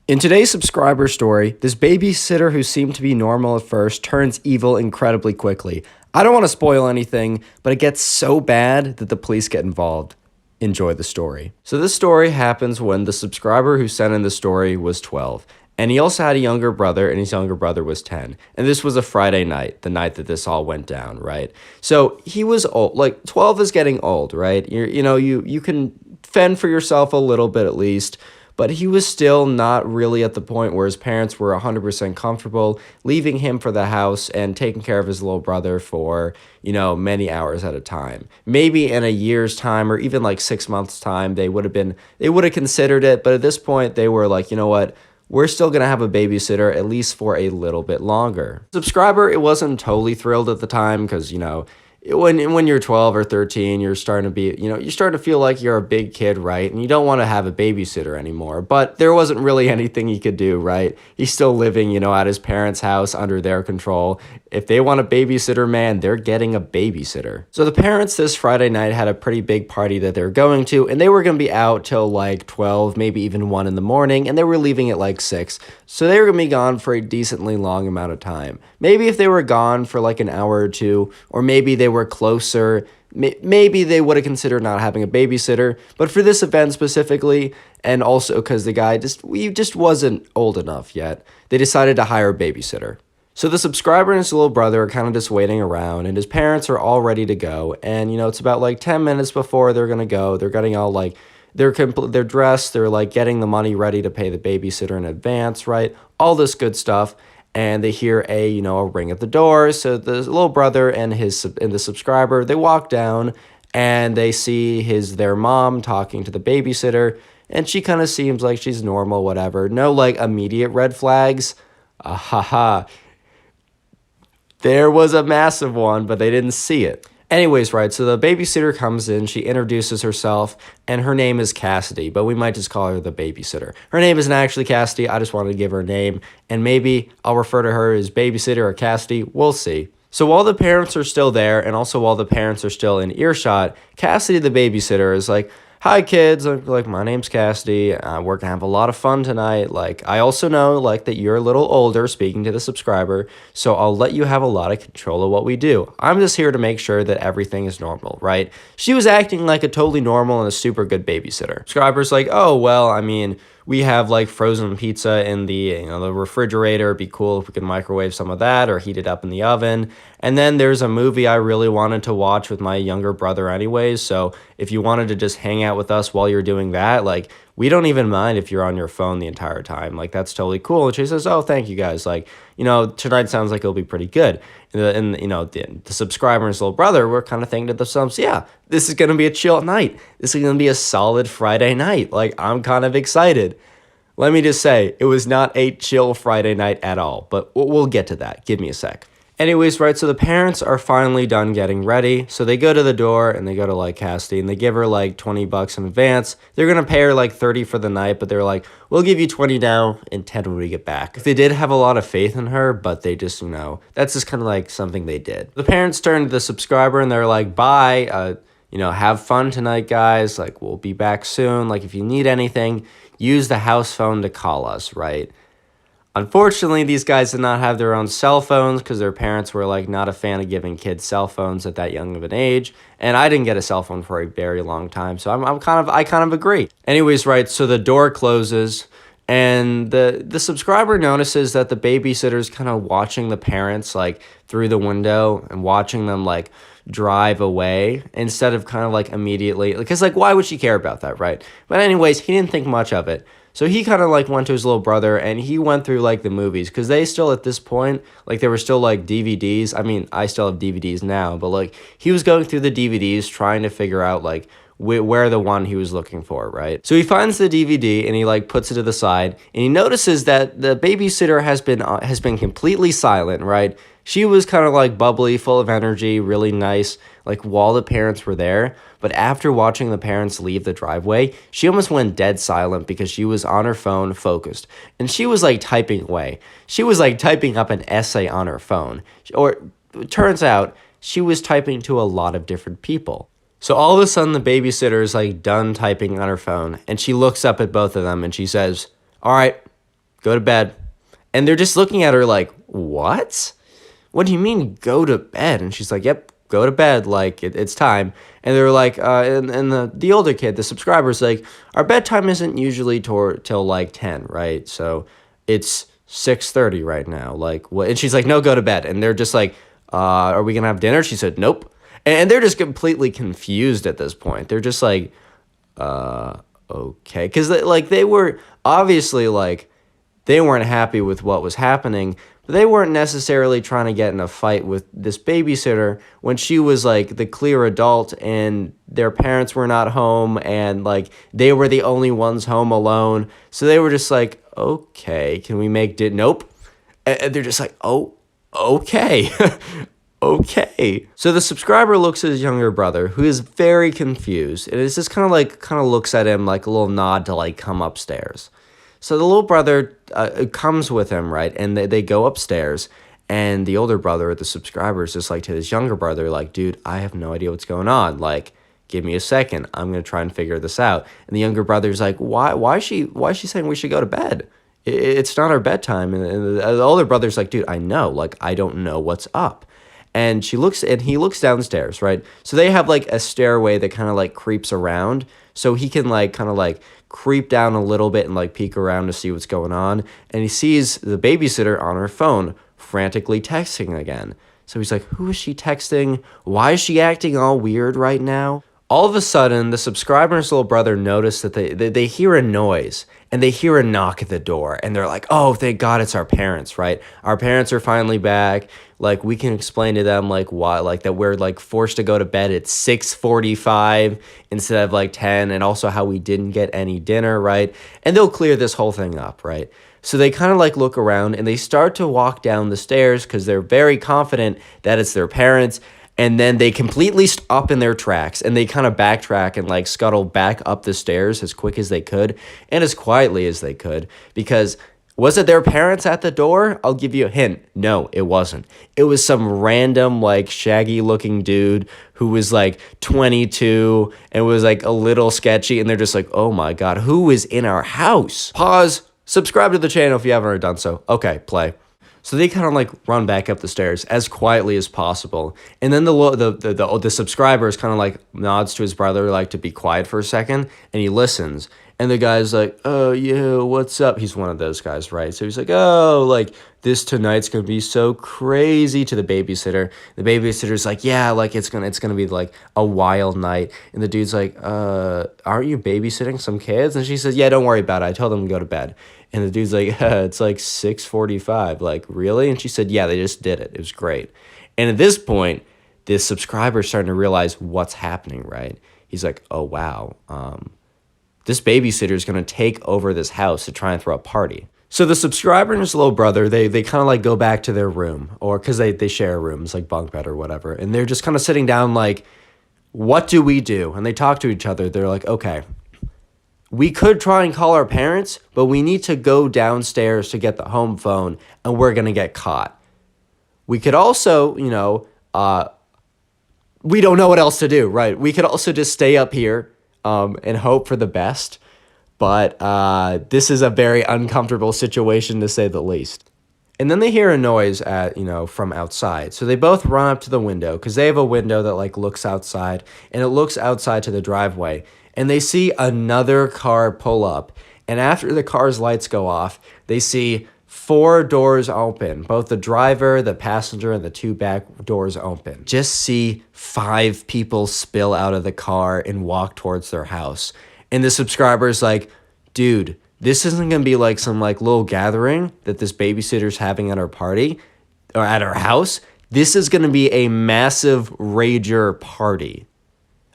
In today's subscriber story, this babysitter who seemed to be normal at first turns evil incredibly quickly. I don't want to spoil anything, but it gets so bad that the police get involved. Enjoy the story. So this story happens when the subscriber who sent in the story was 12. And he also had a younger brother, and his younger brother was 10. And this was a Friday night, the night that this all went down, right? So he was old. Like, 12 is getting old, right? You can fend for yourself a little bit at least. But he was still not really at the point where his parents were 100% comfortable leaving him for the house and taking care of his little brother for, many hours at a time. Maybe in a year's time or even like 6 months' time, they would have considered it. But at this point, they were like, you know what? We're still going to have a babysitter at least for a little bit longer. Subscriber, it wasn't totally thrilled at the time because, when you're 12 or 13, you're starting to be, you're starting to feel like you're a big kid, right? And you don't want to have a babysitter anymore. But there wasn't really anything he could do, right? He's still living, at his parents' house under their control. If they want a babysitter, man, they're getting a babysitter. So the parents this Friday night had a pretty big party that they were going to, and they were going to be out till like 12, maybe even 1 in the morning, and they were leaving at like 6. So they were going to be gone for a decently long amount of time. Maybe if they were gone for like an hour or two, or maybe they were closer, maybe they would have considered not having a babysitter. But for this event specifically, and also because the guy just wasn't old enough yet, they decided to hire a babysitter. So the subscriber and his little brother are kind of just waiting around, and his parents are all ready to go. And, it's about like 10 minutes before they're going to go. They're getting all like, they're dressed, they're like getting the money ready to pay the babysitter in advance, right? All this good stuff. And they hear a ring at the door. So the little brother and the subscriber, they walk down and they see their mom talking to the babysitter. And she kind of seems like she's normal, whatever. No like immediate red flags. There was a massive one, but they didn't see it. Anyways, right, so the babysitter comes in, she introduces herself, and her name is Cassidy, but we might just call her the babysitter. Her name isn't actually Cassidy, I just wanted to give her a name, and maybe I'll refer to her as babysitter or Cassidy, we'll see. So while the parents are still there, and also while the parents are still in earshot, Cassidy the babysitter is like, "Hi kids, like my name's Cassidy, we're gonna have a lot of fun tonight, like I also know like that you're a little older," speaking to the subscriber, "so I'll let you have a lot of control of what we do. I'm just here to make sure that everything is normal," right? She was acting like a totally normal and a super good babysitter. Subscriber's like, "Oh, well, I mean, we have like frozen pizza in the the refrigerator. It'd be cool if we could microwave some of that or heat it up in the oven. And then there's a movie I really wanted to watch with my younger brother anyways. So if you wanted to just hang out with us while you're doing that, like we don't even mind if you're on your phone the entire time. Like that's totally cool." And she says, "Oh, thank you guys. Like, tonight sounds like it'll be pretty good." And the subscriber and his little brother were kind of thinking to themselves, "Yeah, this is going to be a chill night. This is going to be a solid Friday night. Like, I'm kind of excited." Let me just say, it was not a chill Friday night at all, but we'll get to that. Give me a sec. Anyways, right, so the parents are finally done getting ready. So they go to the door and they go to like Cassidy and they give her like $20 in advance. They're going to pay her like 30 for the night, but they're like, "We'll give you 20 now and 10 when we get back." They did have a lot of faith in her, but they just, that's just kind of like something they did. The parents turn to the subscriber and they're like, "Bye, have fun tonight, guys. Like, we'll be back soon. Like, if you need anything, use the house phone to call us," right? Unfortunately, these guys did not have their own cell phones because their parents were like not a fan of giving kids cell phones at that young of an age. And I didn't get a cell phone for a very long time, so I kind of agree. Anyways, right, so the door closes and the subscriber notices that the babysitter's kind of watching the parents like through the window and watching them like drive away instead of kind of like immediately, because like why would she care about that, right? But anyways, he didn't think much of it. So he kind of like went to his little brother and he went through like the movies because they still at this point, like there were still like DVDs. I mean, I still have DVDs now, but like he was going through the DVDs trying to figure out like where the one he was looking for, right? So he finds the DVD and he like puts it to the side and he notices that the babysitter has been completely silent, right? She was kind of like bubbly, full of energy, really nice, like while the parents were there. But after watching the parents leave the driveway, she almost went dead silent because she was on her phone focused. And she was like typing away. She was like typing up an essay on her phone. Or it turns out she was typing to a lot of different people. So all of a sudden the babysitter is like done typing on her phone and she looks up at both of them and she says, "All right, go to bed. And they're just looking at her like, what? What do you mean go to bed? And she's like, yep, go to bed. Like, it's time. And they're like, and the older kid, the subscriber's like, our bedtime isn't usually till like 10, right? So it's 6:30 right now. Like, what? And she's like, no, go to bed. And they're just like, are we going to have dinner? She said, nope. And they're just completely confused at this point. They're just like, okay. Because, like, they were obviously, like, they weren't happy with what was happening, but they weren't necessarily trying to get in a fight with this babysitter when she was, like, the clear adult and their parents were not home and, like, they were the only ones home alone. So they were just like, okay, can we make it? Nope. And they're just like, oh, okay. Okay. So the subscriber looks at his younger brother, who is very confused, and it's just kind of looks at him like a little nod to, like, come upstairs. So the little brother comes with him, right? And they go upstairs, and the older brother, the subscriber, is just like to his younger brother, like, dude, I have no idea what's going on. Like, give me a second. I'm going to try and figure this out. And the younger brother's like, why is she saying we should go to bed? It's not our bedtime. And the older brother's like, dude, I know. Like, I don't know what's up. And he looks downstairs, right? So they have, like, a stairway that kind of, like, creeps around. So he can, like, kind of, like, creep down a little bit and, like, peek around to see what's going on. And he sees the babysitter on her phone frantically texting again. So he's like, who is she texting? Why is she acting all weird right now? All of a sudden, the subscriber's little brother noticed that they hear a noise and they hear a knock at the door. And they're like, oh, thank God it's our parents, right? Our parents are finally back. Like, we can explain to them, like, why, like, that we're, like, forced to go to bed at 6:45 instead of, like, 10, and also how we didn't get any dinner, right? And they'll clear this whole thing up, right? So they kind of, like, look around, and they start to walk down the stairs because they're very confident that it's their parents, and then they completely stop in their tracks, and they kind of backtrack and, like, scuttle back up the stairs as quick as they could and as quietly as they could, because was it their parents at the door? I'll give you a hint. No, it wasn't. It was some random, like, shaggy-looking dude who was, like, 22 and was, like, a little sketchy, and they're just like, oh, my God, who is in our house? Pause. Subscribe to the channel if you haven't already done so. Okay, play. So they kind of, like, run back up the stairs as quietly as possible. And then the subscriber is kind of, like, nods to his brother, like, to be quiet for a second, and he listens. And the guy's like, oh, yeah, what's up? He's one of those guys, right? So he's like, oh, like, this tonight's going to be so crazy to the babysitter. The babysitter's like, yeah, like, it's gonna be, like, a wild night. And the dude's like, aren't you babysitting some kids? And she says, yeah, don't worry about it. I told them to go to bed. And the dude's like, it's like 6:45. Like, really? And she said, yeah, they just did it. It was great. And at this point, this subscriber's starting to realize what's happening, right? He's like, oh, wow, this babysitter is going to take over this house to try and throw a party. So the subscriber and his little brother, they kind of, like, go back to their room, or because they share rooms, like bunk bed or whatever. And they're just kind of sitting down like, what do we do? And they talk to each other. They're like, okay, we could try and call our parents, but we need to go downstairs to get the home phone, and we're going to get caught. We could also, we don't know what else to do, right? We could also just stay up here and hope for the best. But this is a very uncomfortable situation, to say the least. And then they hear a noise from outside. So they both run up to the window because they have a window that, like, looks outside, and it looks outside to the driveway. And they see another car pull up. And after the car's lights go off, they see 4 doors open. Both the driver, the passenger, and the 2 back doors open. Just see 5 people spill out of the car and walk towards their house. And the subscriber's like, dude, this isn't going to be like some, like, little gathering that this babysitter's having at our party or at our house. This is going to be a massive rager party.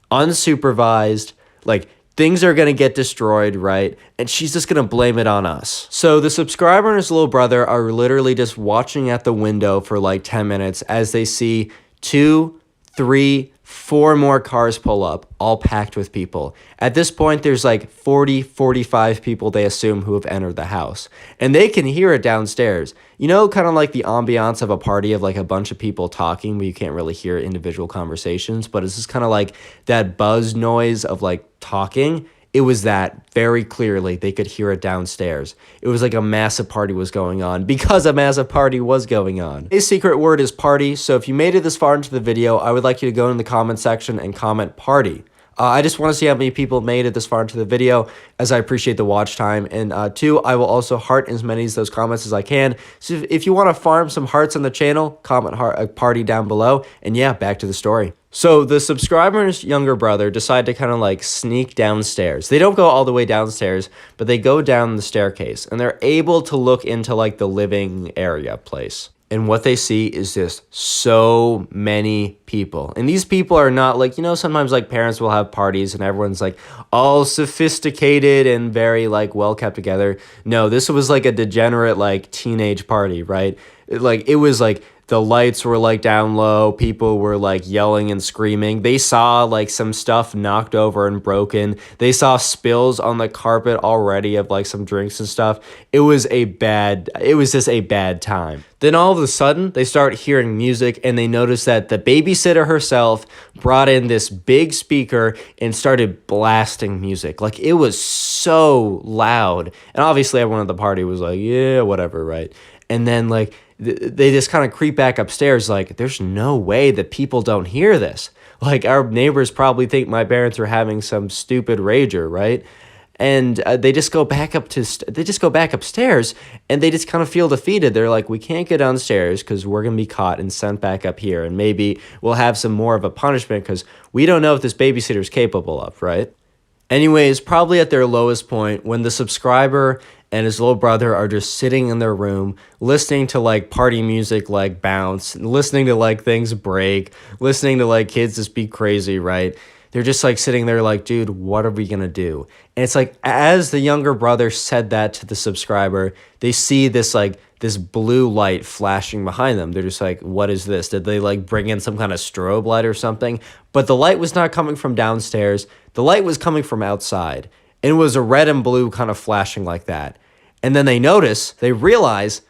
Unsupervised, like, things are going to get destroyed, right? And she's just going to blame it on us. So the subscriber and his little brother are literally just watching at the window for, like, 10 minutes as they see 2, 3, 4 more cars pull up, all packed with people. At this point, there's like 40, 45 people they assume who have entered the house. And they can hear it downstairs. You know, kind of like the ambiance of a party of, like, a bunch of people talking, but you can't really hear individual conversations. But it's just kind of like that buzz noise of, like, talking It was that very clearly. They could hear it downstairs. It was like a massive party was going on because a massive party was going on. Today's secret word is party. So if you made it this far into the video, I would like you to go in the comment section and comment party. I just want to see how many people made it this far into the video, as I appreciate the watch time. And 2, I will also heart as many of those comments as I can. So if you want to farm some hearts on the channel, comment heart party down below. And yeah, back to the story. So the subscriber's younger brother decided to kind of like sneak downstairs. They don't go all the way downstairs, but they go down the staircase, and they're able to look into like the living area place. And what they see is just so many people. And these people are not like, sometimes like parents will have parties and everyone's like all sophisticated and very like well kept together. No, this was like a degenerate like teenage party, right? It was like the lights were like down low. People were like yelling and screaming. They saw like some stuff knocked over and broken. They saw spills on the carpet already of like some drinks and stuff. It was just a bad time. Then all of a sudden they start hearing music, and they notice that the babysitter herself brought in this big speaker and started blasting music. Like, it was so loud. And obviously everyone at the party was like, yeah, whatever, right? And then like they just kind of creep back upstairs like, there's no way that people don't hear this. Like, our neighbors probably think my parents are having some stupid rager, right? And they just go back upstairs, and they just kind of feel defeated. They're like, we can't get downstairs because we're going to be caught and sent back up here. And maybe we'll have some more of a punishment because we don't know if this babysitter is capable of, right? Anyways, probably at their lowest point, when the subscriber and his little brother are just sitting in their room, listening to like party music like bounce, listening to like things break, listening to like kids just be crazy, right? They're just like sitting there like, dude, what are we gonna do? And it's like, as the younger brother said that to the subscriber, they see this like this blue light flashing behind them. They're just like, what is this? Did they like bring in some kind of strobe light or something? But the light was not coming from downstairs. The light was coming from outside. And it was a red and blue kind of flashing like that. And then they realize,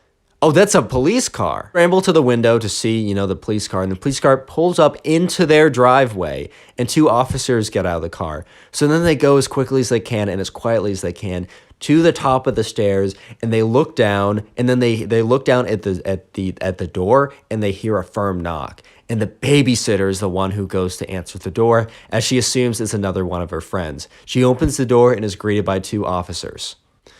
oh, that's a police car. Scramble to the window to see, the police car, and the police car pulls up into their driveway, and 2 officers get out of the car. So then they go as quickly as they can and as quietly as they can to the top of the stairs, and they look down, and then they look down at the door, and they hear a firm knock. And the babysitter is the one who goes to answer the door, as she assumes it's another one of her friends. She opens the door and is greeted by 2 officers.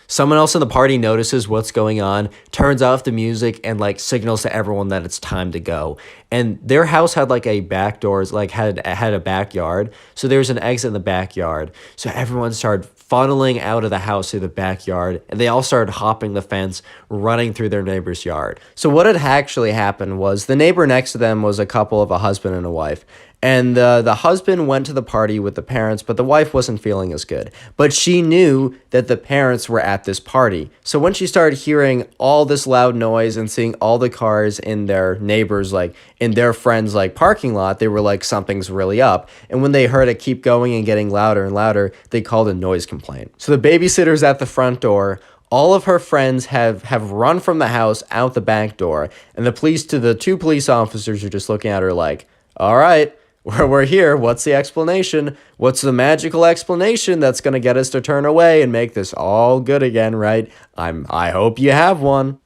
Someone else in the party notices what's going on, turns off the music, and like signals to everyone that it's time to go. And their house had like a back doors, like had a backyard. So there was an exit in the backyard. So everyone started funneling out of the house through the backyard, and they all started hopping the fence, running through their neighbor's yard. So what had actually happened was the neighbor next to them was a couple of a husband and a wife. And the husband went to the party with the parents, but the wife wasn't feeling as good. But she knew that the parents were at this party. So when she started hearing all this loud noise and seeing all the cars in their neighbors, like in their friends' like parking lot, they were like, something's really up. And when they heard it keep going and getting louder and louder, they called a noise complaint. So the babysitter's at the front door. All of her friends have run from the house out the back door. And the 2 police officers are just looking at her like, all right, we're here. What's the explanation? What's the magical explanation that's going to get us to turn away and make this all good again, right? I hope you have one.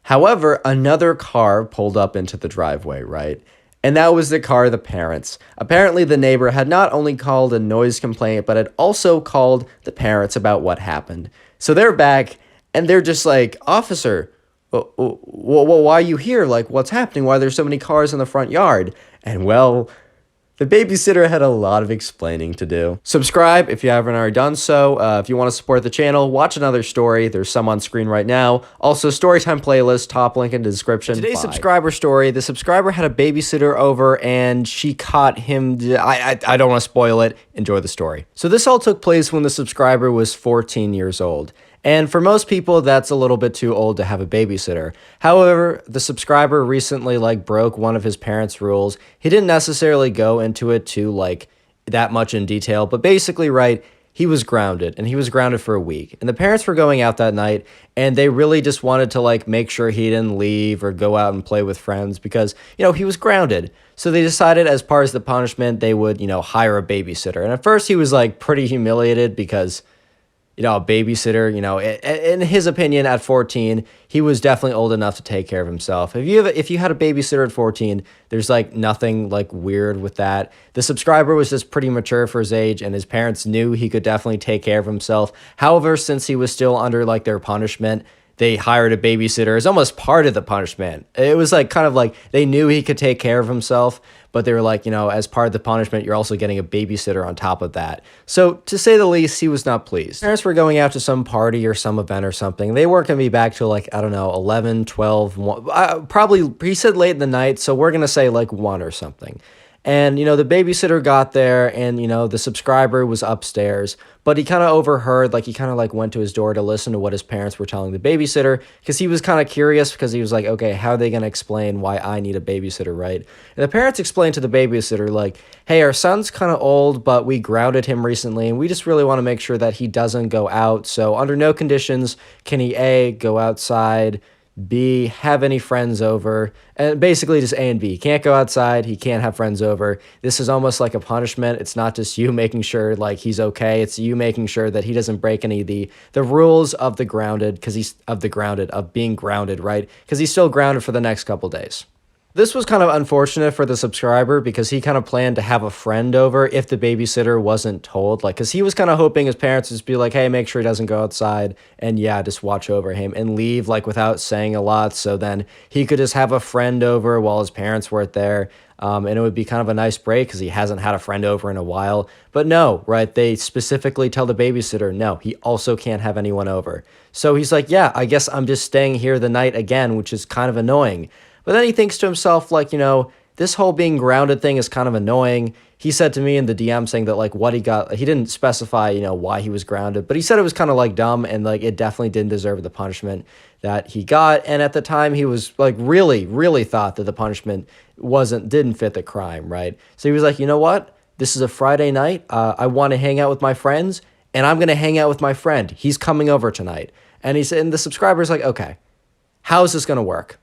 However, another car pulled up into the driveway, right? And that was the car of the parents. Apparently, the neighbor had not only called a noise complaint, but had also called the parents about what happened. So they're back, and they're just like, officer, why are you here? Like, what's happening? Why are there so many cars in the front yard? And well, the babysitter had a lot of explaining to do. Subscribe if you haven't already done so. If you want to support the channel, watch another story. There's some on screen right now. Also, Storytime playlist, top link in the description. Today's subscriber story, the subscriber had a babysitter over and she caught him. I don't want to spoil it. Enjoy the story. So this all took place when the subscriber was 14 years old. And for most people, that's a little bit too old to have a babysitter. However, the subscriber recently broke one of his parents' rules. He didn't necessarily go into it too that much in detail, but basically, right, he was grounded, and he was grounded for a week. And the parents were going out that night, and they really just wanted to like make sure he didn't leave or go out and play with friends because, he was grounded. So they decided as part of the punishment, they would, hire a babysitter. And at first he was like pretty humiliated because, a babysitter, in his opinion, at 14, he was definitely old enough to take care of himself. If you had a babysitter at 14, there's like nothing like weird with that. The subscriber was just pretty mature for his age, and his parents knew he could definitely take care of himself. However, since he was still under like their punishment, they hired a babysitter as almost part of the punishment. It was like kind of like they knew he could take care of himself, but they were like, as part of the punishment, you're also getting a babysitter on top of that. So to say the least, he was not pleased. Parents were going out to some party or some event or something. They weren't going to be back till like, I don't know, 11, 12, 1, probably, he said late in the night, so we're going to say like 1 or something. And, the babysitter got there and, the subscriber was upstairs, but he kind of overheard, like he kind of like went to his door to listen to what his parents were telling the babysitter because he was kind of curious because he was like, okay, how are they going to explain why I need a babysitter, right? And the parents explained to the babysitter like, hey, our son's kind of old, but we grounded him recently and we just really want to make sure that he doesn't go out. So under no conditions can he A, go outside, B, have any friends over, and basically just A and B. He can't go outside. He can't have friends over. This is almost like a punishment. It's not just you making sure like he's okay. It's you making sure that he doesn't break any of the rules of the grounded of being grounded, right? Because he's still grounded for the next couple days. This was kind of unfortunate for the subscriber because he kind of planned to have a friend over if the babysitter wasn't told. Like, because he was kind of hoping his parents would just be like, hey, make sure he doesn't go outside and yeah, just watch over him and leave like without saying a lot. So then he could just have a friend over while his parents weren't there. And it would be kind of a nice break because he hasn't had a friend over in a while. But no, right? They specifically tell the babysitter, no, he also can't have anyone over. So he's like, yeah, I guess I'm just staying here the night again, which is kind of annoying. But then he thinks to himself, like, this whole being grounded thing is kind of annoying. He said to me in the DM saying that, like, what he got, he didn't specify, why he was grounded, but he said it was kind of, like, dumb and, like, it definitely didn't deserve the punishment that he got. And at the time, he was, like, really, really thought that the punishment didn't fit the crime, right? So he was like, you know what? This is a Friday night. I want to hang out with my friends, and I'm going to hang out with my friend. He's coming over tonight. And the subscriber's like, okay, how is this going to work?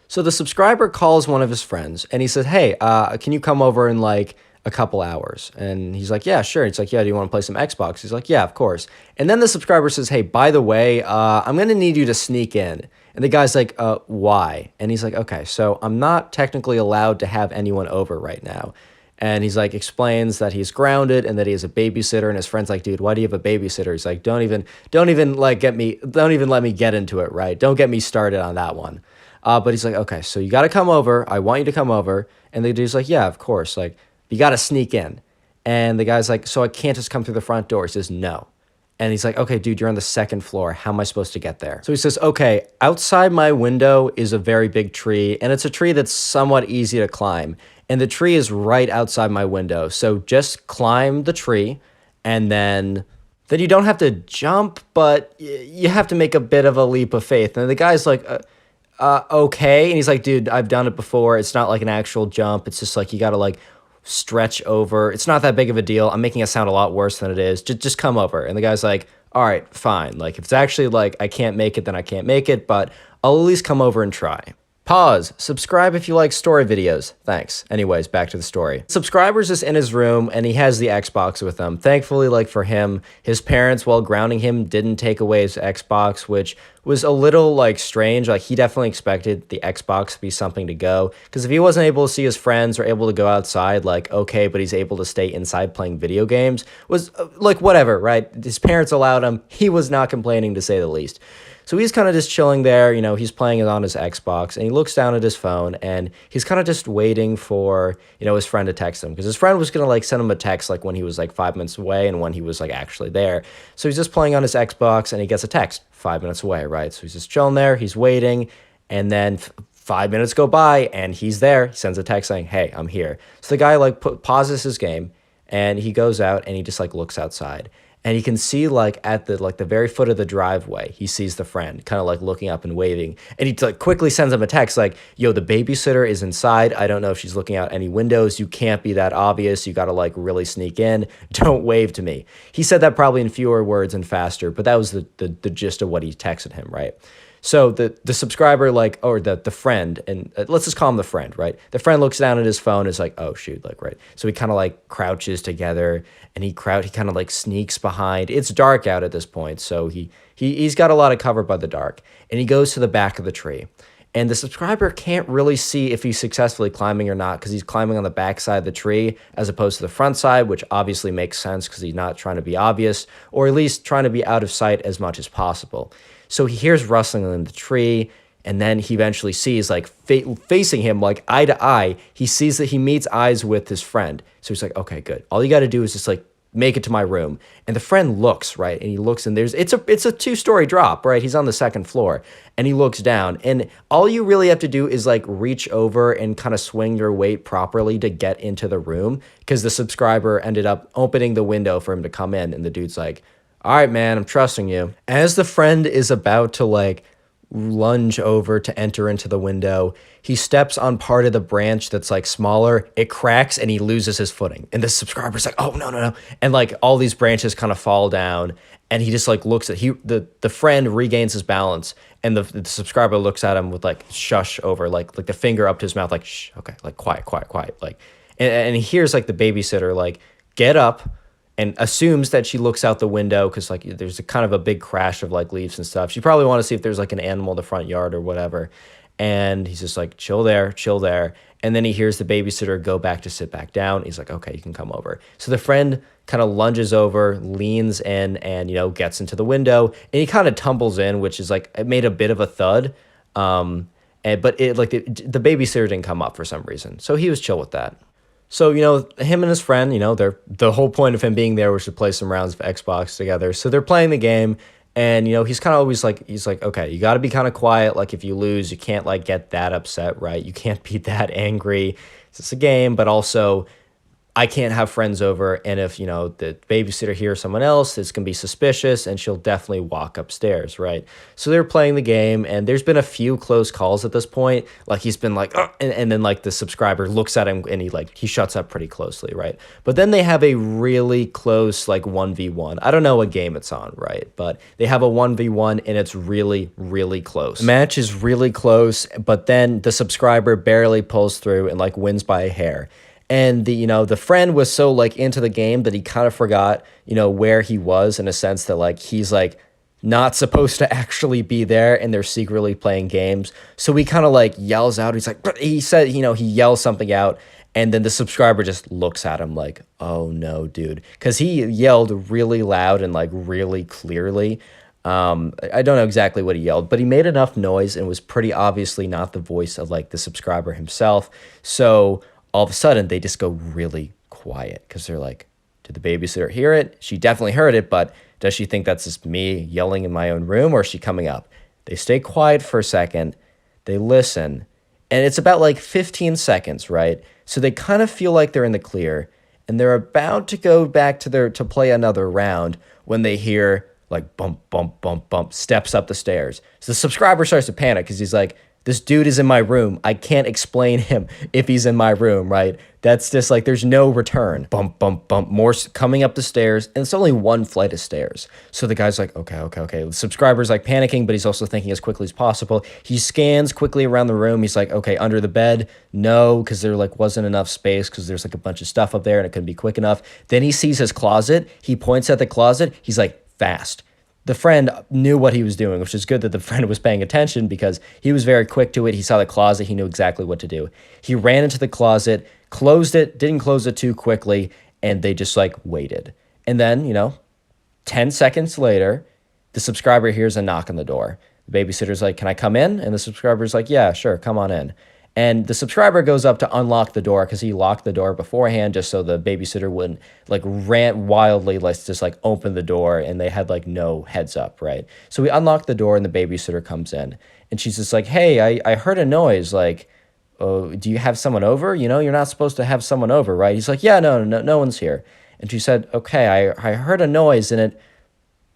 So the subscriber calls one of his friends and he says, hey, can you come over in like a couple hours? And he's like, yeah, sure. It's like, yeah, do you want to play some Xbox? He's like, yeah, of course. And then the subscriber says, hey, by the way, I'm going to need you to sneak in. And the guy's like, why? And he's like, okay, so I'm not technically allowed to have anyone over right now. And he's like, explains that he's grounded and that he has a babysitter. And his friend's like, dude, why do you have a babysitter? He's like, don't even let me get into it, right? Don't get me started on that one. But he's like, okay, so you got to come over. I want you to come over. And the dude's like, yeah, of course. Like, you got to sneak in. And the guy's like, so I can't just come through the front door. He says, no. And he's like, okay, dude, you're on the second floor. How am I supposed to get there? So he says, okay, outside my window is a very big tree. And it's a tree that's somewhat easy to climb. And the tree is right outside my window. So just climb the tree and then you don't have to jump, but you have to make a bit of a leap of faith. And the guy's like, okay. And he's like, dude, I've done it before. It's not like an actual jump. It's just like, you got to like stretch over. It's not that big of a deal. I'm making it sound a lot worse than it is. Just come over. And the guy's like, all right, fine. Like, if it's actually like, I can't make it, then I can't make it, but I'll at least come over and try. Pause. Subscribe if you like story videos. Thanks. Anyways, back to the story. Subscriber's just in his room and he has the Xbox with him. Thankfully, like for him, his parents, while grounding him, didn't take away his Xbox, which was a little like strange. Like he definitely expected the Xbox to be something to go. Because if he wasn't able to see his friends or able to go outside, like, okay, but he's able to stay inside playing video games, was like whatever, right? His parents allowed him. He was not complaining, to say the least. So he's kind of just chilling there, he's playing it on his Xbox, and he looks down at his phone, and he's kind of just waiting for, his friend to text him, because his friend was going to, like, send him a text, like, when he was, like, 5 minutes away and when he was, like, actually there. So he's just playing on his Xbox, and he gets a text 5 minutes away, right? So he's just chilling there, he's waiting, and then 5 minutes go by, and he's there. He sends a text saying, hey, I'm here. So the guy, like, pauses his game, and he goes out, and he just, like, looks outside. And he can see like at the very foot of the driveway, he sees the friend kind of like looking up and waving. And he like quickly sends him a text like, yo, the babysitter is inside. I don't know if she's looking out any windows. You can't be that obvious. You got to like really sneak in. Don't wave to me. He said that probably in fewer words and faster, but that was the gist of what he texted him, right? So the subscriber, like, or the friend, and let's just call him the friend, right? The friend looks down at his phone, is like, oh shoot, like, right. So he kind of like crouches together, and he kind of like sneaks behind. It's dark out at this point, so he's got a lot of cover by the dark, and he goes to the back of the tree. And the subscriber can't really see if he's successfully climbing or not because he's climbing on the back side of the tree as opposed to the front side, which obviously makes sense because he's not trying to be obvious, or at least trying to be out of sight as much as possible. So he hears rustling in the tree, and then he eventually sees, like, facing him, like, eye to eye, he sees that he meets eyes with his friend. So he's like, okay, good. All you got to do is just, like, make it to my room. And the friend looks, right? And he looks, and it's a 2-story drop, right? He's on the second floor, and he looks down. And all you really have to do is, like, reach over and kind of swing your weight properly to get into the room, because the subscriber ended up opening the window for him to come in, and the dude's like, all right, man, I'm trusting you. As the friend is about to like lunge over to enter into the window, he steps on part of the branch that's like smaller. It cracks and he loses his footing. And the subscriber's like, oh, no. And like all these branches kind of fall down. And he just like looks at the friend regains his balance. And the subscriber looks at him with like shush over, like the finger up to his mouth, like, shh, okay, like quiet. Like, and he hears like the babysitter like get up, and assumes that she looks out the window because like there's a kind of a big crash of like leaves and stuff. She probably want to see if there's like an animal in the front yard or whatever. And he's just like, chill there. And then he hears the babysitter go back to sit back down. He's like, okay, you can come over. So the friend kind of lunges over, leans in, and, you know, gets into the window. And he kind of tumbles in, which is like, it made a bit of a thud. But it like the babysitter didn't come up for some reason. So he was chill with that. So, you know, him and his friend, you know, the whole point of him being there was to play some rounds of Xbox together. So they're playing the game, and, you know, he's kind of always like, he's like, okay, you got to be kind of quiet. Like, if you lose, you can't, like, get that upset, right? You can't be that angry. It's just a game, but also I can't have friends over, and if, you know, the babysitter hears someone else, it's going to be suspicious, and she'll definitely walk upstairs, right? So they're playing the game, and there's been a few close calls at this point. Like, he's been like, and then, like, the subscriber looks at him, and he shuts up pretty closely, right? But then they have a really close, like, 1v1. I don't know what game it's on, right? But they have a 1v1, and it's really, really close. The match is really close, but then the subscriber barely pulls through and, like, wins by a hair. And the friend was so like into the game that he kind of forgot, you know, where he was, in a sense that like he's like not supposed to actually be there, and they're secretly playing games. So he kind of like yells out. He's like, he said, you know, he yells something out, and then the subscriber just looks at him like, oh no, dude, because he yelled really loud and like really clearly. I don't know exactly what he yelled, but he made enough noise and was pretty obviously not the voice of like the subscriber himself. So all of a sudden, they just go really quiet because they're like, did the babysitter hear it? She definitely heard it, but does she think that's just me yelling in my own room, or is she coming up? They stay quiet for a second. They listen, and it's about like 15 seconds, right? So they kind of feel like they're in the clear, and they're about to go back to play another round when they hear like bump, bump, bump, bump, steps up the stairs. So the subscriber starts to panic because he's like, this dude is in my room. I can't explain him if he's in my room, right? That's just like, there's no return. Bump, bump, bump, more coming up the stairs. And it's only one flight of stairs. So the guy's like, okay. The subscriber's like panicking, but he's also thinking as quickly as possible. He scans quickly around the room. He's like, okay, under the bed? No, because there like wasn't enough space because there's like a bunch of stuff up there and it couldn't be quick enough. Then he sees his closet. He points at the closet. He's like, fast. The friend knew what he was doing, which is good that the friend was paying attention because he was very quick to it. He saw the closet. He knew exactly what to do. He ran into the closet, closed it, didn't close it too quickly, and they just like waited. And then, 10 seconds later, the subscriber hears a knock on the door. The babysitter's like, can I come in? And the subscriber's like, yeah, sure, come on in. And the subscriber goes up to unlock the door because he locked the door beforehand just so the babysitter wouldn't like rant wildly, let's just like open the door, and they had like no heads up, right? So we unlock the door and the babysitter comes in and she's just like, hey, I heard a noise, like, oh, do you have someone over? You're not supposed to have someone over, right? He's like, yeah, no one's here. And she said, okay, I heard a noise and it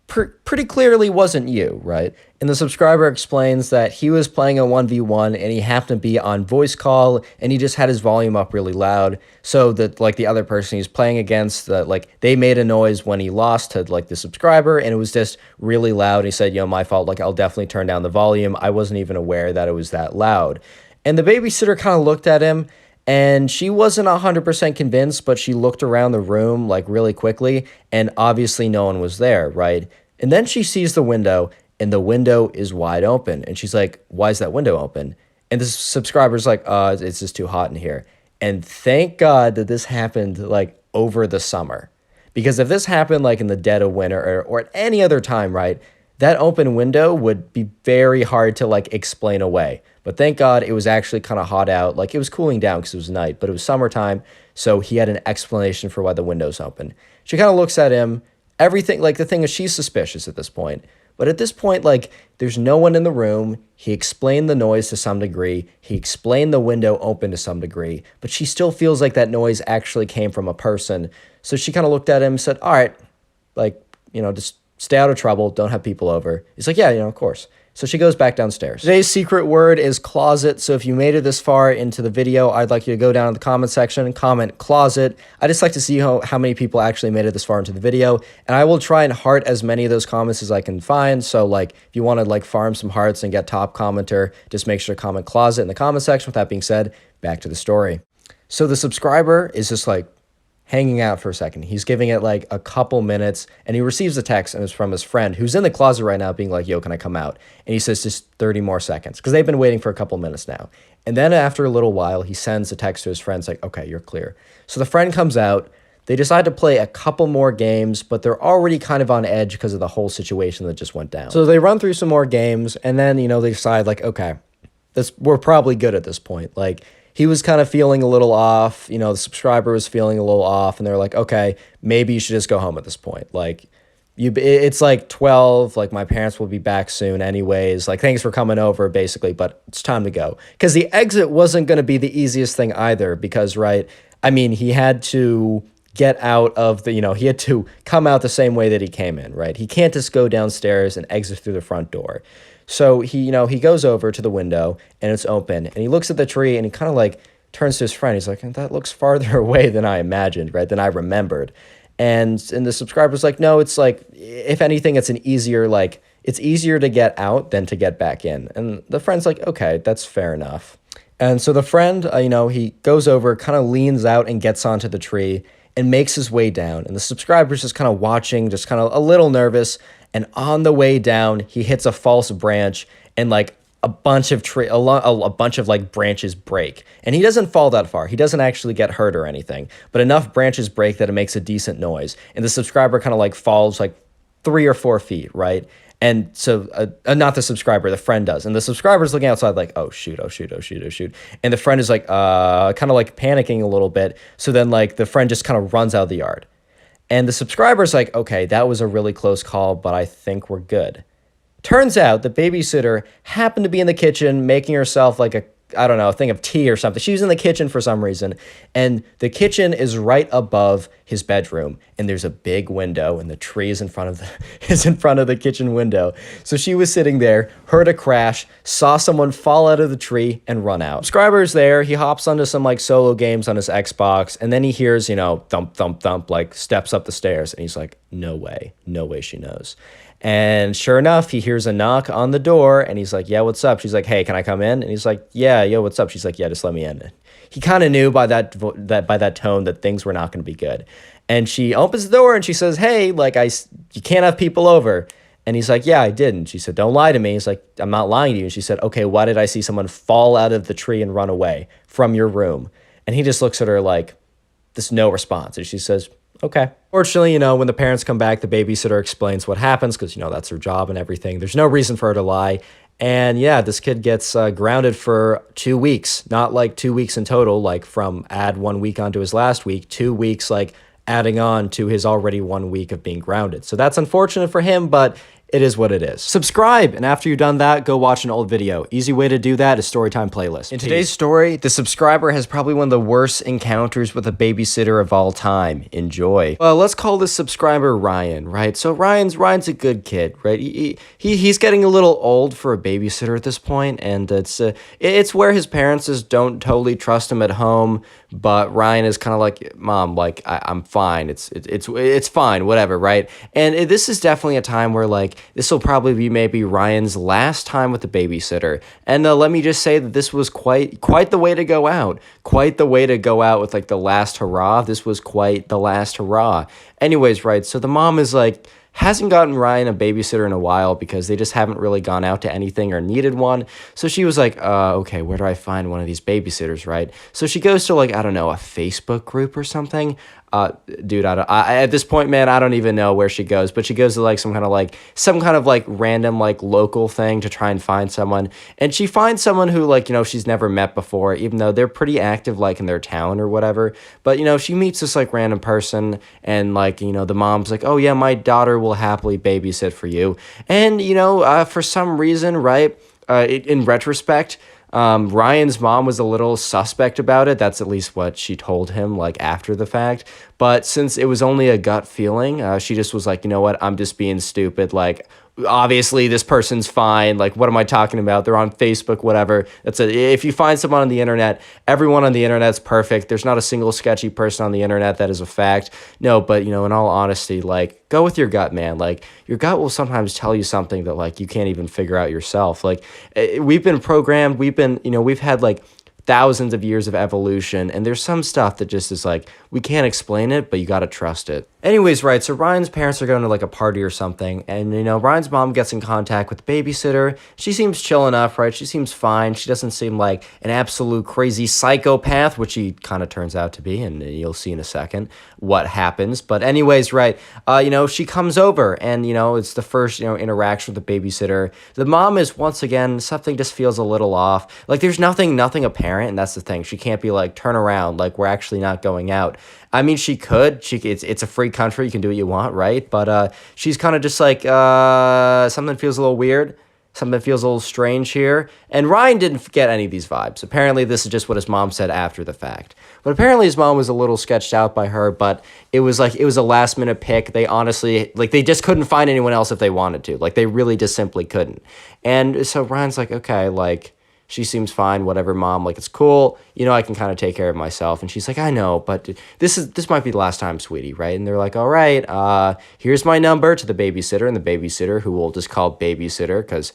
pretty clearly wasn't you, right? And the subscriber explains that he was playing a 1v1 and he happened to be on voice call and he just had his volume up really loud so that like the other person he's playing against, like they made a noise when he lost to like the subscriber and it was just really loud. He said, my fault, like I'll definitely turn down the volume. I wasn't even aware that it was that loud. And the babysitter kind of looked at him and she wasn't 100% convinced, but she looked around the room like really quickly and obviously no one was there, right? And then she sees the window and the window is wide open. And she's like, why is that window open? And the subscriber's like, it's just too hot in here. And thank God that this happened like over the summer. Because if this happened like in the dead of winter or at any other time, right, that open window would be very hard to like explain away. But thank God it was actually kind of hot out. Like it was cooling down because it was night, but it was summertime. So he had an explanation for why the window's open. She kind of looks at him. Everything, like the thing is she's suspicious at this point. But at this point, like there's no one in the room. He explained the noise to some degree. He explained the window open to some degree. But she still feels like that noise actually came from a person. So she kind of looked at him and said, all right, like, just stay out of trouble. Don't have people over. He's like, yeah, of course. So she goes back downstairs. Today's secret word is closet. So if you made it this far into the video, I'd like you to go down in the comment section and comment closet. I just like to see how many people actually made it this far into the video. And I will try and heart as many of those comments as I can find. So like if you want to like farm some hearts and get top commenter, just make sure to comment closet in the comment section. With that being said, back to the story. So the subscriber is just like hanging out for a second. He's giving it like a couple minutes and he receives a text and it's from his friend who's in the closet right now being like, yo, can I come out? And he says just 30 more seconds because they've been waiting for a couple minutes now. And then after a little while, he sends a text to his friends like, okay, you're clear. So the friend comes out. They decide to play a couple more games, but they're already kind of on edge because of the whole situation that just went down. So they run through some more games and then, they decide like, okay, we're probably good at this point. Like, he was kind of feeling a little off, the subscriber was feeling a little off, and they're like, okay, maybe you should just go home at this point. Like, it's like 12, like, my parents will be back soon anyways. Like, thanks for coming over, basically, but it's time to go. Because the exit wasn't going to be the easiest thing either, because, right, I mean, he had to get out of the, he had to come out the same way that he came in, right? He can't just go downstairs and exit through the front door. So he goes over to the window and it's open and he looks at the tree and he kind of like turns to his friend. He's like, that looks farther away than I imagined, right? Than I remembered. And the subscriber's like, no, it's like, if anything, it's it's easier to get out than to get back in. And the friend's like, okay, that's fair enough. And so the friend, he goes over, kind of leans out and gets onto the tree and makes his way down. And the subscriber's just kind of watching, just kind of a little nervous. And on the way down, he hits a false branch and like a bunch of like branches break. And he doesn't fall that far. He doesn't actually get hurt or anything, but enough branches break that it makes a decent noise. And the subscriber kind of like falls like 3 or 4 feet, right? And so, not the subscriber, the friend does. And the subscriber's looking outside like, oh, shoot, oh, shoot, oh, shoot, oh, shoot. And the friend is like, kind of like panicking a little bit. So then like the friend just kind of runs out of the yard. And the subscriber's like, okay, that was a really close call, but I think we're good. Turns out the babysitter happened to be in the kitchen making herself like a thing of tea or something. She was in the kitchen for some reason. And the kitchen is right above his bedroom. And there's a big window and the tree is in front of the kitchen window. So she was sitting there, heard a crash, saw someone fall out of the tree and run out. Subscriber's there. He hops onto some like solo games on his Xbox. And then he hears, thump, thump, thump, like steps up the stairs. And he's like, no way she knows. And sure enough, he hears a knock on the door and he's like, yeah, what's up? She's like, hey, can I come in? And he's like, yeah, yo, what's up? She's like, yeah, just let me in. He kind of knew by that tone that things were not going to be good. And she opens the door and she says, hey, like you can't have people over. And he's like, yeah, I didn't. She said, don't lie to me. He's like, I'm not lying to you. And she said, okay, why did I see someone fall out of the tree and run away from your room? And he just looks at her like, this no response. And she says, okay. Fortunately, when the parents come back, the babysitter explains what happens because, that's her job and everything. There's no reason for her to lie. And yeah, this kid gets grounded for 2 weeks, not like 2 weeks in total, like from add 1 week onto his last week, 2 weeks, like adding on to his already 1 week of being grounded. So that's unfortunate for him, but it is what it is. Subscribe, and after you've done that, go watch an old video. Easy way to do that is Storytime playlist. In today's story, the subscriber has probably one of the worst encounters with a babysitter of all time. Enjoy. Well, let's call this subscriber Ryan, right? So Ryan's a good kid, right? He's getting a little old for a babysitter at this point, and it's where his parents just don't totally trust him at home. But Ryan is kind of like, Mom, like I'm fine. It's fine, whatever, right? And this is definitely a time where like this will probably be maybe Ryan's last time with the babysitter. And let me just say that this was quite the way to go out. Quite the way to go out with like the last hurrah. This was quite the last hurrah. Anyways, right? So the mom is like, hasn't gotten Ryan a babysitter in a while because they just haven't really gone out to anything or needed one. So she was like, okay, where do I find one of these babysitters, right? So she goes to like, I don't know, a Facebook group or something. Dude, at this point, man, I don't even know where she goes, but she goes to like some kind of like random like local thing to try and find someone. And she finds someone who like, she's never met before, even though they're pretty active like in their town or whatever. But, she meets this like random person and like, the mom's like, oh yeah, my daughter will happily babysit for you. And, for some reason, right, in retrospect, Ryan's mom was a little suspect about it. That's at least what she told him, like, after the fact. But since it was only a gut feeling, she just was like, you know what? I'm just being stupid. Like, obviously, this person's fine. Like, what am I talking about? They're on Facebook, whatever. If you find someone on the internet, everyone on the internet's perfect. There's not a single sketchy person on the internet. That is a fact. No, but, in all honesty, like, go with your gut, man. Like, your gut will sometimes tell you something that, like, you can't even figure out yourself. Like, we've been programmed. We've had, like, thousands of years of evolution, and there's some stuff that just is like, we can't explain it, but you gotta trust it. Anyways, right, so Ryan's parents are going to like a party or something, and Ryan's mom gets in contact with the babysitter. She seems chill enough, right? She seems fine. She doesn't seem like an absolute crazy psychopath, which she kind of turns out to be, and you'll see in a second what happens. But anyways, right, she comes over, and it's the first interaction with the babysitter. The mom is, once again, something just feels a little off. Like, there's nothing apparent, and that's the thing. She can't be like, turn around, like, we're actually not going out. I mean, she could. It's a free country. You can do what you want, right? But she's kind of just like, something feels a little weird. Something feels a little strange here. And Ryan didn't get any of these vibes. Apparently, this is just what his mom said after the fact. But apparently, his mom was a little sketched out by her. But it was a last-minute pick. They honestly, like, they just couldn't find anyone else if they wanted to. Like, they really just simply couldn't. And so Ryan's like, okay, like, she seems fine, whatever, Mom, like, it's cool, I can kind of take care of myself. And she's like, I know, but this might be the last time, sweetie, right? And they're like, all right, here's my number to the babysitter, and the babysitter, who we'll just call babysitter, because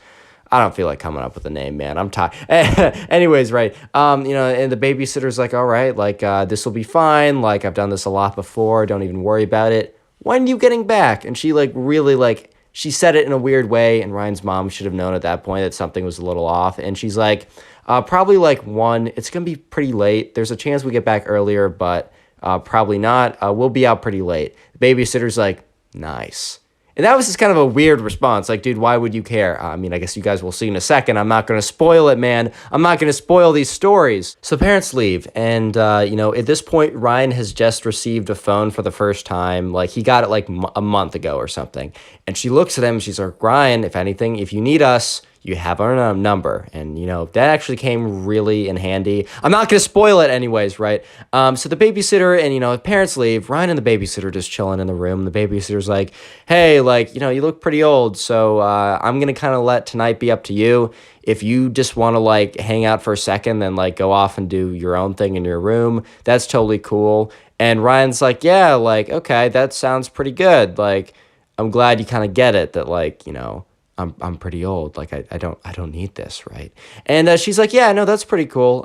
I don't feel like coming up with a name, man. I'm tired. Anyways, right, and the babysitter's like, all right, like, this will be fine, like, I've done this a lot before, don't even worry about it. When are you getting back? And she, like, really, like, she said it in a weird way, and Ryan's mom should have known at that point that something was a little off. And she's like, probably like 1. It's going to be pretty late. There's a chance we get back earlier, but probably not. We'll be out pretty late. The babysitter's like, nice. And that was just kind of a weird response. Like, dude, why would you care? I mean, I guess you guys will see in a second. I'm not going to spoil it, man. I'm not going to spoil these stories. So parents leave. And, at this point, Ryan has just received a phone for the first time. Like, he got it like a month ago or something. And she looks at him. She's like, Ryan, if anything, if you need us, you have our number. And, that actually came really in handy. I'm not going to spoil it anyways, right? So the babysitter and, parents leave. Ryan and the babysitter just chilling in the room. The babysitter's like, hey, like, you look pretty old. So I'm going to kind of let tonight be up to you. If you just want to, like, hang out for a second, then, like, go off and do your own thing in your room, that's totally cool. And Ryan's like, yeah, like, okay, that sounds pretty good. Like, I'm glad you kind of get it that, like, I'm pretty old. Like, I don't need this, right? And she's like, yeah, no, that's pretty cool.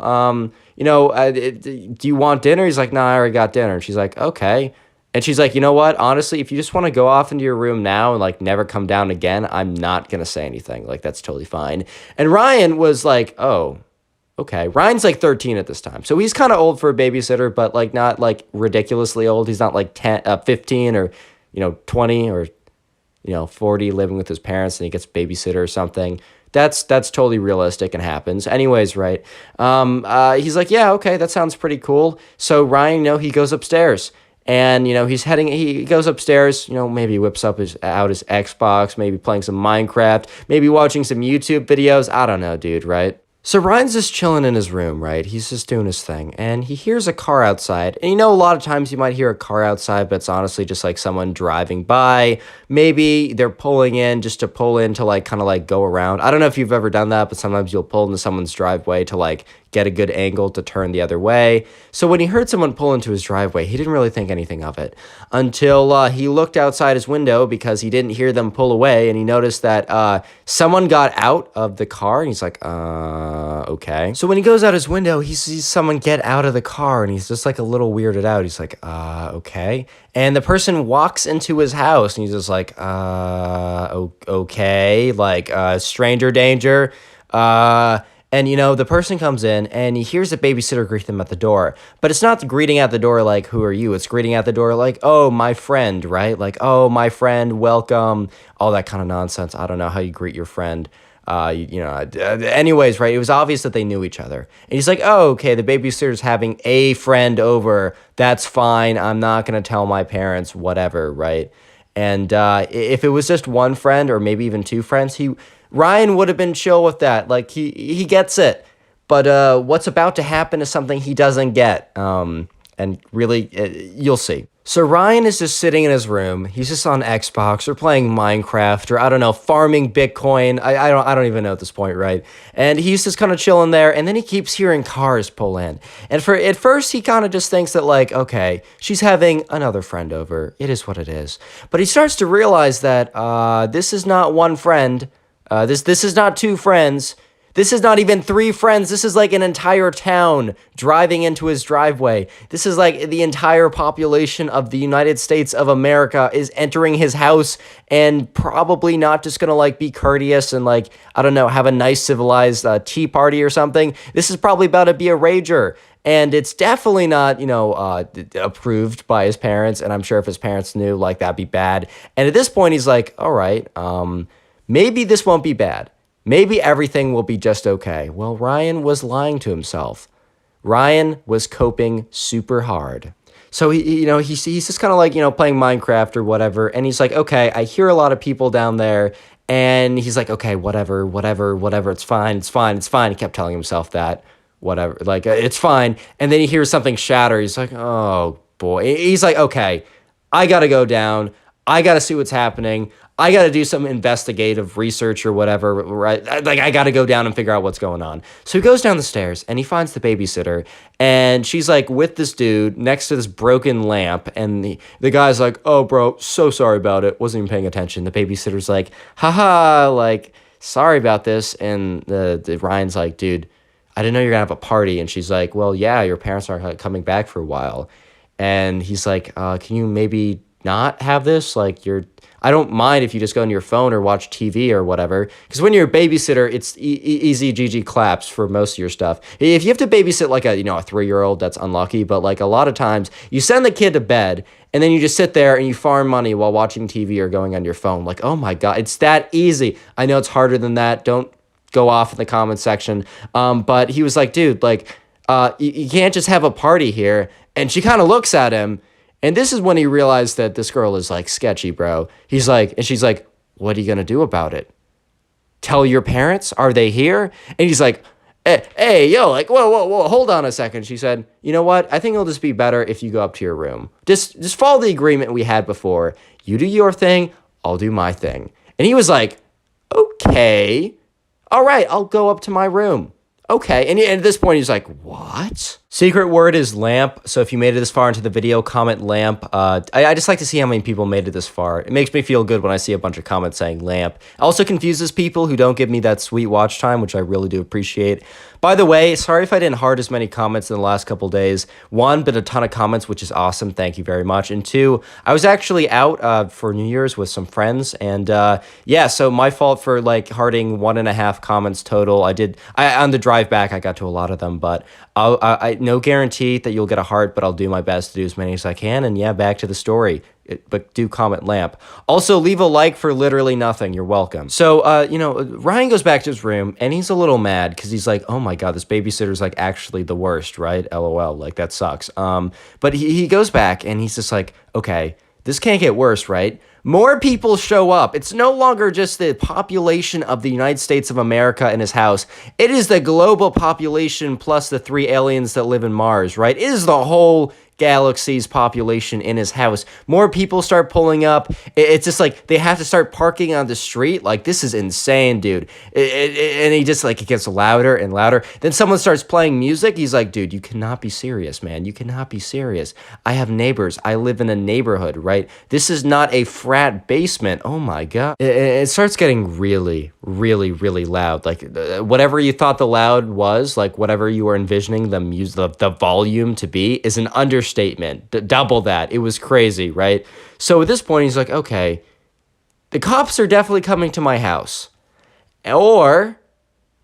Do you want dinner? He's like, nah, I already got dinner. And she's like, okay. And she's like, you know what? Honestly, if you just want to go off into your room now and, like, never come down again, I'm not going to say anything. Like, that's totally fine. And Ryan was like, oh, okay. Ryan's like 13 at this time. So he's kind of old for a babysitter, but, like, not, like, ridiculously old. He's not like 15 or, 20 or 40, living with his parents, and he gets a babysitter or something. That's totally realistic and happens. Anyways, right. He's like, yeah, okay, that sounds pretty cool. So Ryan, he goes upstairs. And, he goes upstairs, maybe whips out his Xbox, maybe playing some Minecraft, maybe watching some YouTube videos. I don't know, dude, right? So Ryan's just chilling in his room, right? He's just doing his thing. And he hears a car outside. And a lot of times you might hear a car outside, but it's honestly just like someone driving by. Maybe they're pulling in just to pull in to like kind of like go around. I don't know if you've ever done that, but sometimes you'll pull into someone's driveway to like get a good angle to turn the other way. So when he heard someone pull into his driveway, he didn't really think anything of it until he looked outside his window because he didn't hear them pull away, and he noticed that someone got out of the car, and he's like, okay. So when he goes out his window, he sees someone get out of the car, and he's just like a little weirded out. He's like, okay. And the person walks into his house, and he's just like, okay, like stranger danger. And, the person comes in and he hears the babysitter greet them at the door. But it's not the greeting at the door like, who are you? It's greeting at the door like, oh, my friend, right? Like, oh, my friend, welcome. All that kind of nonsense. I don't know how you greet your friend. Anyways, right? It was obvious that they knew each other. And he's like, oh, okay, the babysitter's having a friend over. That's fine. I'm not going to tell my parents, whatever, right? And if it was just one friend or maybe even two friends, Ryan would have been chill with that. Like, he gets it. But what's about to happen is something he doesn't get. And really, you'll see. So Ryan is just sitting in his room. He's just on Xbox or playing Minecraft or, I don't know, farming Bitcoin. I don't even know at this point, right? And he's just kind of chilling there. And then he keeps hearing cars pull in. And at first, he kind of just thinks that, like, okay, she's having another friend over. It is what it is. But he starts to realize that this is not one friend. This is not two friends. This is not even three friends. This is like an entire town driving into his driveway. This is like the entire population of the United States of America is entering his house and probably not just going to like be courteous and like, I don't know, have a nice civilized tea party or something. This is probably about to be a rager. And it's definitely not, approved by his parents. And I'm sure if his parents knew, like, that'd be bad. And at this point, he's like, all right, maybe this won't be bad. Maybe everything will be just okay. Well, Ryan was lying to himself. Ryan was coping super hard. So he's just kind of like, playing Minecraft or whatever. And he's like, okay, I hear a lot of people down there. And he's like, okay, whatever. It's fine. He kept telling himself that, whatever, like, it's fine. And then he hears something shatter. He's like, oh boy. He's like, okay, I got to go down. I got to see what's happening. I got to do some investigative research or whatever, right? Like, I got to go down and figure out what's going on. So he goes down the stairs and he finds the babysitter, and she's like with this dude next to this broken lamp. And the guy's like, oh, bro, so sorry about it. Wasn't even paying attention. The babysitter's like, haha, like, sorry about this. And the Ryan's like, dude, I didn't know you're going to have a party. And she's like, well, yeah, your parents aren't coming back for a while. And he's like, can you maybe not have this? Like, I don't mind if you just go on your phone or watch TV or whatever. Because when you're a babysitter, it's easy GG claps for most of your stuff. If you have to babysit like a 3-year-old, that's unlucky. But like a lot of times, you send the kid to bed and then you just sit there and you farm money while watching TV or going on your phone. Like, oh my God, it's that easy. I know it's harder than that. Don't go off in the comment section. But he was like, dude, like, you can't just have a party here. And she kind of looks at him. And this is when he realized that this girl is like sketchy, bro. He's like, and she's like, what are you going to do about it? Tell your parents? Are they here? And he's like, hey, yo, like, whoa, hold on a second. She said, you know what? I think it'll just be better if you go up to your room. Just follow the agreement we had before. You do your thing, I'll do my thing. And he was like, okay, all right, I'll go up to my room. Okay, and at this point, he's like, what? Secret word is lamp. So if you made it this far into the video, comment lamp. I just like to see how many people made it this far. It makes me feel good when I see a bunch of comments saying lamp. It also confuses people who don't give me that sweet watch time, which I really do appreciate. By the way, sorry if I didn't heart as many comments in the last couple days. One, but a ton of comments, which is awesome. Thank you very much. And two, I was actually out for New Year's with some friends. And yeah, so my fault for like hearting 1.5 comments total. On the drive back, I got to a lot of them, but no guarantee that you'll get a heart, but I'll do my best to do as many as I can. And yeah, back to the story. But do comment lamp. Also, leave a like for literally nothing. You're welcome. So, Ryan goes back to his room and he's a little mad because he's like, oh my God, this babysitter's like actually the worst, right? LOL, like that sucks. But he goes back and he's just like, okay, this can't get worse, right? More people show up. It's no longer just the population of the United States of America in his house. It is the global population plus the 3 aliens that live in Mars, right? It is the whole galaxy's population in his house. More people start pulling up. It's just like they have to start parking on the street. Like, this is insane, dude. And he just like, it gets louder and louder. Then someone starts playing music. He's like, dude, you cannot be serious, man. You cannot be serious. I have neighbors. I live in a neighborhood, right? This is not a frat basement. Oh my God. It starts getting really, really, really loud. Like whatever you thought the loud was, like whatever you were envisioning the music, the volume to be, is an understatement. Double that. It was crazy, right? So at this point, he's like, okay, the cops are definitely coming to my house. Or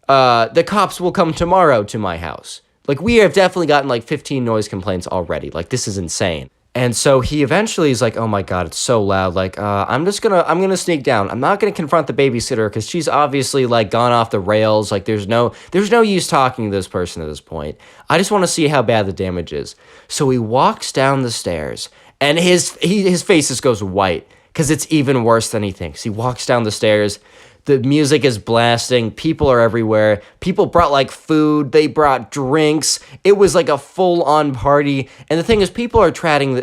the cops will come tomorrow to my house. Like, we have definitely gotten like 15 noise complaints already. Like, this is insane. And so he eventually is like, oh my God, it's so loud. Like, I'm gonna sneak down. I'm not gonna confront the babysitter because she's obviously like gone off the rails. Like, there's no use talking to this person at this point. I just want to see how bad the damage is. So he walks down the stairs and his face just goes white because it's even worse than he thinks. He walks down the stairs. The music is blasting. People are everywhere. People brought like food. They brought drinks. It was like a full-on party. And the thing is, people are treating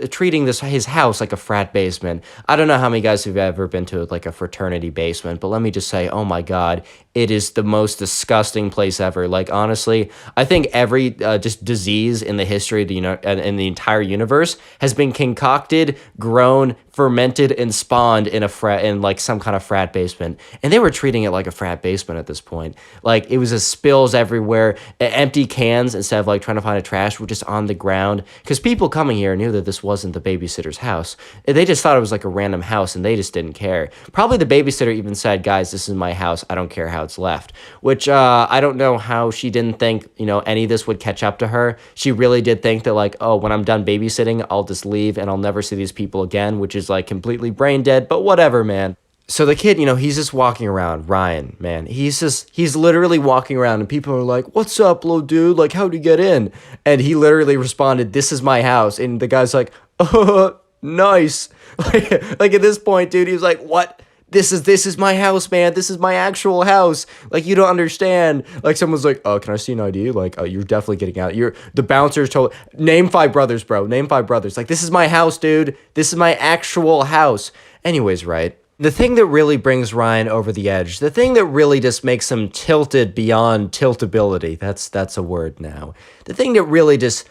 his house like a frat basement. I don't know how many guys have ever been to like a fraternity basement, but let me just say, oh my God, it is the most disgusting place ever. Like, honestly, I think every just disease in the history of in the entire universe has been concocted, grown, fermented, and spawned in like some kind of frat basement. And they were treating it like a frat basement at this point. Like, it was just spills everywhere. Empty cans, instead of like trying to find a trash, were just on the ground. Because people coming here knew that this wasn't the babysitter's house. They just thought it was like a random house, and they just didn't care. Probably the babysitter even said, guys, this is my house. I don't care how it's left. Which I don't know how she didn't think, any of this would catch up to her. She really did think that like, oh, when I'm done babysitting, I'll just leave and I'll never see these people again, which is like completely brain dead, but whatever, man. So the kid, he's just walking around. Ryan, man, he's literally walking around and people are like, what's up, little dude? Like, how'd you get in? And he literally responded, this is my house. And the guy's like, oh, nice. Like at this point, dude, he was like, what? This is my house, man. This is my actual house. Like, you don't understand. Like, someone's like, oh, can I see an ID? Like, you're definitely getting out. The bouncer's told, name 5 brothers, bro. Name 5 brothers. Like, this is my house, dude. This is my actual house. Anyways, right? The thing that really brings Ryan over the edge, the thing that really just makes him tilted beyond tiltability, that's a word now. The thing that really just,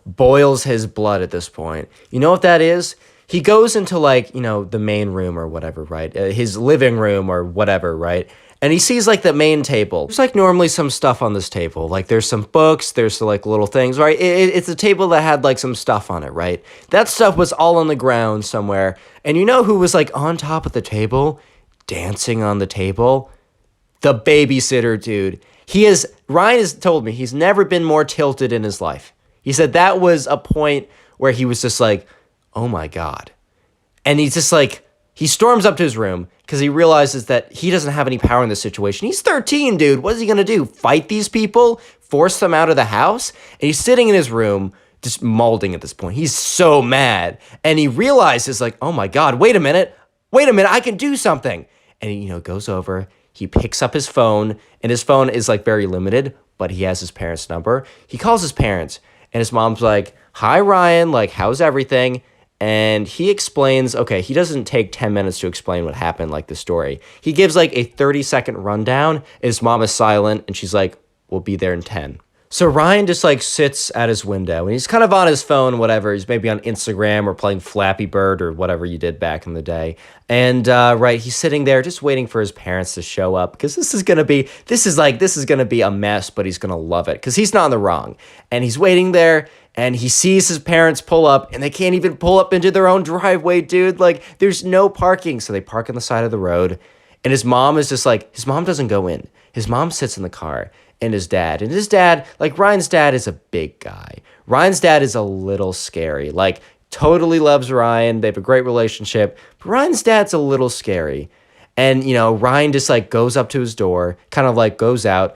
boils his blood at this point. You know what that is? He goes into like, the main room or whatever, right? His living room or whatever, right? And he sees like the main table. There's like normally some stuff on this table. Like there's some books, there's like little things, right? It's a table that had like some stuff on it, right? That stuff was all on the ground somewhere. And you know who was like on top of the table, dancing on the table? The babysitter, dude. Ryan has told me he's never been more tilted in his life. He said that was a point where he was just like, oh my God. And he's just like, he storms up to his room because he realizes that he doesn't have any power in this situation. He's 13, dude. What is he going to do? Fight these people? Force them out of the house? And he's sitting in his room just molding at this point. He's so mad. And he realizes like, oh my God, wait a minute, I can do something. And he, goes over, he picks up his phone, and his phone is like very limited, but he has his parents' number. He calls his parents, and his mom's like, hi, Ryan, like, how's everything? And he explains, okay, he doesn't take 10 minutes to explain what happened, like the story. He gives like a 30-second rundown. His mom is silent, and she's like, we'll be there in 10. So Ryan just like sits at his window, and he's kind of on his phone, whatever. He's maybe on Instagram or playing Flappy Bird or whatever you did back in the day. And he's sitting there just waiting for his parents to show up because this is gonna be a mess, but he's gonna love it because he's not in the wrong. And he's waiting there. And he sees his parents pull up, and they can't even pull up into their own driveway, dude. Like, there's no parking. So they park on the side of the road. And his mom is just like, his mom doesn't go in. His mom sits in the car, and his dad. And his dad, like Ryan's dad is a big guy. Ryan's dad is a little scary. Like, totally loves Ryan. They have a great relationship. But Ryan's dad's a little scary. And, Ryan just like goes up to his door, kind of like goes out,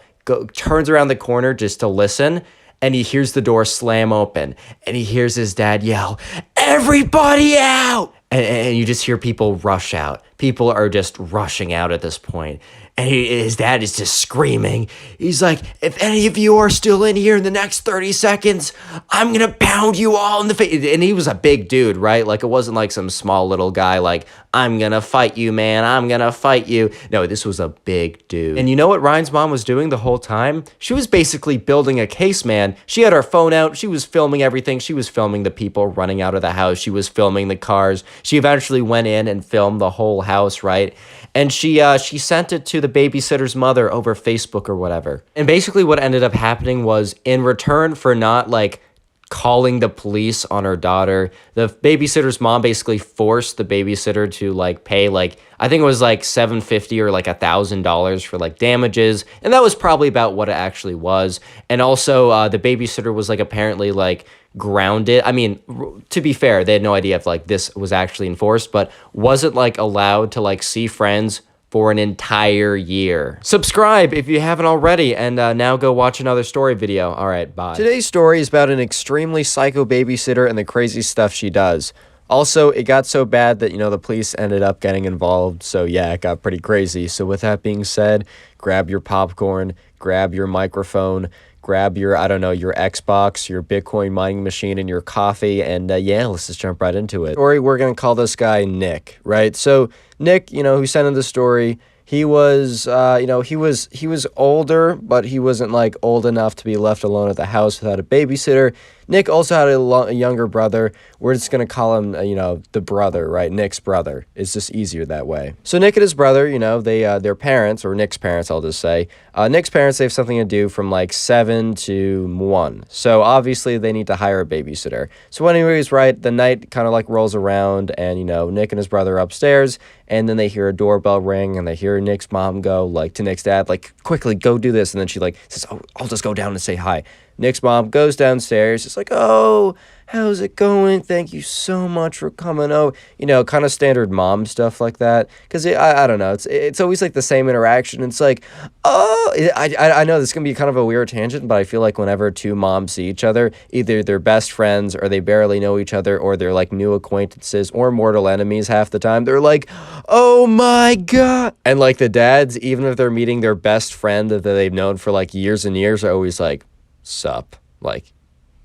turns around the corner just to listen. And he hears the door slam open and he hears his dad yell, "Everybody out!" And you just hear people rush out. People are just rushing out at this point. And his dad is just screaming. He's like, "If any of you are still in here in the next 30 seconds, I'm going to pound you all in the face." And he was a big dude, right? Like, it wasn't like some small little guy like, "I'm going to fight you, man. I'm going to fight you." No, this was a big dude. And you know what Ryan's mom was doing the whole time? She was basically building a case, man. She had her phone out. She was filming everything. She was filming the people running out of the house. She was filming the cars. She eventually went in and filmed the whole house, right? And she sent it to the babysitter's mother over Facebook or whatever. And basically what ended up happening was, in return for not like calling the police on her daughter, the babysitter's mom basically forced the babysitter to like pay like, I think it was like $750 or like $1,000 for like damages. And that was probably about what it actually was. And also the babysitter was like apparently like grounded. I mean, to be fair, they had no idea if like this was actually enforced, but wasn't like allowed to like see friends for an entire year. Subscribe if you haven't already, and now go watch another story video. All right, bye. Today's story is about an extremely psycho babysitter and the crazy stuff she does. Also, it got so bad that, the police ended up getting involved, so yeah, it got pretty crazy. So with that being said, grab your popcorn, grab your microphone, grab your, your Xbox, your Bitcoin mining machine, and your coffee, and yeah, let's just jump right into it. Story, we're gonna call this guy Nick, right? So Nick, who sent in the story, he was, he was older, but he wasn't like old enough to be left alone at the house without a babysitter. Nick also had a younger brother. We're just going to call him, the brother, right? Nick's brother. It's just easier that way. So Nick and his brother, their parents, or Nick's parents, I'll just say. Nick's parents, they have something to do from like 7 to 1. So obviously they need to hire a babysitter. So anyways, right, the night kind of like rolls around and, Nick and his brother are upstairs, and then they hear a doorbell ring and they hear Nick's mom go like to Nick's dad, like, "Quickly, go do this." And then she like says, "Oh, I'll just go down and say hi." Nick's mom goes downstairs. It's like, "Oh, how's it going? Thank you so much for coming over." Kind of standard mom stuff like that. Because I don't know. It's always like the same interaction. It's like, oh, I know this is going to be kind of a weird tangent, but I feel like whenever two moms see each other, either they're best friends or they barely know each other, or they're like new acquaintances or mortal enemies half the time. They're like, "Oh my God." And like the dads, even if they're meeting their best friend that they've known for like years and years, are always like, "Sup?" Like,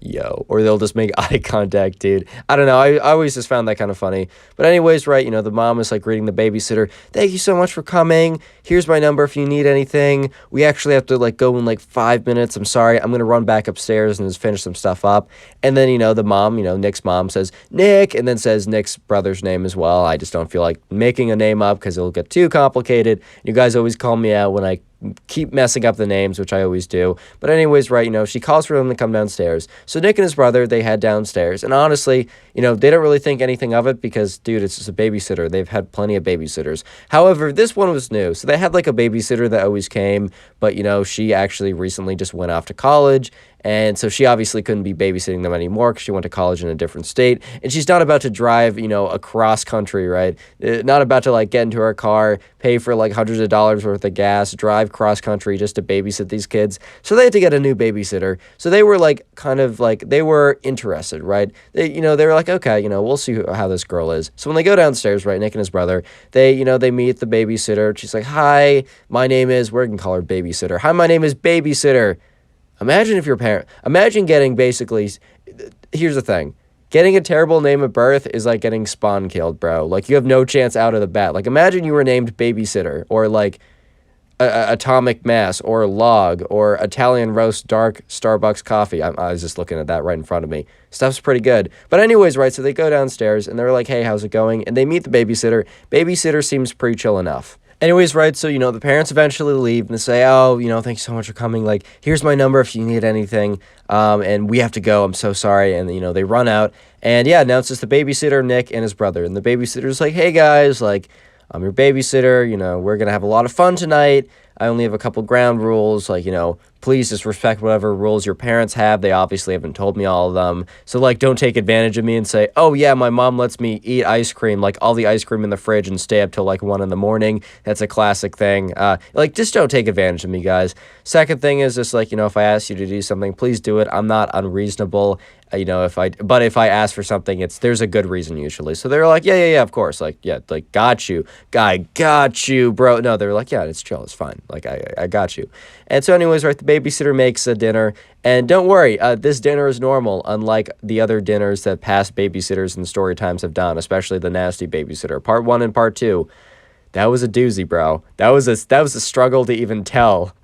"Yo," or they'll just make eye contact, dude. I don't know. I always just found that kind of funny. But anyways, right, the mom is like greeting the babysitter. "Thank you so much for coming. Here's my number if you need anything. We actually have to like go in like 5 minutes. I'm sorry. I'm going to run back upstairs and just finish some stuff up." And then, the mom, Nick's mom says, "Nick," and then says Nick's brother's name as well. I just don't feel like making a name up because it'll get too complicated. You guys always call me out when I keep messing up the names, which I always do. But anyways, right, she calls for them to come downstairs. So Nick and his brother, they head downstairs. And honestly, they don't really think anything of it because, dude, it's just a babysitter. They've had plenty of babysitters. However, this one was new. So they had like a babysitter that always came, but, she actually recently just went off to college. And so she obviously couldn't be babysitting them anymore because she went to college in a different state. And she's not about to drive, across country, right? Not about to like get into her car, pay for like hundreds of dollars worth of gas, drive cross country just to babysit these kids. So they had to get a new babysitter. So they were like kind of like, they were interested, right? They were like, "Okay, we'll see how this girl is." So when they go downstairs, right, Nick and his brother, they meet the babysitter. She's like, "Hi, my name is," we're going to call her babysitter. "Hi, my name is babysitter." Imagine if your parent, imagine getting basically, here's the thing, getting a terrible name at birth is like getting spawn killed, bro. Like, you have no chance out of the bat. Like, imagine you were named Babysitter, or like Atomic Mass, or Log, or Italian Roast Dark Starbucks Coffee. I was just looking at that right in front of me. Stuff's pretty good. But anyways, right, so they go downstairs, and they're like, "Hey, how's it going?" And they meet the babysitter. Babysitter seems pretty chill enough. Anyways, right, so, the parents eventually leave and they say, "Oh, thank you so much for coming. Like, here's my number if you need anything. And we have to go. I'm so sorry." And, they run out. And, yeah, now it's just the babysitter, Nick, and his brother. And the babysitter's like, "Hey, guys, like, I'm your babysitter. We're going to have a lot of fun tonight. I only have a couple ground rules, like, please just respect whatever rules your parents have. They obviously haven't told me all of them. So, like, don't take advantage of me and say, oh, yeah, my mom lets me eat ice cream, like all the ice cream in the fridge and stay up till like 1 in the morning. That's a classic thing. Like, just don't take advantage of me, guys. Second thing is just like, if I ask you to do something, please do it. I'm not unreasonable. If I ask for something, there's a good reason usually. So they're like, yeah, of course. Like, yeah, like, got you. Guy, got you, bro. No, they're like, yeah, it's chill. It's fine. Like, I got you. And so anyways, right, the babysitter makes a dinner. And don't worry, this dinner is normal, unlike the other dinners that past babysitters and Storytimes have done, especially the nasty babysitter. Part 1 and Part 2. That was a doozy, bro. That was a struggle to even tell.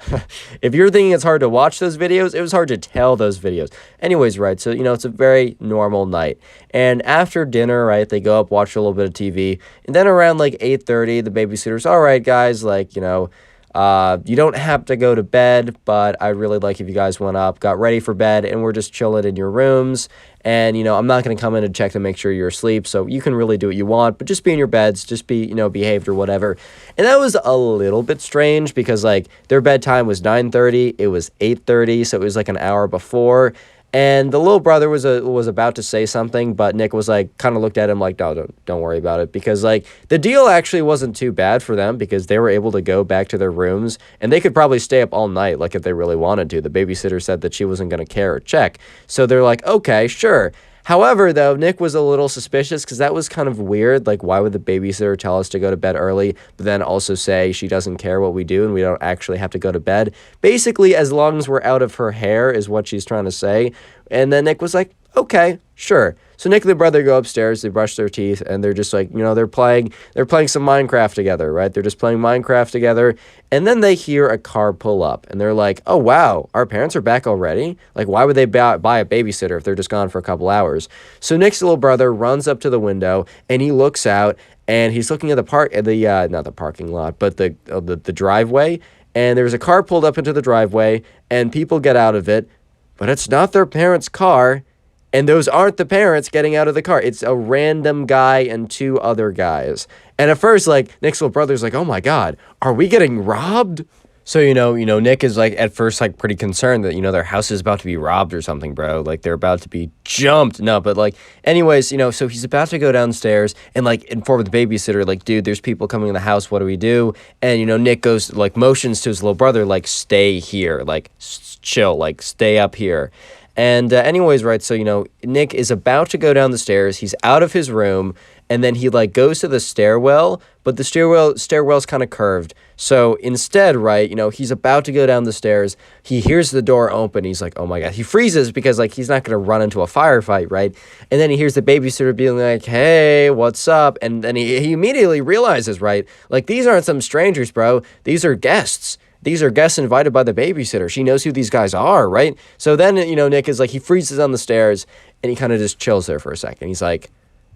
If you're thinking it's hard to watch those videos, it was hard to tell those videos. Anyways, right, so, it's a very normal night. And after dinner, right, they go up, watch a little bit of TV. And then around, like, 8:30, the babysitter's, all right, guys, like, you don't have to go to bed, but I'd really like if you guys went up, got ready for bed, and we're just chilling in your rooms. And, I'm not going to come in and check to make sure you're asleep, so you can really do what you want, but just be in your beds, just be, behaved or whatever. And that was a little bit strange because, like, their bedtime was 9:30, it was 8:30, so it was like an hour before. And the little brother was about to say something, but Nick was like, kind of looked at him like, no, don't worry about it. Because, like, the deal actually wasn't too bad for them because they were able to go back to their rooms and they could probably stay up all night, like, if they really wanted to. The babysitter said that she wasn't going to care or check. So they're like, okay, sure. However, though, Nick was a little suspicious because that was kind of weird. Like, why would the babysitter tell us to go to bed early, but then also say she doesn't care what we do and we don't actually have to go to bed? Basically, as long as we're out of her hair is what she's trying to say. And then Nick was like, okay, sure. So Nick and the brother go upstairs, they brush their teeth, and they're just like, they're playing some Minecraft together, right? They're just playing Minecraft together, and then they hear a car pull up, and they're like, oh, wow, our parents are back already? Like, why would they buy a babysitter if they're just gone for a couple hours? So Nick's little brother runs up to the window, and he looks out, and he's looking at not the parking lot, but the driveway, and there's a car pulled up into the driveway, and people get out of it, but it's not their parents' car. And those aren't the parents getting out of the car. It's a random guy and 2 other guys. And at first, like, Nick's little brother's like, oh my God, are we getting robbed? So, Nick is, like, at first, like, pretty concerned that, their house is about to be robbed or something, bro. Like, they're about to be jumped. No, but, like, anyways, so he's about to go downstairs and, like, inform the babysitter, like, dude, there's people coming in the house. What do we do? And, Nick goes, like, motions to his little brother, like, stay here. Like, chill. Like, stay up here. And anyways, right, so, Nick is about to go down the stairs. He's out of his room, and then he, like, goes to the stairwell, but the stairwell's kind of curved. So instead, right, he's about to go down the stairs. He hears the door open. He's like, oh, my God. He freezes because, like, he's not going to run into a firefight, right? And then he hears the babysitter being like, hey, what's up? And then he immediately realizes, right, like, these aren't some strangers, bro. These are guests. These are guests invited by the babysitter. She knows who these guys are, right? So then, Nick is like, he freezes on the stairs, and he kind of just chills there for a second. He's like,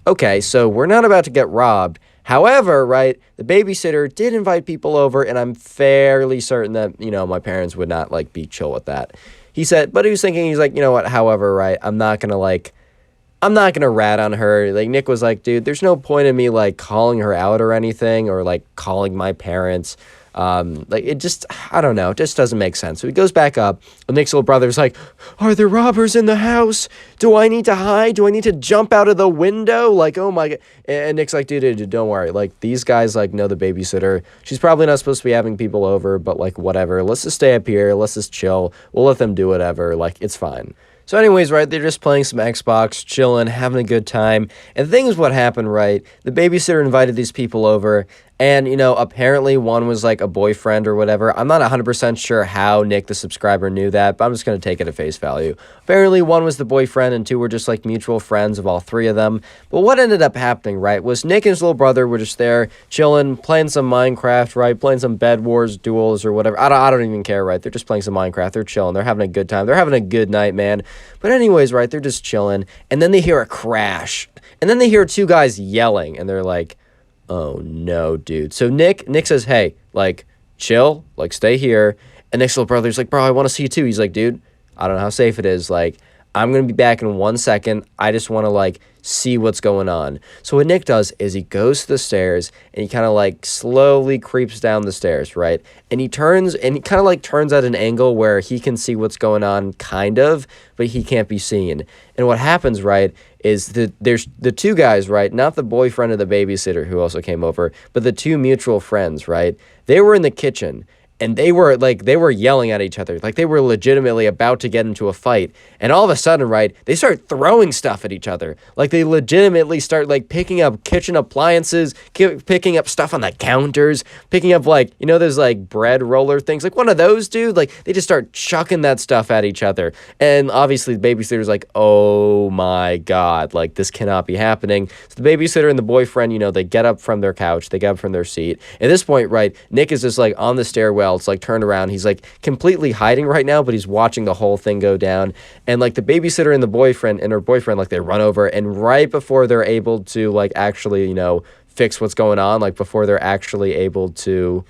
okay, so we're not about to get robbed. However, right, the babysitter did invite people over, and I'm fairly certain that, my parents would not, like, be chill with that. He said, but he was thinking, he's like, you know what, however, right, I'm not going to rat on her. Like, Nick was like, dude, there's no point in me, like, calling her out or anything, or, like, calling my parents. Like, it just, I don't know, it just doesn't make sense. So he goes back up, and Nick's little brother's like, are there robbers in the house? Do I need to hide? Do I need to jump out of the window? Like, oh my God. And Nick's like, dude, don't worry. Like, these guys, like, know the babysitter. She's probably not supposed to be having people over, but, like, whatever. Let's just stay up here. Let's just chill. We'll let them do whatever. Like, it's fine. So anyways, right, they're just playing some Xbox, chilling, having a good time. And the thing is what happened, right, the babysitter invited these people over, and, apparently one was, like, a boyfriend or whatever. I'm not 100% sure how Nick, the subscriber, knew that, but I'm just going to take it at face value. Apparently one was the boyfriend, and 2 were just, like, mutual friends of all 3 of them. But what ended up happening, right, was Nick and his little brother were just there, chilling, playing some Minecraft, right, playing some Bed Wars duels or whatever. I don't even care, right, they're just playing some Minecraft, they're chilling, they're having a good time, they're having a good night, man. But anyways, right, they're just chilling, and then they hear a crash, and then they hear 2 guys yelling, and they're like, oh no, dude. So Nick says, hey, like, chill, like, stay here. And Nick's little brother's like, bro, I want to see you too. He's like, dude, I don't know how safe it is. Like, I'm going to be back in 1 second. I just want to like see what's going on. So what Nick does is he goes to the stairs and he kind of like slowly creeps down the stairs, right? And he turns and he kind of like turns at an angle where he can see what's going on kind of, but he can't be seen. And what happens, right, is that there's the two guys, right? Not the boyfriend of the babysitter who also came over, but the two mutual friends, right? They were in the kitchen. And they were yelling at each other. Like, they were legitimately about to get into a fight. And all of a sudden, right, they start throwing stuff at each other. Like, they legitimately start, like, picking up kitchen appliances, picking up stuff on the counters, picking up, like, you know, those, like, bread roller things. Like, one of those, dude. Like, they just start chucking that stuff at each other. And obviously, the babysitter's like, oh, my God. Like, this cannot be happening. So the babysitter and the boyfriend, you know, they get up from their couch. They get up from their seat. At this point, right, Nick is just, like, on the stairwell. It's like turned around. He's like completely hiding right now, but he's watching the whole thing go down. And like the babysitter and the boyfriend and her boyfriend, like they run over, and right before they're able to like actually, you know, fix what's going on, like before they're actually able to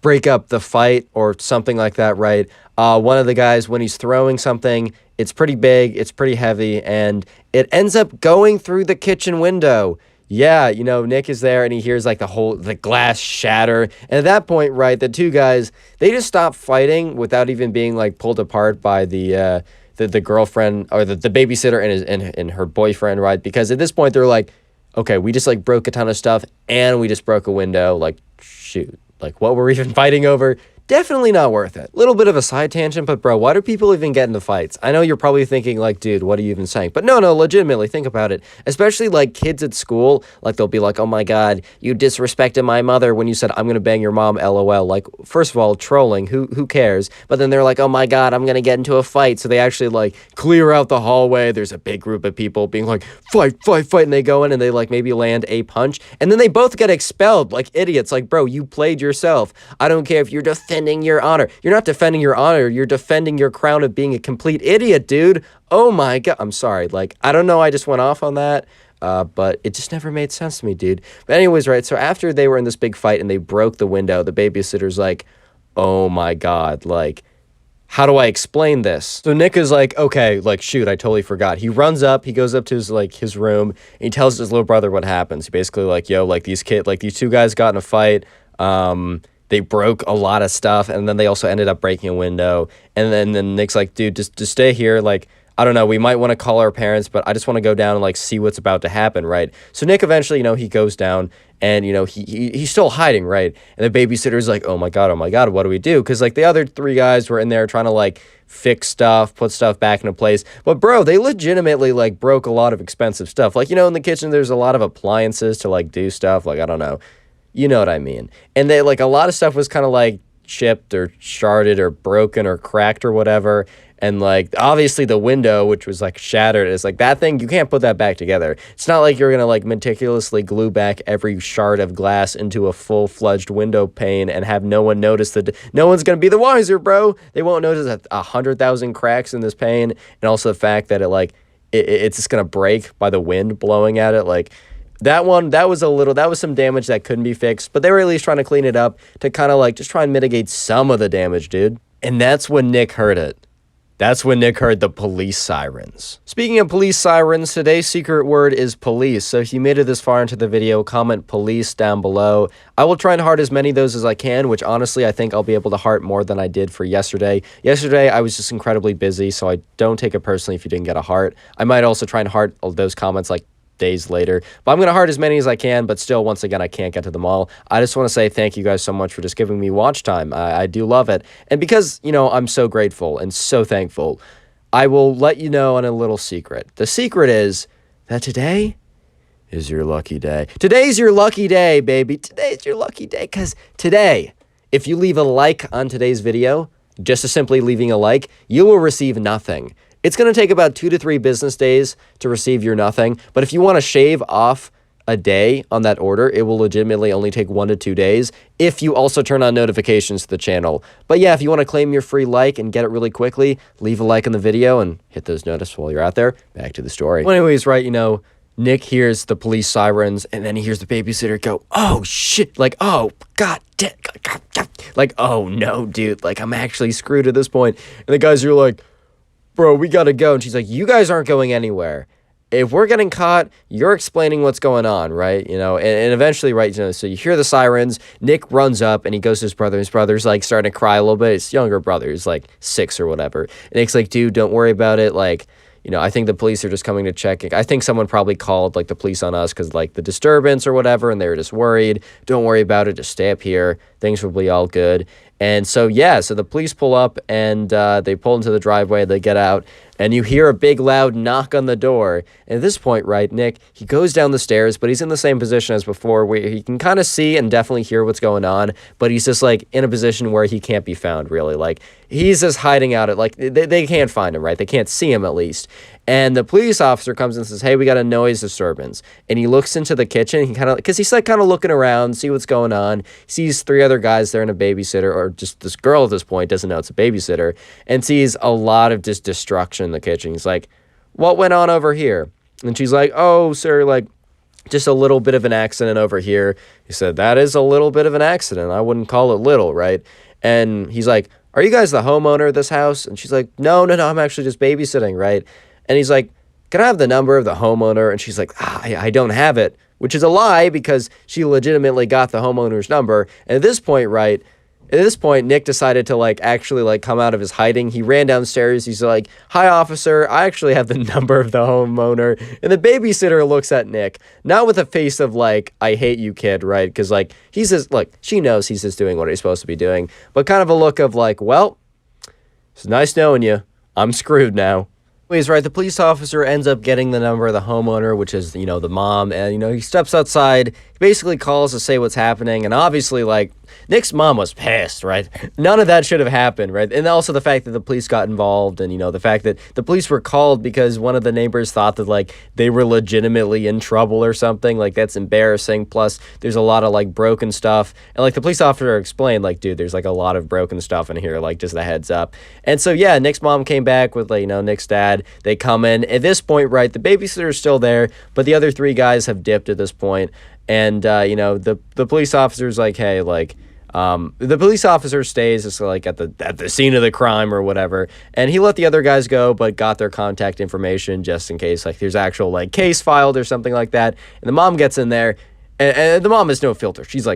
break up the fight or something like that, right? One of the guys, when he's throwing something, it's pretty big, it's pretty heavy, and it ends up going through the kitchen window. Yeah, you know, Nick is there and he hears like the glass shatter. And at that point, right, the two guys, they just stop fighting without even being like pulled apart by the girlfriend or the babysitter and her boyfriend, right? Because at this point they're like, okay, we just like broke a ton of stuff and we just broke a window. Like, shoot, like what were we even fighting over? Definitely not worth it. Little bit of a side tangent, but bro, why do people even get into fights? I know you're probably thinking like, dude, what are you even saying? But no, legitimately, think about it. Especially like kids at school, like they'll be like, oh my God, you disrespected my mother when you said I'm gonna bang your mom, LOL. Like, first of all, trolling, who cares? But then they're like, oh my God, I'm gonna get into a fight. So they actually like clear out the hallway. There's a big group of people being like, fight, and they go in and they like maybe land a punch. And then they both get expelled like idiots. Like, bro, you played yourself. I don't care if you're defending your honor. You're not defending your honor. You're defending your crown of being a complete idiot, dude. Oh my God. I'm sorry. Like, I don't know. I just went off on that. But it just never made sense to me, dude. But anyways, right. So after they were in this big fight and they broke the window, the babysitter's like, oh my God. Like, how do I explain this? So Nick is like, okay, like, shoot, I totally forgot. He runs up, he goes up to his room, and he tells his little brother what happens. He basically like, yo, like these two guys got in a fight. They broke a lot of stuff, and then they also ended up breaking a window. And then Nick's like, dude, just stay here. Like, I don't know, we might want to call our parents, but I just want to go down and like see what's about to happen, right? So Nick eventually, you know, he goes down and, you know, he's still hiding, right? And the babysitter's like, oh my God, what do we do? Because like the other three guys were in there trying to like fix stuff, put stuff back into place. But bro, they legitimately like broke a lot of expensive stuff. Like, you know, in the kitchen, there's a lot of appliances to like do stuff. Like, I don't know. You know what I mean? And they like a lot of stuff was kind of like chipped or sharded or broken or cracked or whatever. And like obviously the window, which was like shattered, is like that thing, you can't put that back together. It's not like you're gonna like meticulously glue back every shard of glass into a full-fledged window pane and have no one notice that. No one's gonna be the wiser, bro. They won't notice 100,000 cracks in this pane, and also the fact that it's just gonna break by the wind blowing at it. Like, that was some damage that couldn't be fixed, but they were at least trying to clean it up to kind of like just try and mitigate some of the damage, dude. And that's when Nick heard it. That's when Nick heard the police sirens. Speaking of police sirens, today's secret word is police. So if you made it this far into the video, comment police down below. I will try and heart as many of those as I can, which honestly, I think I'll be able to heart more than I did for yesterday. Yesterday, I was just incredibly busy, so I don't take it personally if you didn't get a heart. I might also try and heart all those comments like days later, but I'm gonna heart as many as I can. But still, once again, I can't get to them all. I just want to say thank you guys so much for just giving me watch time. I do love it, and because, you know, I'm so grateful and so thankful, I will let you know on a little secret. The secret is that today is your lucky day. Today's your lucky day, baby. Today's your lucky day, because today, if you leave a like on today's video, just simply leaving a like, you will receive nothing. It's going to take about 2 to 3 business days to receive your nothing. But if you want to shave off a day on that order, it will legitimately only take 1 to 2 days if you also turn on notifications to the channel. But yeah, if you want to claim your free like and get it really quickly, leave a like on the video and hit those notifications while you're out there. Back to the story. Well, anyways, right, you know, Nick hears the police sirens, and then he hears the babysitter go, oh shit, like, oh god damn, like, oh no, dude, like, I'm actually screwed at this point. And the guys are like, bro, we gotta go. And she's like, you guys aren't going anywhere. If we're getting caught, you're explaining what's going on, right? And eventually, right, so you hear the sirens. Nick runs up and he goes to his brother. His brother's like starting to cry a little bit. His younger brother is like 6 or whatever. And Nick's like, dude, don't worry about it. Like, I think the police are just coming to check. I think someone probably called like the police on us because like the disturbance or whatever, and they were just worried. Don't worry about it. Just stay up here. Things will be all good. And so, so the police pull up and they pull into the driveway. They get out and you hear a big loud knock on the door. And at this point, right, Nick, he goes down the stairs, but he's in the same position as before where he can kind of see and definitely hear what's going on. But he's just like in a position where he can't be found really. Like he's just hiding out at like they can't find him, right? They can't see him at least. And the police officer comes and says, hey, we got a noise disturbance. And he looks into the kitchen. Because he's like kind of looking around, see what's going on. He sees 3 other guys there and a babysitter, or just this girl at this point doesn't know it's a babysitter, and sees a lot of just destruction in the kitchen. He's like, what went on over here? And she's like, oh, sir, like just a little bit of an accident over here. He said, that is a little bit of an accident. I wouldn't call it little, right? And he's like, are you guys the homeowner of this house? And she's like, no, I'm actually just babysitting, right? And he's like, can I have the number of the homeowner? And she's like, I don't have it, which is a lie because she legitimately got the homeowner's number. And at this point, right, Nick decided to like actually like come out of his hiding. He ran downstairs. He's like, hi, officer. I actually have the number of the homeowner. And the babysitter looks at Nick, not with a face of like, I hate you, kid, right? Because like he's just, look, she knows he's just doing what he's supposed to be doing, but kind of a look of like, well, it's nice knowing you. I'm screwed now. Anyways, right, the police officer ends up getting the number of the homeowner, which is, the mom, and, he steps outside, he basically calls to say what's happening, and obviously, like, Nick's mom was pissed, right? None of that should have happened, right? And also the fact that the police got involved and, the fact that the police were called because one of the neighbors thought that, like, they were legitimately in trouble or something. Like, that's embarrassing. Plus, there's a lot of, like, broken stuff. And, like, the police officer explained, like, dude, there's, like, a lot of broken stuff in here, like, just a heads up. And so, yeah, Nick's mom came back with, like, Nick's dad. They come in. At this point, right, the babysitter's still there, but the other 3 guys have dipped at this point. And, the police officer's like, hey, like, the police officer stays just like at the scene of the crime or whatever, and he let the other guys go, but got their contact information just in case like there's actual like case filed or something like that. And the mom gets in there, and the mom has no filter. She's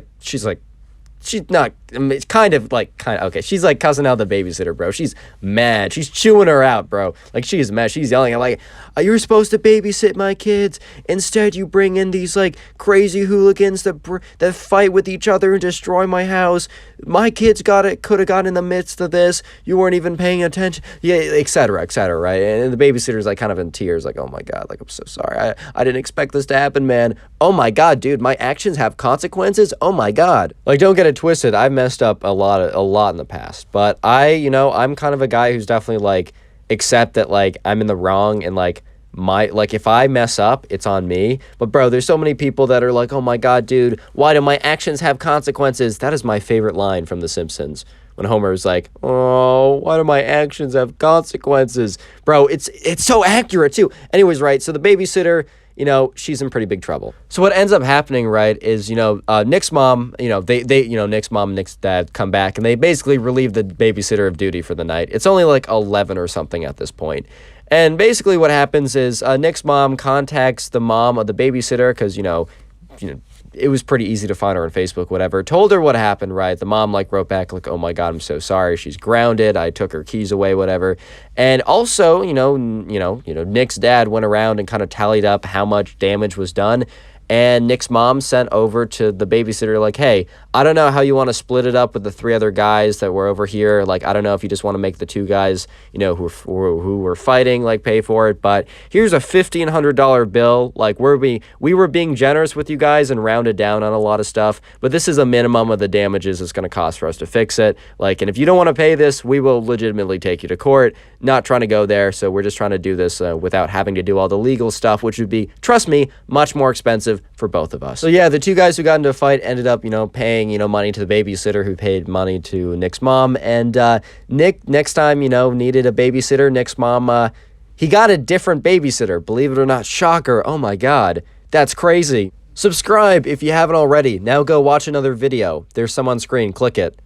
not, I mean, okay, she's like cussing out the babysitter, bro. She's mad. She's chewing her out, bro. Like, she is mad. She's yelling at, like, you're supposed to babysit my kids. Instead, you bring in these, like, crazy hooligans that fight with each other and destroy my house. My kids could have gotten in the midst of this. You weren't even paying attention. Yeah, et cetera, right? And the babysitter's, like, kind of in tears, like, oh, my God, like, I'm so sorry. I didn't expect this to happen, man. Oh, my God, dude, my actions have consequences? Oh, my God. Like, don't get it twisted. I've messed up a lot in the past, but I'm kind of a guy who's definitely like accept that like I'm in the wrong, and like if I mess up, it's on me. But bro, there's so many people that are like, oh my God, dude, why do my actions have consequences? That is my favorite line from The Simpsons, when Homer's like, oh, why do my actions have consequences? Bro, it's so accurate too. Anyways, right, so the babysitter, she's in pretty big trouble. So what ends up happening, right, is, Nick's mom, Nick's mom and Nick's dad come back, and they basically relieve the babysitter of duty for the night. It's only like 11 or something at this point. And basically what happens is Nick's mom contacts the mom of the babysitter because, it was pretty easy to find her on Facebook, whatever. Told her what happened, right? The mom, like, wrote back, like, oh, my God, I'm so sorry. She's grounded. I took her keys away, whatever. And also, Nick's dad went around and kind of tallied up how much damage was done. And Nick's mom sent over to the babysitter, like, hey, I don't know how you want to split it up with the 3 other guys that were over here. Like, I don't know if you just want to make the 2 guys, who were fighting, like, pay for it. But here's a $1,500 bill. Like, we were being generous with you guys and rounded down on a lot of stuff. But this is a minimum of the damages it's going to cost for us to fix it. Like, and if you don't want to pay this, we will legitimately take you to court. Not trying to go there. So we're just trying to do this without having to do all the legal stuff, which would be, trust me, much more expensive for both of us. So yeah, the 2 guys who got into a fight ended up, paying, money to the babysitter, who paid money to Nick's mom. And Nick, next time, needed a babysitter, Nick's mom, he got a different babysitter. Believe it or not, shocker. Oh my God, that's crazy. Subscribe if you haven't already. Now go watch another video. There's some on screen. Click it.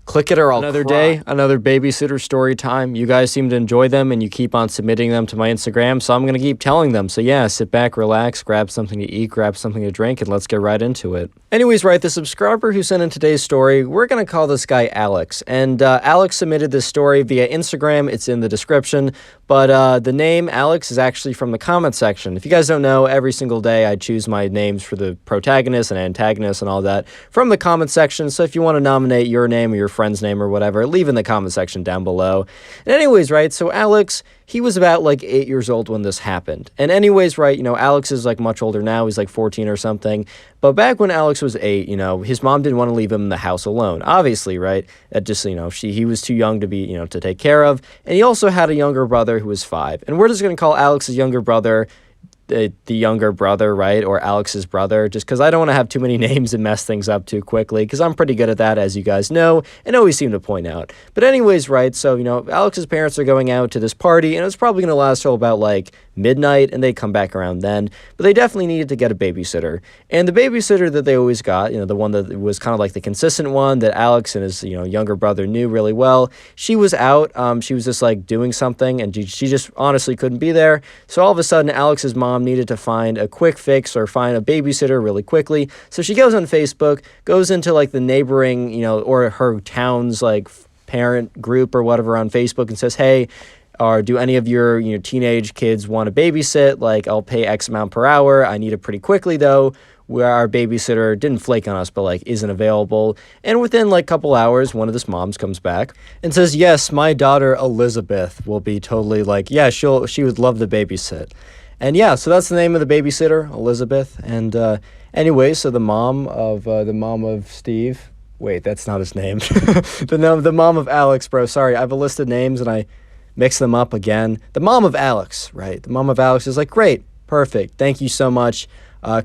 Click it or I'll Another cry. day, another babysitter story time. You guys seem to enjoy them and you keep on submitting them to my Instagram, so I'm going to keep telling them. So yeah, sit back, relax, grab something to eat, grab something to drink, and let's get right into it. Anyways, right, the subscriber who sent in today's story, we're going to call this guy Alex. And Alex submitted this story via Instagram. It's in the description. But the name Alex is actually from the comment section. If you guys don't know, every single day I choose my names for the protagonist and antagonist and all that from the comment section. So if you want to nominate your name or your friend's name or whatever, leave in the comment section down below. And anyways, right, so Alex, he was about like 8 years old when this happened. And anyways, right, you know, Alex is like much older now. He's like 14 or something. But back when Alex was 8, you know, his mom didn't want to leave him in the house alone. Obviously, right? That just, you know, he was too young to be, you know, to take care of. And he also had a younger brother who was 5. And we're just going to call Alex's younger brother the younger brother, right? Or Alex's brother, just because I don't want to have too many names and mess things up too quickly, because I'm pretty good at that, as you guys know, and always seem to point out. But anyways, right, so, you know, Alex's parents are going out to this party, and it's probably going to last till about, like, midnight, and they come back around then. But they definitely needed to get a babysitter. And the babysitter that they always got, you know, the one that was kind of like the consistent one that Alex and his, you know, younger brother knew really well, she was out. She was just, like, doing something, and she just honestly couldn't be there. So all of a sudden, Alex's mom needed to find a quick fix or find a babysitter really quickly. So she goes on Facebook, goes into like the neighboring, you know, or her town's like parent group or whatever on Facebook and says, hey, or do any of your, you know, teenage kids want to babysit? Like, I'll pay X amount per hour. I need it pretty quickly though, where our babysitter didn't flake on us, but like isn't available. And within like a couple hours, one of this moms comes back and says, yes, my daughter Elizabeth will be totally like, yeah, she would love to babysit. And yeah, so that's the name of the babysitter, Elizabeth. And anyway, so the mom of Steve. Wait, that's not his name. The mom of Alex, bro. Sorry, I have a list of names and I mix them up again. The mom of Alex, right? The mom of Alex is like, great, perfect, thank you so much.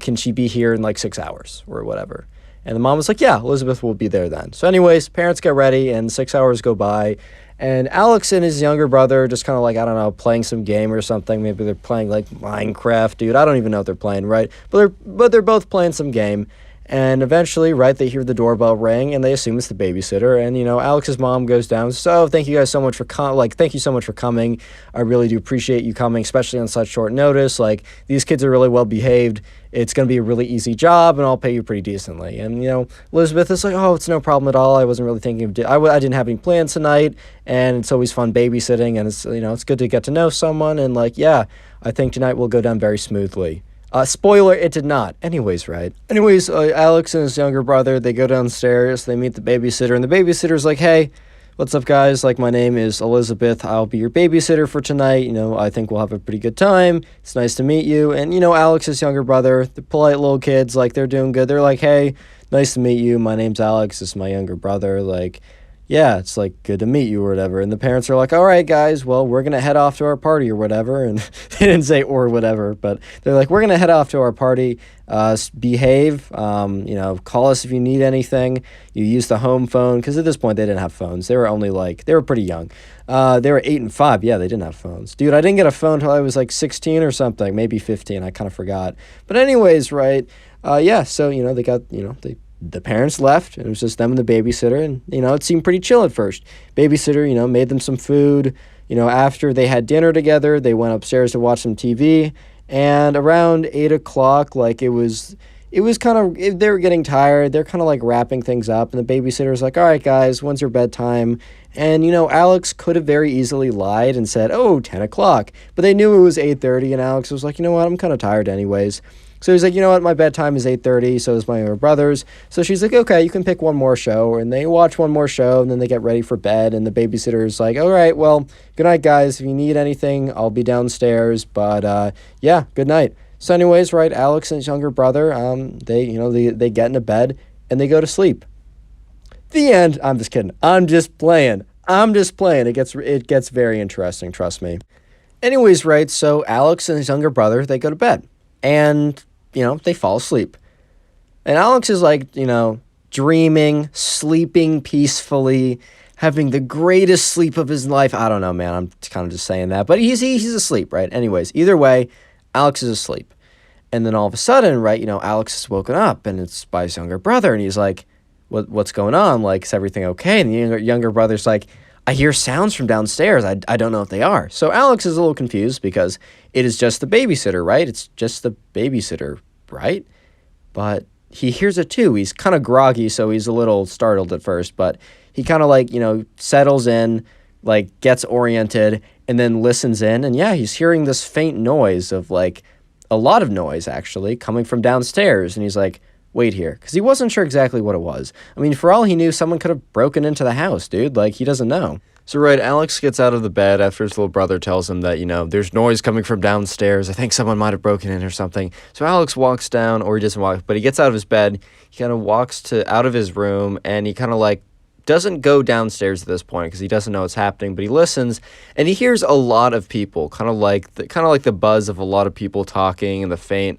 Can she be here in like 6 hours or whatever? And the mom was like, yeah, Elizabeth will be there then. So anyways, parents get ready and 6 hours go by. And Alex and his younger brother just kind of like, I don't know, playing some game or something. Maybe they're playing like Minecraft, dude. I don't even know what they're playing, right? But they're both playing some game. And eventually, right, they hear the doorbell ring and they assume it's the babysitter. And, you know, Alex's mom goes down. So thank you guys so much for thank you so much for coming. I really do appreciate you coming, especially on such short notice. Like, these kids are really well behaved. It's going to be a really easy job and I'll pay you pretty decently. And, you know, Elizabeth is like, oh, it's no problem at all. I wasn't really thinking of I didn't have any plans tonight. And it's always fun babysitting. And it's, you know, it's good to get to know someone. And like, yeah, I think tonight will go down very smoothly. Spoiler, it did not. Anyways, right? Anyways, Alex and his younger brother, they go downstairs, they meet the babysitter, and the babysitter's like, hey, what's up, guys? Like, my name is Elizabeth. I'll be your babysitter for tonight. You know, I think we'll have a pretty good time. It's nice to meet you. And, you know, Alex's younger brother, the polite little kids, like, they're doing good. They're like, hey, nice to meet you. My name's Alex. This is my younger brother. Like, yeah, it's like good to meet you or whatever. And the parents are like, all right, guys, well, we're going to head off to our party or whatever. And they didn't say or whatever, but they're like, we're going to head off to our party, behave, you know, call us if you need anything. You use the home phone, because at this point they didn't have phones. They were only like, they were pretty young. They were 8 and 5. Yeah, they didn't have phones. Dude, I didn't get a phone until I was like 16 or something, maybe 15. I kind of forgot. But anyways, right, yeah, so, you know, they got, you know, the parents left, and it was just them and the babysitter, and, you know, it seemed pretty chill at first. Babysitter, you know, made them some food. You know, after they had dinner together, they went upstairs to watch some TV, and around 8 o'clock, like, it was kind of, they were getting tired. They're kind of, like, wrapping things up, and the babysitter's like, all right, guys, when's your bedtime? And, you know, Alex could have very easily lied and said, oh, 10 o'clock, but they knew it was 8:30, and Alex was like, you know what, I'm kind of tired anyways. So he's like, you know what, my bedtime is 8:30, so is my younger brother's. So she's like, okay, you can pick one more show. And they watch one more show, and then they get ready for bed. And the babysitter's like, all right, well, good night, guys. If you need anything, I'll be downstairs. But, yeah, good night. So anyways, right, Alex and his younger brother, they get into bed, and they go to sleep. The end. I'm just kidding. I'm just playing. It gets very interesting, trust me. Anyways, right, so Alex and his younger brother, they go to bed. And, you know, they fall asleep. And Alex is like, you know, dreaming, sleeping peacefully, having the greatest sleep of his life. I don't know, man. I'm kind of just saying that. But he's asleep, right? Anyways, either way, Alex is asleep. And then all of a sudden, right, you know, Alex is woken up, and it's by his younger brother. And he's like, what's going on? Like, is everything okay? And the younger brother's like, I hear sounds from downstairs. I don't know what they are. So Alex is a little confused because it is just the babysitter, right? It's just the babysitter, right? But he hears it too. He's kind of groggy, so he's a little startled at first, but he kind of like, settles in, like gets oriented, and then listens in. And yeah, he's hearing this faint noise of like a lot of noise actually coming from downstairs. And he's like, wait here, because he wasn't sure exactly what it was. I mean, for all he knew, someone could have broken into the house, dude. Like, he doesn't know. So, right, Alex gets out of the bed after his little brother tells him that, there's noise coming from downstairs. I think someone might have broken in or something. So Alex walks down, or he doesn't walk, but he gets out of his bed. He kind of walks out of his room, and he kind of like doesn't go downstairs at this point because he doesn't know what's happening, but he listens, and he hears a lot of people, kind of like the buzz of a lot of people talking and the faint,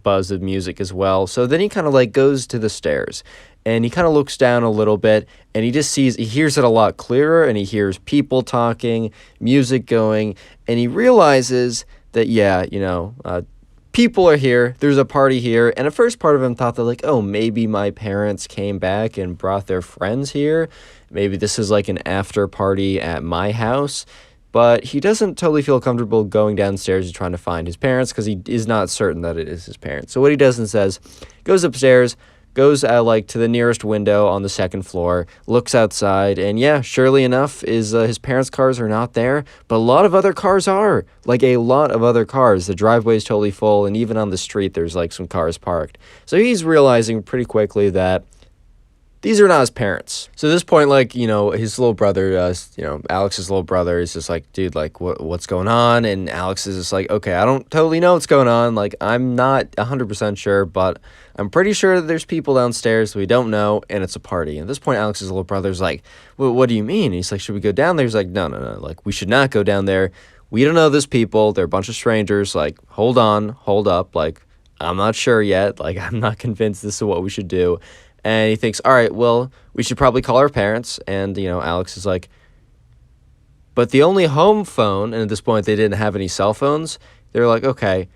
buzz of music as well. So then he kind of like goes to the stairs. And he kind of looks down a little bit, and he hears it a lot clearer, and he hears people talking, music going, and he realizes that, people are here, there's a party here, and at first part of him thought that, like, oh, maybe my parents came back and brought their friends here, maybe this is like an after party at my house, but he doesn't totally feel comfortable going downstairs and trying to find his parents, because he is not certain that it is his parents. So what he does and says, goes upstairs, goes to the nearest window on the second floor, looks outside, and yeah, surely enough, his parents' cars are not there, but a lot of other cars are. Like, a lot of other cars. The driveway's totally full, and even on the street, there's, like, some cars parked. So he's realizing pretty quickly that these are not his parents. So at this point, his little brother, Alex's little brother is just like, dude, like, what's going on? And Alex is just like, okay, I don't totally know what's going on. Like, I'm not 100% sure, but I'm pretty sure that there's people downstairs we don't know, and it's a party. And at this point, Alex's little brother's like, well, what do you mean? And he's like, should we go down there? He's like, no, like, we should not go down there. We don't know these people. They're a bunch of strangers. Like, hold up. Like, I'm not sure yet. Like, I'm not convinced this is what we should do. And he thinks, all right, well, we should probably call our parents. And, Alex is like, but the only home phone, and at this point they didn't have any cell phones, they're like, okay,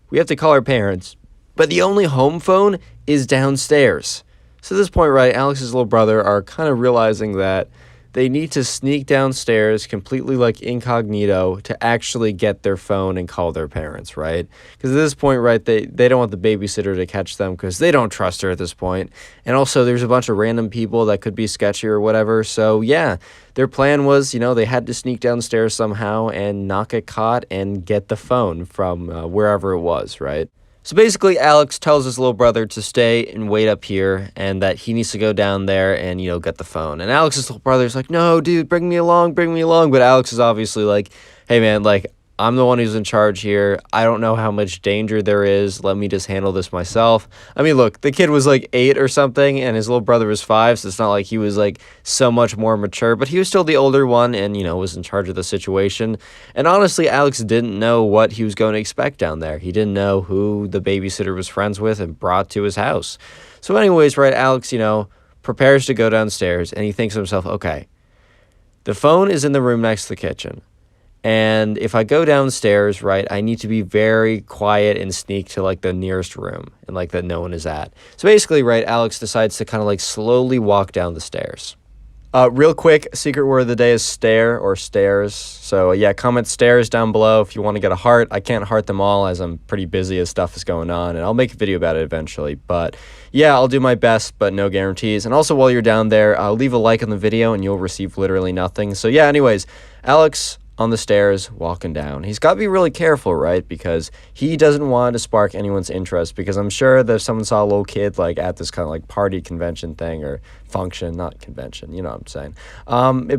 we have to call our parents, but the only home phone is downstairs. So at this point, right, Alex's little brother are kind of realizing that they need to sneak downstairs completely like incognito to actually get their phone and call their parents, right? Because at this point, right, they don't want the babysitter to catch them because they don't trust her at this point. And also there's a bunch of random people that could be sketchy or whatever. So yeah, their plan was, they had to sneak downstairs somehow and not get caught and get the phone from wherever it was, right? So basically, Alex tells his little brother to stay and wait up here and that he needs to go down there and, get the phone. And Alex's little brother's like, no, dude, bring me along. But Alex is obviously like, hey, man, like, I'm the one who's in charge here. I don't know how much danger there is. Let me just handle this myself. I mean, look, the kid was like 8 or something, and his little brother was 5, so it's not like he was like so much more mature, but he was still the older one and, was in charge of the situation. And honestly, Alex didn't know what he was going to expect down there. He didn't know who the babysitter was friends with and brought to his house. So anyways, right, Alex, prepares to go downstairs, and he thinks to himself, okay, the phone is in the room next to the kitchen. And if I go downstairs, right, I need to be very quiet and sneak to, like, the nearest room and, like, that no one is at. So basically, right, Alex decides to kind of, like, slowly walk down the stairs. Real quick, secret word of the day is stare or stairs. So, yeah, comment stairs down below if you want to get a heart. I can't heart them all as I'm pretty busy as stuff is going on, and I'll make a video about it eventually. But, yeah, I'll do my best, but no guarantees. And also, while you're down there, leave a like on the video, and you'll receive literally nothing. So, yeah, anyways, Alex on the stairs, walking down. He's got to be really careful, right? Because he doesn't want to spark anyone's interest, because I'm sure that if someone saw a little kid, like, at this kind of, like, party convention thing, or function, not convention, you know what I'm saying.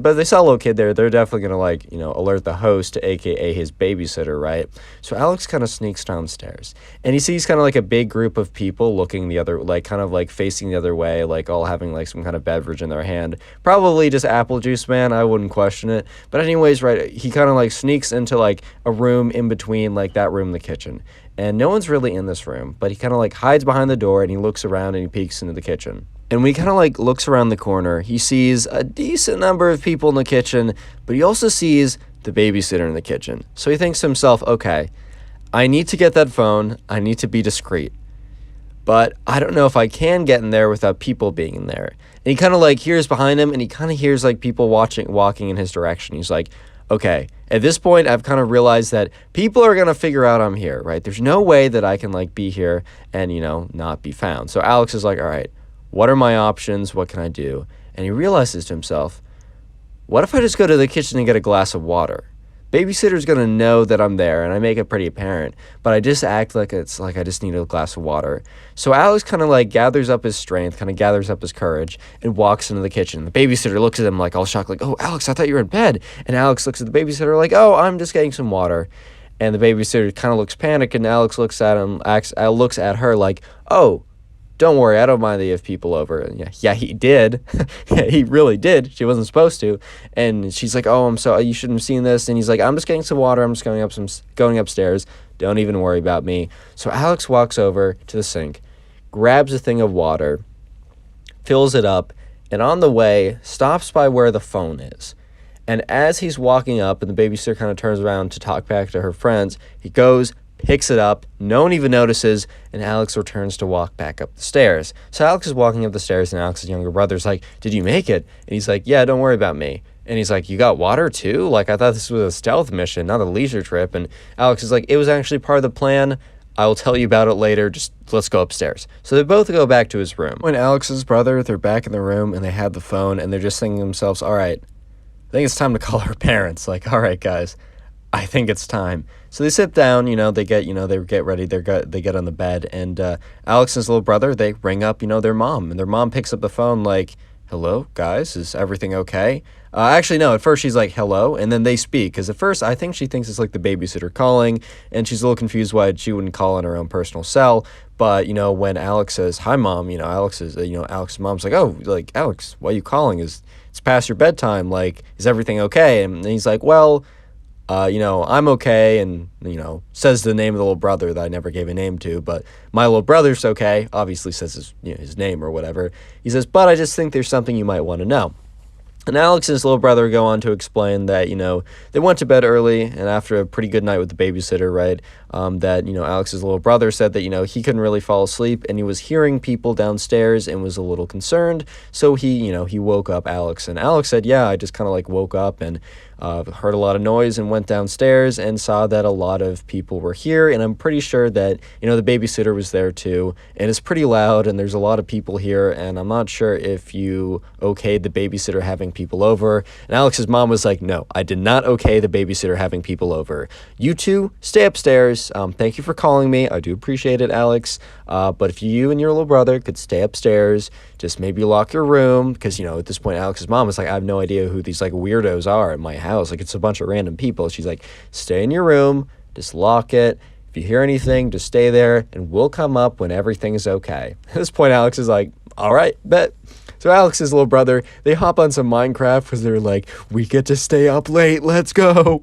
But they saw a little kid there, they're definitely going to, like, alert the host, aka his babysitter, right? So Alex kind of sneaks downstairs, and he sees kind of like a big group of people looking the other, like, kind of like facing the other way, like all having like some kind of beverage in their hand. Probably just apple juice, man. I wouldn't question it. But anyways, right, he kind of like sneaks into like a room in between like that room and the kitchen. And no one's really in this room, but he kind of like hides behind the door and he looks around and he peeks into the kitchen. And when he kind of like looks around the corner, he sees a decent number of people in the kitchen, but he also sees the babysitter in the kitchen. So he thinks to himself, okay, I need to get that phone. I need to be discreet. but I don't know if I can get in there without people being in there. And he kind of like hears behind him, and he kind of hears like people walking in his direction. He's like, okay, at this point, I've kind of realized that people are going to figure out I'm here, right? There's no way that I can like be here and, not be found. So Alex is like, all right, what are my options? What can I do? And he realizes to himself, what if I just go to the kitchen and get a glass of water? Babysitter's going to know that I'm there, and I make it pretty apparent, but I just act like it's like I just need a glass of water. So Alex kind of like gathers up his strength, kind of gathers up his courage, and walks into the kitchen. The babysitter looks at him like all shocked, like, oh, Alex, I thought you were in bed. And Alex looks at the babysitter like, oh, I'm just getting some water. And the babysitter kind of looks panicked, and Alex looks at looks at her like, oh, don't worry, I don't mind that you have people over. And yeah, he did. Yeah, he really did. She wasn't supposed to. And she's like, oh, you shouldn't have seen this. And he's like, I'm just getting some water. I'm just going upstairs. Don't even worry about me. So Alex walks over to the sink, grabs a thing of water, fills it up, and on the way, stops by where the phone is. And as he's walking up and the babysitter kind of turns around to talk back to her friends, he goes, picks it up, no one even notices, and Alex returns to walk back up the stairs. So Alex is walking up the stairs, and Alex's younger brother's like, did you make it? And he's like, yeah, don't worry about me. And he's like, you got water too? Like, I thought this was a stealth mission, not a leisure trip. And Alex is like, it was actually part of the plan. I will tell you about it later. Just let's go upstairs. So they both go back to his room. When Alex's brother, they're back in the room, and they have the phone, and they're just thinking to themselves, all right, I think it's time to call our parents. Like, all right, guys, I think it's time. So they sit down, they get ready, they get on the bed, and Alex and his little brother, they ring up, their mom, and their mom picks up the phone like, hello, guys, is everything okay? Actually, no, at first she's like, hello, and then they speak, because at first I think she thinks it's like the babysitter calling, and she's a little confused why she wouldn't call on her own personal cell, but, when Alex says, hi, Mom, Alex's mom's like, oh, like, Alex, why are you calling? It's past your bedtime, like, is everything okay? And he's like, well, I'm okay, and, says the name of the little brother that I never gave a name to, but my little brother's okay, obviously says his name or whatever. He says, but I just think there's something you might want to know. And Alex and his little brother go on to explain that, they went to bed early, and after a pretty good night with the babysitter, right, that, Alex's little brother said that, he couldn't really fall asleep, and he was hearing people downstairs and was a little concerned, so he woke up Alex. And Alex said, yeah, I just kind of like woke up and heard a lot of noise and went downstairs and saw that a lot of people were here, and I'm pretty sure that, the babysitter was there too, and it's pretty loud, and there's a lot of people here, and I'm not sure if you okayed the babysitter having people over. And Alex's mom was like, no, I did not okay the babysitter having people over. You two, stay upstairs. Thank you for calling me. I do appreciate it, Alex. But if you and your little brother could stay upstairs, just maybe lock your room, because, at this point, Alex's mom was like, I have no idea who these, like, weirdos are at my house. Like, it's a bunch of random people. She's like, stay in your room, just lock it. If you hear anything, just stay there, and we'll come up when everything's okay. At this point, Alex is like, all right, bet. So Alex's little brother, they hop on some Minecraft because they're like, we get to stay up late, let's go.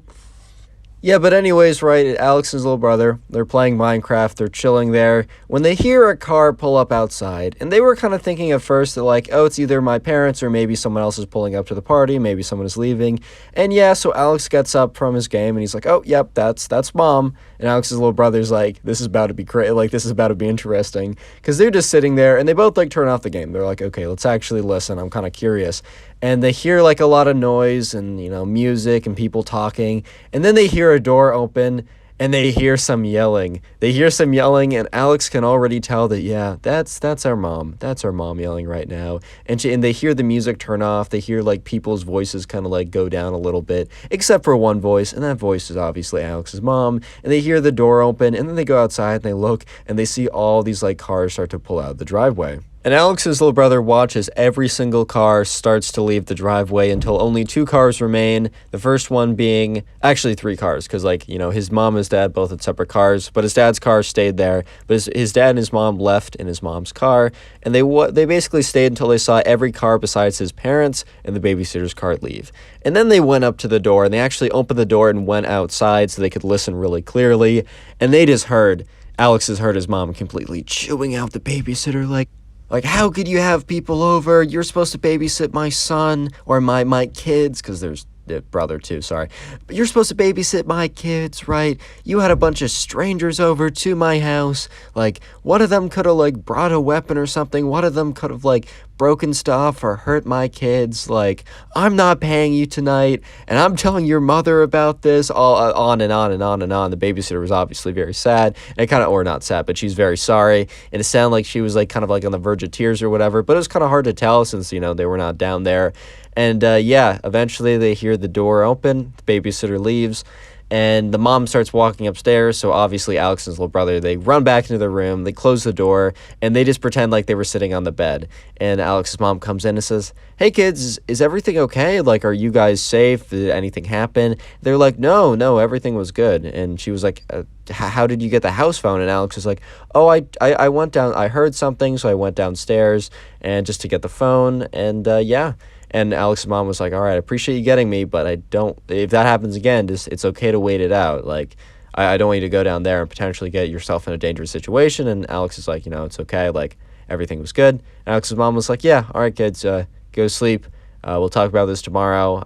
Yeah, but anyways, right, Alex and his little brother, they're playing Minecraft, they're chilling there, when they hear a car pull up outside, and they were kind of thinking at first that, like, oh, it's either my parents or maybe someone else is pulling up to the party, maybe someone is leaving, and yeah, so Alex gets up from his game, and he's like, oh, yep, that's Mom, and Alex's little brother's like, this is about to be this is about to be interesting, because they're just sitting there, and they both, like, turn off the game, they're like, okay, let's actually listen, I'm kind of curious, and they hear, like, a lot of noise and, music and people talking, and then they hear a door open, and they hear some yelling. And Alex can already tell that, yeah, that's our mom. That's our mom yelling right now. And they hear the music turn off. They hear, like, people's voices kind of, like, go down a little bit, except for one voice, and that voice is obviously Alex's mom. And they hear the door open, and then they go outside, and they look, and they see all these, like, cars start to pull out of the driveway. And Alex's little brother watches every single car starts to leave the driveway until only 2 cars remain. The first one being, actually 3 cars, because, like, his mom and his dad both had separate cars, but his dad's car stayed there. But his dad and his mom left in his mom's car, and they basically stayed until they saw every car besides his parents and the babysitter's car leave. And then they went up to the door, and they actually opened the door and went outside so they could listen really clearly. And they just Alex has heard his mom completely chewing out the babysitter, like, how could you have people over? You're supposed to babysit my son or my kids, because there's brother too, sorry. But you're supposed to babysit my kids, right? You had a bunch of strangers over to my house. Like, one of them could have, like, brought a weapon or something. One of them could have, like, broken stuff or hurt my kids. Like, I'm not paying you tonight, and I'm telling your mother about this. All on and on and on and on. The babysitter was obviously very sad, and kind of, or not sad, but she's very sorry. And it sounded like she was, like, kind of, like, on the verge of tears or whatever. But it was kind of hard to tell since, you know, they were not down there. And yeah, eventually they hear the door open, the babysitter leaves, and the mom starts walking upstairs. So obviously Alex's little brother, they run back into the room, they close the door, and they just pretend like they were sitting on the bed. And Alex's mom comes in and says, "Hey kids, is everything okay? Like, are you guys safe? Did anything happen?" They're like, no, everything was good. And she was like, how did you get the house phone? And Alex was like, oh, I went down, I heard something, so I went downstairs and just to get the phone. And yeah. And Alex's mom was like, all right, I appreciate you getting me, but if that happens again, just, it's okay to wait it out. Like, I don't want you to go down there and potentially get yourself in a dangerous situation. And Alex is like, you know, it's okay. Like, everything was good. And Alex's mom was like, yeah, all right, kids, go sleep. We'll talk about this tomorrow.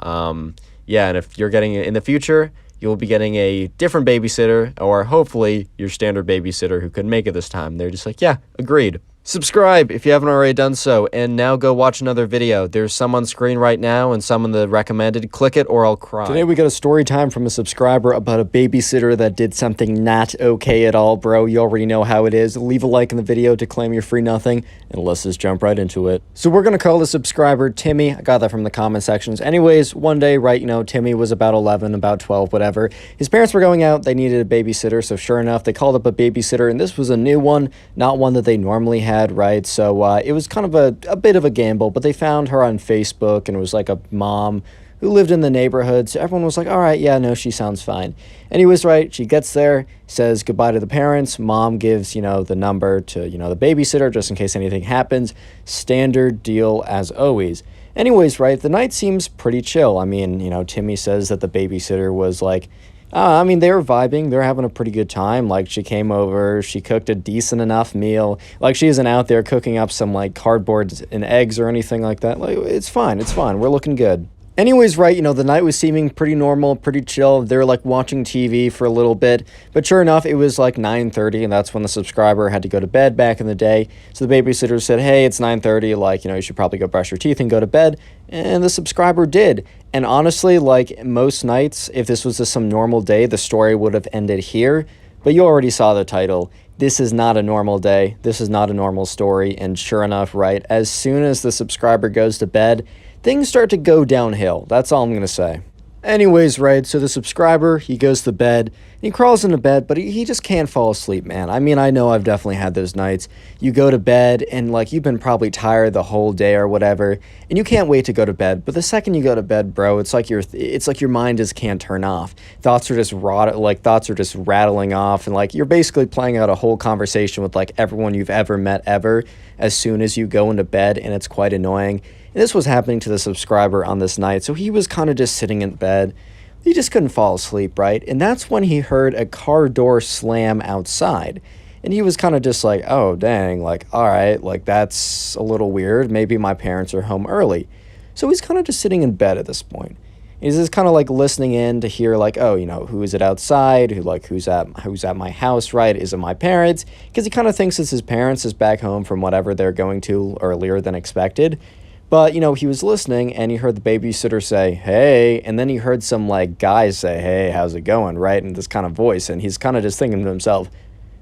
Yeah, and if you're getting it in the future, you'll be getting a different babysitter, or hopefully your standard babysitter who couldn't make it this time. They're just like, yeah, agreed. Subscribe if you haven't already done so, and now go watch another video. There's some on screen right now and some in the recommended. Click it or I'll cry. Today we got a story time from a subscriber about a babysitter that did something not okay at all, bro. You already know how it is. Leave a like in the video to claim your free nothing, and let's just jump right into it. So we're going to call the subscriber Timmy. I got that from the comment sections. Anyways, one day, right, you know, Timmy was about 11, about 12, whatever. His parents were going out. They needed a babysitter, so sure enough, they called up a babysitter, and this was a new one, not one that they normally had, right? So it was kind of a bit of a gamble, but they found her on Facebook, and it was like a mom who lived in the neighborhood. So everyone was like, all right, yeah, no, she sounds fine. Anyways, right, she gets there, says goodbye to the parents. Mom gives, you know, the number to, you know, the babysitter just in case anything happens. Standard deal as always. Anyways, right, the night seems pretty chill. I mean, you know, Timmy says that the babysitter was like, I mean, they were vibing. They're having a pretty good time. Like, she came over. She cooked a decent enough meal. Like, she isn't out there cooking up some, like, cardboard and eggs or anything like that. Like, it's fine. It's fine. We're looking good. Anyways, right, you know, the night was seeming pretty normal, pretty chill. They were, like, watching TV for a little bit. But sure enough, it was, like, 9:30, and that's when the subscriber had to go to bed back in the day. So the babysitter said, hey, it's 9:30. Like, you know, you should probably go brush your teeth and go to bed. And the subscriber did. And honestly, like, most nights, if this was just some normal day, the story would have ended here. But you already saw the title. This is not a normal day. This is not a normal story. And sure enough, right, as soon as the subscriber goes to bed, things start to go downhill. That's all I'm going to say. Anyways, right, so the subscriber, he goes to bed, and he crawls into bed, but he just can't fall asleep, man. I mean, I know I've definitely had those nights. You go to bed, and, like, you've been probably tired the whole day or whatever, and you can't wait to go to bed. But the second you go to bed, bro, it's like your mind just can't turn off. Thoughts are just rattling off, and, like, you're basically playing out a whole conversation with, like, everyone you've ever met ever as soon as you go into bed, and it's quite annoying. And this was happening to the subscriber on this night, so he was kind of just sitting in bed. He just couldn't fall asleep, right? And that's when he heard a car door slam outside. And he was kind of just like, oh, dang, like, all right, like, that's a little weird. Maybe my parents are home early. So he's kind of just sitting in bed at this point. He's just kind of, like, listening in to hear, like, oh, you know, who is it outside? Who's at my house, right? Is it my parents? Because he kind of thinks it's his parents is back home from whatever they're going to earlier than expected. But, you know, he was listening, and he heard the babysitter say, hey, and then he heard some, like, guys say, hey, how's it going, right, in this kind of voice, and he's kind of just thinking to himself,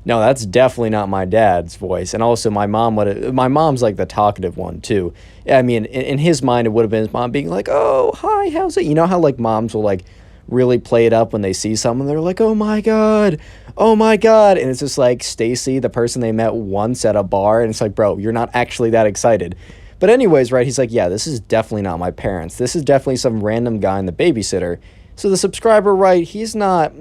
no, that's definitely not my dad's voice. And also, my mom's, like, the talkative one, too. I mean, in his mind, it would have been his mom being like, oh, hi, how's it? You know how, like, moms will, like, really play it up when they see someone, they're like, oh my god, and it's just, like, Stacy, the person they met once at a bar, and it's like, bro, you're not actually that excited. But anyways, right, he's like, yeah, this is definitely not my parents. This is definitely some random guy in the babysitter. So the subscriber, right, he's not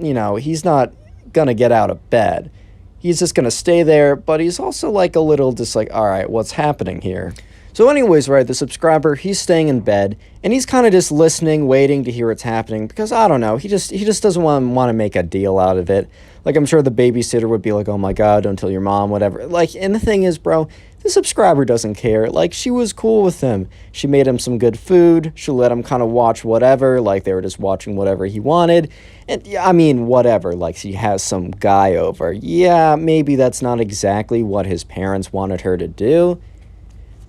gonna get out of bed. He's just gonna stay there, but he's also, like, a little just like, all right, what's happening here? So anyways, right, the subscriber, he's staying in bed, and he's kind of just listening, waiting to hear what's happening, because I don't know, he just doesn't want to make a deal out of it. Like, I'm sure the babysitter would be like, oh my god, don't tell your mom, whatever. Like, and the thing is, bro, the subscriber doesn't care. Like, she was cool with him. She made him some good food. She let him kind of watch whatever. Like, they were just watching whatever he wanted. And, I mean, whatever. Like, she has some guy over. Yeah, maybe that's not exactly what his parents wanted her to do.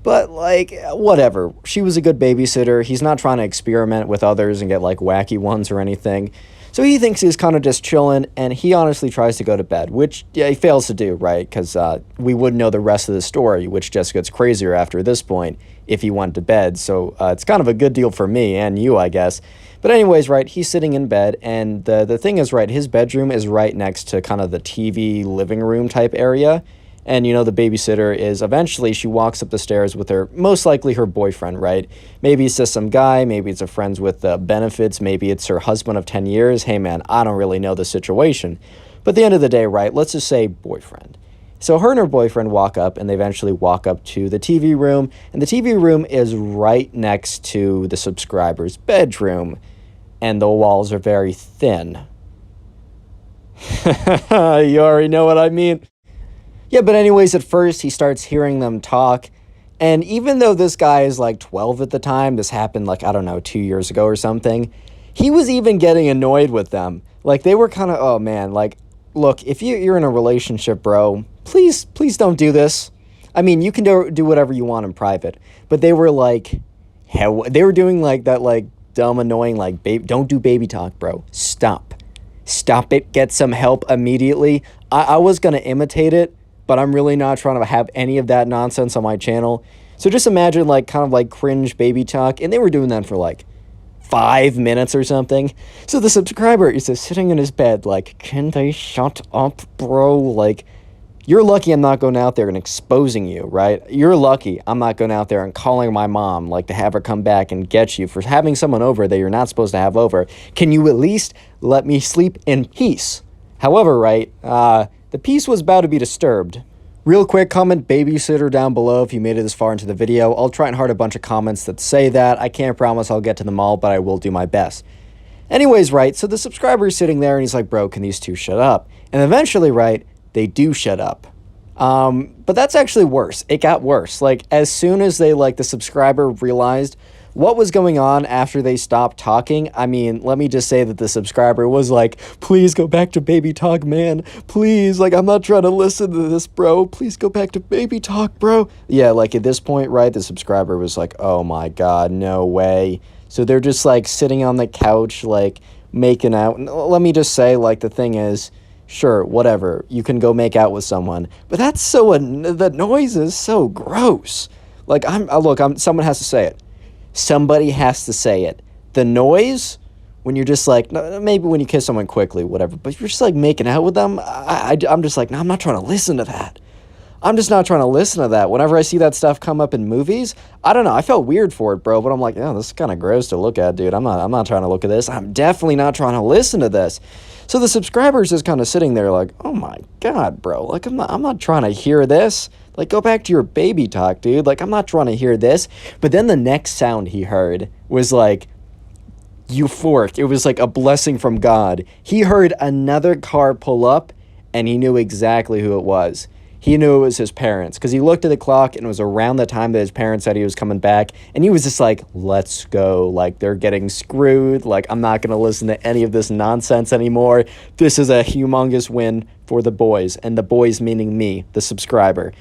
But, like, whatever. She was a good babysitter. He's not trying to experiment with others and get, like, wacky ones or anything. So he thinks he's kind of just chilling, and he honestly tries to go to bed, which he fails to do, right? Because we wouldn't know the rest of the story, which just gets crazier after this point if he went to bed. So it's kind of a good deal for me and you, I guess. But anyways, right, he's sitting in bed, and the thing is, right, his bedroom is right next to kind of the TV living room type area. And, you know, the babysitter is eventually she walks up the stairs with her, most likely her boyfriend, right? Maybe it's just some guy. Maybe it's a friends with benefits. Maybe it's her husband of 10 years. Hey, man, I don't really know the situation. But at the end of the day, right, let's just say boyfriend. So her and her boyfriend walk up, and they eventually walk up to the TV room. And the TV room is right next to the subscriber's bedroom. And the walls are very thin. You already know what I mean. Yeah, but anyways, at first, he starts hearing them talk, and even though this guy is like 12 at the time, this happened like, I don't know, 2 years ago or something, he was even getting annoyed with them. Like, they were kind of, oh man, like, look, if you're in a relationship, bro, please don't do this. I mean, you can do whatever you want in private, but they were like, they were doing like that, like, dumb, annoying, like, don't do baby talk, bro. Stop it, get some help immediately. I was going to imitate it, but I'm really not trying to have any of that nonsense on my channel. So just imagine, like, kind of like cringe baby talk, and they were doing that for like 5 minutes or something. So the subscriber is just sitting in his bed like, can they shut up, bro? Like, you're lucky I'm not going out there and exposing you, right? You're lucky I'm not going out there and calling my mom, like, to have her come back and get you for having someone over that you're not supposed to have over. Can you at least let me sleep in peace? However, right, the peace was about to be disturbed. Real quick, comment babysitter down below if you made it this far into the video. I'll try and heart a bunch of comments that say that. I can't promise I'll get to them all, but I will do my best. Anyways, right, so the subscriber is sitting there and he's like, bro, can these two shut up? And eventually, right, they do shut up. But that's actually worse. It got worse. Like, as soon as the subscriber realized what was going on after they stopped talking, I mean, let me just say that the subscriber was like, please go back to baby talk, man. Please, like, I'm not trying to listen to this, bro. Please go back to baby talk, bro. Yeah, like, at this point, right, the subscriber was like, oh my god, no way. So they're just, like, sitting on the couch, like, making out. Let me just say, like, the thing is, sure, whatever, you can go make out with someone, but that's so, the noise is so gross. Like, someone has to say it. Somebody has to say it. The noise, when you're just like, maybe when you kiss someone quickly, whatever, but you're just like making out with them, I'm just like, no, I'm not trying to listen to that. I'm just not trying to listen to that. Whenever I see that stuff come up in movies, I don't know, I felt weird for it, bro, but I'm like, yeah, this is kind of gross to look at, dude. I'm not trying to look at this. I'm definitely not trying to listen to this. So the subscriber's just kind of sitting there like, oh my god, bro, like, I'm not trying to hear this. Like, go back to your baby talk, dude. Like, I'm not trying to hear this. But then the next sound he heard was like euphoric. It was like a blessing from God. He heard another car pull up, and he knew exactly who it was. He knew it was his parents, because he looked at the clock, and it was around the time that his parents said he was coming back, and he was just like, let's go. Like, they're getting screwed. Like, I'm not going to listen to any of this nonsense anymore. This is a humongous win for the boys, and the boys meaning me, the subscriber.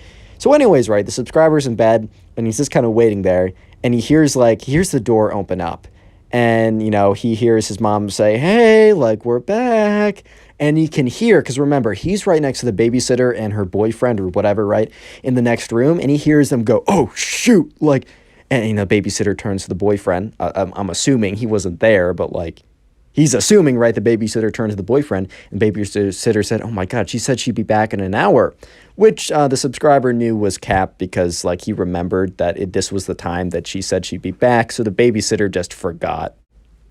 So anyways, right, the subscriber's in bed, and he's just kind of waiting there, and he hears the door open up, and, you know, he hears his mom say, hey, like, we're back, and he can hear, because remember, he's right next to the babysitter and her boyfriend or whatever, right, in the next room, and he hears them go, oh, shoot, like, and, you know, babysitter turns to the boyfriend. I'm assuming he wasn't there, but, like, he's assuming, right, the babysitter turned to the boyfriend, and babysitter said, oh my god, she said she'd be back in an hour, which the subscriber knew was cap because, like, he remembered that this was the time that she said she'd be back, so the babysitter just forgot.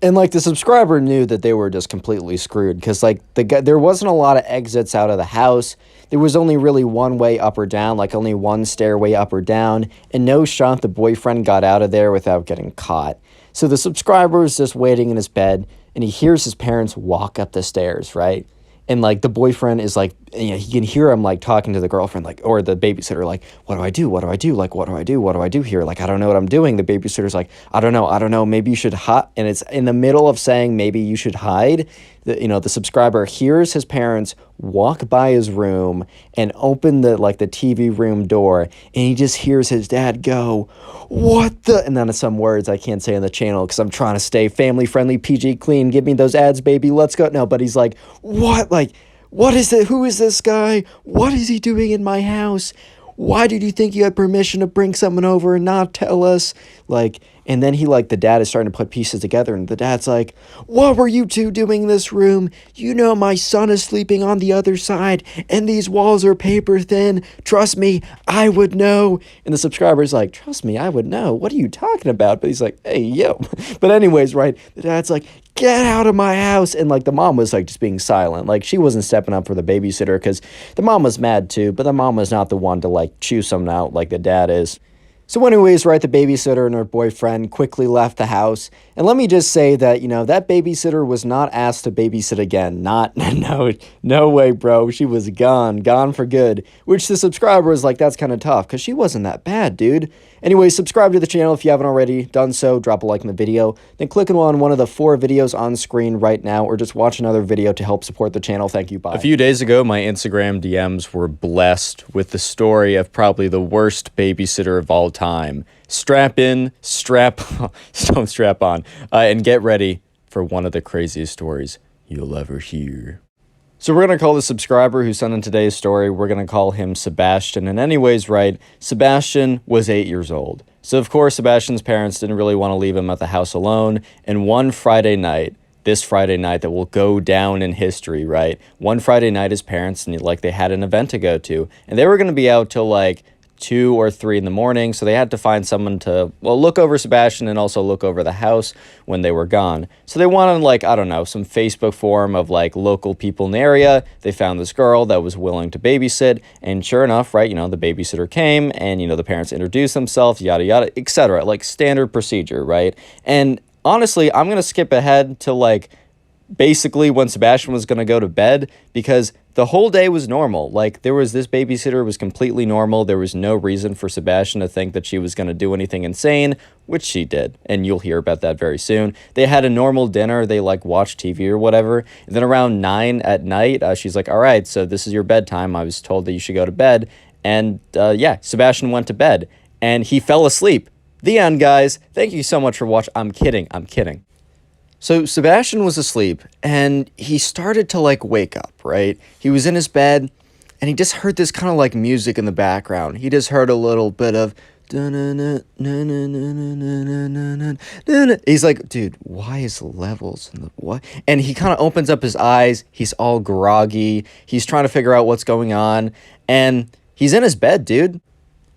And like the subscriber knew that they were just completely screwed because like there wasn't a lot of exits out of the house. There was only really one way up or down, like only one stairway up or down, and no shot the boyfriend got out of there without getting caught. So the subscriber is just waiting in his bed, and he hears his parents walk up the stairs, right? And like the boyfriend is like, you know, he can hear him like talking to the girlfriend, like, or the babysitter, like, what do I do? What do I do? Like, what do I do? What do I do here? Like, I don't know what I'm doing. The babysitter's like, I don't know. Maybe you should hide. And it's in the middle of saying maybe you should hide. The subscriber hears his parents walk by his room and open the TV room door, and he just hears his dad go, what the? And then some words I can't say on the channel because I'm trying to stay family friendly, PG clean. Give me those ads, baby. Let's go. No, but he's like, what? Like, what is it? Who is this guy? What is he doing in my house? Why did you think you had permission to bring someone over and not tell us? Like, and then the dad is starting to put pieces together, and the dad's like, what were you two doing in this room? You know my son is sleeping on the other side, and these walls are paper thin. Trust me, I would know. And the subscriber's like, trust me, I would know. What are you talking about? But he's like, hey, yo. But anyways, right, the dad's like, get out of my house. And like the mom was like just being silent. Like she wasn't stepping up for the babysitter because the mom was mad too, but the mom was not the one to like chew someone out like the dad is. So anyways, right, the babysitter and her boyfriend quickly left the house. And let me just say that, you know, that babysitter was not asked to babysit again. No way, bro. She was gone for good. Which the subscriber was like, that's kind of tough because she wasn't that bad, dude. Anyway, subscribe to the channel if you haven't already done so. Drop a like in the video. Then click on one of the 4 videos on screen right now, or just watch another video to help support the channel. Thank you. Bye. A few days ago, my Instagram DMs were blessed with the story of probably the worst babysitter of all time. Strap in, don't strap on, and get ready for one of the craziest stories you'll ever hear. So we're going to call the subscriber who sent in today's story, we're going to call him Sebastian. And anyways, right, Sebastian was 8 years old. So of course, Sebastian's parents didn't really want to leave him at the house alone. And one Friday night, this Friday night that will go down in history, right? One Friday night, his parents, they had an event to go to. And they were going to be out till 2 or 3 in the morning, so they had to find someone to, look over Sebastian and also look over the house when they were gone. So they wanted, some Facebook forum of, local people in the area. They found this girl that was willing to babysit, and sure enough, right, the babysitter came, and, the parents introduced themselves, yada, yada, etc., standard procedure, right? And honestly, I'm going to skip ahead to, basically when Sebastian was going to go to bed, because the whole day was normal. There was this babysitter was completely normal. There was no reason for Sebastian to think that she was going to do anything insane, which she did. And you'll hear about that very soon. They had a normal dinner. They watched TV or whatever. And then around 9 at night, she's like, all right, so this is your bedtime. I was told that you should go to bed. And Sebastian went to bed and he fell asleep. The end, guys. Thank you so much for watching. I'm kidding. So Sebastian was asleep, and he started to, wake up, right? He was in his bed, and he just heard this kind of, music in the background. He just heard a little bit of... He's like, dude, why is levels in the... what? And he kind of opens up his eyes. He's all groggy. He's trying to figure out what's going on, and he's in his bed, dude.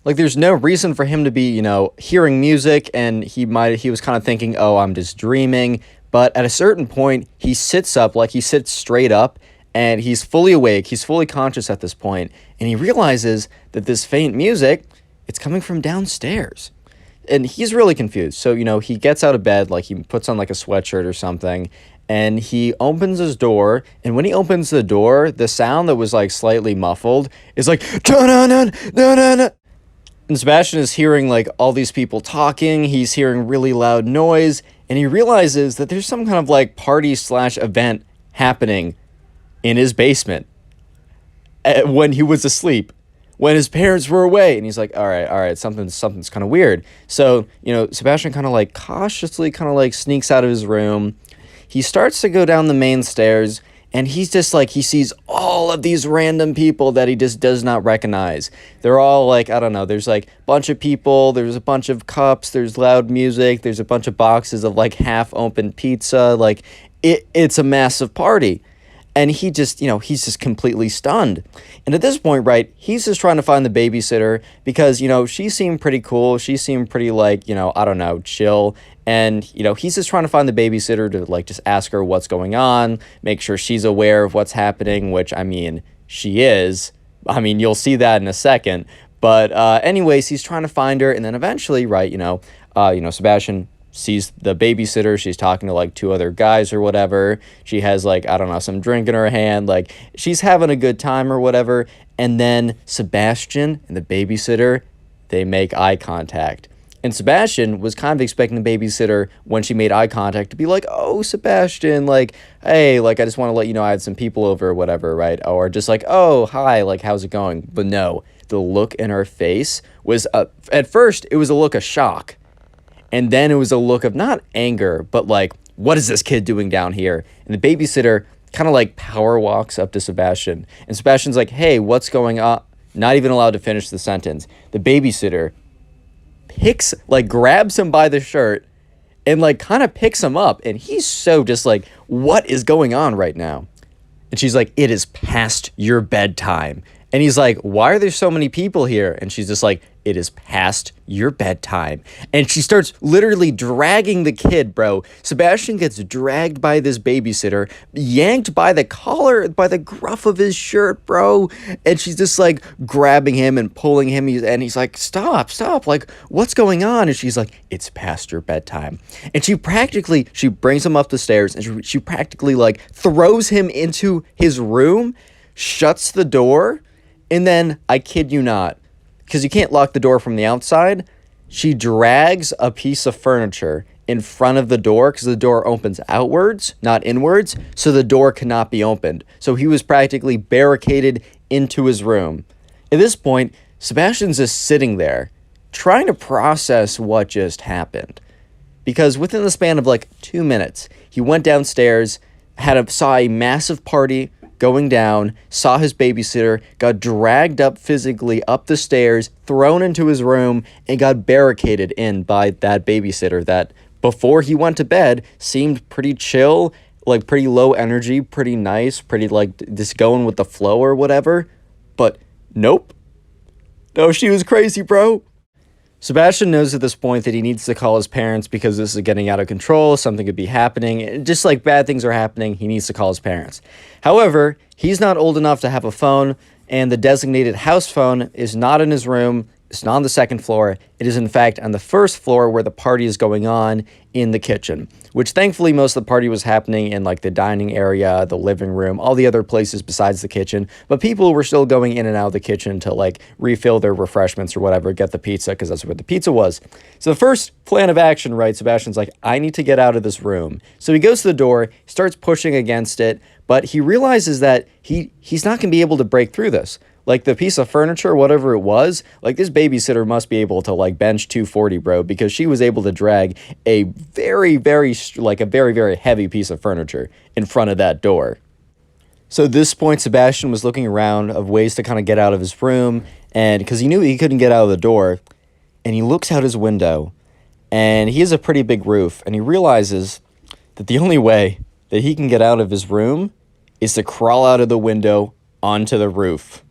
There's no reason for him to be, hearing music, and he was kind of thinking, oh, I'm just dreaming. But at a certain point, he sits up, he sits straight up, and he's fully awake. He's fully conscious at this point, and he realizes that this faint music, it's coming from downstairs. And he's really confused. So, he gets out of bed, he puts on, a sweatshirt or something, and he opens his door, and when he opens the door, the sound that was, slightly muffled is and Sebastian is hearing, all these people talking. He's hearing really loud noise. And he realizes that there's some kind of, party/event happening in his basement when he was asleep, when his parents were away. And he's like, all right, something's kind of weird. So, Sebastian kind of, cautiously kind of, sneaks out of his room. He starts to go down the main stairs. And he's just he sees all of these random people that he just does not recognize. They're all I don't know, there's a bunch of people, there's a bunch of cups, there's loud music, there's a bunch of boxes of half-open pizza. It's a massive party. And he just, he's just completely stunned. And at this point, right, he's just trying to find the babysitter because, she seemed pretty cool. She seemed pretty like, I don't know, chill. And, he's just trying to find the babysitter to like just ask her what's going on, make sure she's aware of what's happening, which, I mean, she is. I mean, you'll see that in a second. But anyways, he's trying to find her. And then eventually, right, Sebastian sees the babysitter. She's talking to like two other guys or whatever. She has like, I don't know, some drink in her hand. Like she's having a good time or whatever. And then Sebastian and the babysitter, they make eye contact. And Sebastian was kind of expecting the babysitter, when she made eye contact, to be like, oh, Sebastian, like, hey, like, I just want to let you know I had some people over or whatever, right? Or just like, oh, hi, like, how's it going? But no, the look in her face was, at first, it was a look of shock. And then it was a look of not anger, but like, what is this kid doing down here? And the babysitter kind of like power walks up to Sebastian. And Sebastian's like, hey, what's going on? Not even allowed to finish the sentence. The babysitter grabs him by the shirt and like kind of picks him up. And he's so just like, what is going on right now? And she's like, it is past your bedtime. And he's like, why are there so many people here? And she's just like, it is past your bedtime. And she starts literally dragging the kid, bro. Sebastian gets dragged by this babysitter, yanked by the collar, by the gruff of his shirt, bro. And she's just like grabbing him and pulling him. And he's like, stop. Like, what's going on? And she's like, it's past your bedtime. And she brings him up the stairs and she practically like throws him into his room, shuts the door. And then, I kid you not, because you can't lock the door from the outside, she drags a piece of furniture in front of the door because the door opens outwards, not inwards, so the door cannot be opened. So he was practically barricaded into his room. At this point, Sebastian's just sitting there, trying to process what just happened. Because within the span of like 2 minutes, he went downstairs, saw a massive party going down, saw his babysitter, got dragged up physically up the stairs, thrown into his room, and got barricaded in by that babysitter that, before he went to bed, seemed pretty chill, like pretty low energy, pretty nice, pretty like just going with the flow or whatever. But nope. No, she was crazy, bro. Sebastian knows at this point that he needs to call his parents because this is getting out of control. Something could be happening. Just like bad things are happening, he needs to call his parents. However, he's not old enough to have a phone, and the designated house phone is not in his room. It's not on the second floor. It is, in fact, on the first floor where the party is going on in the kitchen, which thankfully most of the party was happening in like the dining area, the living room, all the other places besides the kitchen. But people were still going in and out of the kitchen to like refill their refreshments or whatever, get the pizza because that's where the pizza was. So the first plan of action, right, Sebastian's like, I need to get out of this room. So he goes to the door, starts pushing against it, but he realizes that he's not going to be able to break through this. Like the piece of furniture, whatever it was, like this babysitter must be able to like bench 240, bro, because she was able to drag a very, very heavy piece of furniture in front of that door. So at this point, Sebastian was looking around of ways to kind of get out of his room, and because he knew he couldn't get out of the door, and he looks out his window, and he has a pretty big roof, and he realizes that the only way that he can get out of his room is to crawl out of the window onto the roof.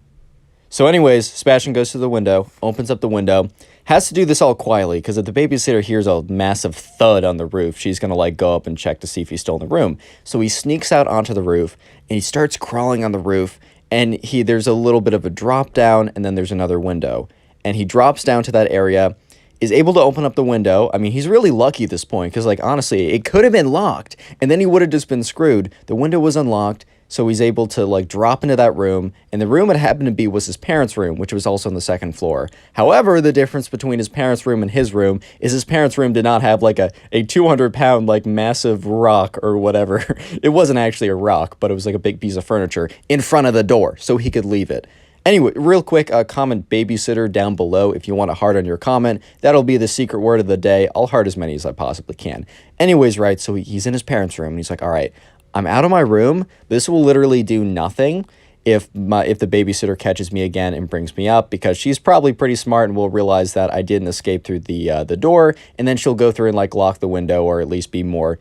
So anyways, Sebastian goes to the window, opens up the window, has to do this all quietly because if the babysitter hears a massive thud on the roof, she's going to like go up and check to see if he's still in the room. So he sneaks out onto the roof and he starts crawling on the roof, and there's a little bit of a drop down and then there's another window. And he drops down to that area, is able to open up the window. I mean, he's really lucky at this point because like honestly, it could have been locked and then he would have just been screwed. The window was unlocked. So he's able to like drop into that room, and the room it happened to be was his parents' room, which was also on the second floor. However, the difference between his parents' room and his room is his parents' room did not have like a 200-pound like massive rock or whatever. It wasn't actually a rock, but it was like a big piece of furniture in front of the door so he could leave it. Anyway, real quick, comment babysitter down below if you want to heart on your comment. That'll be the secret word of the day. I'll heart as many as I possibly can. Anyways, right, so he's in his parents' room, and he's like, all right, I'm out of my room. This will literally do nothing if the babysitter catches me again and brings me up, because she's probably pretty smart and will realize that I didn't escape through the door, and then she'll go through and like lock the window or at least be more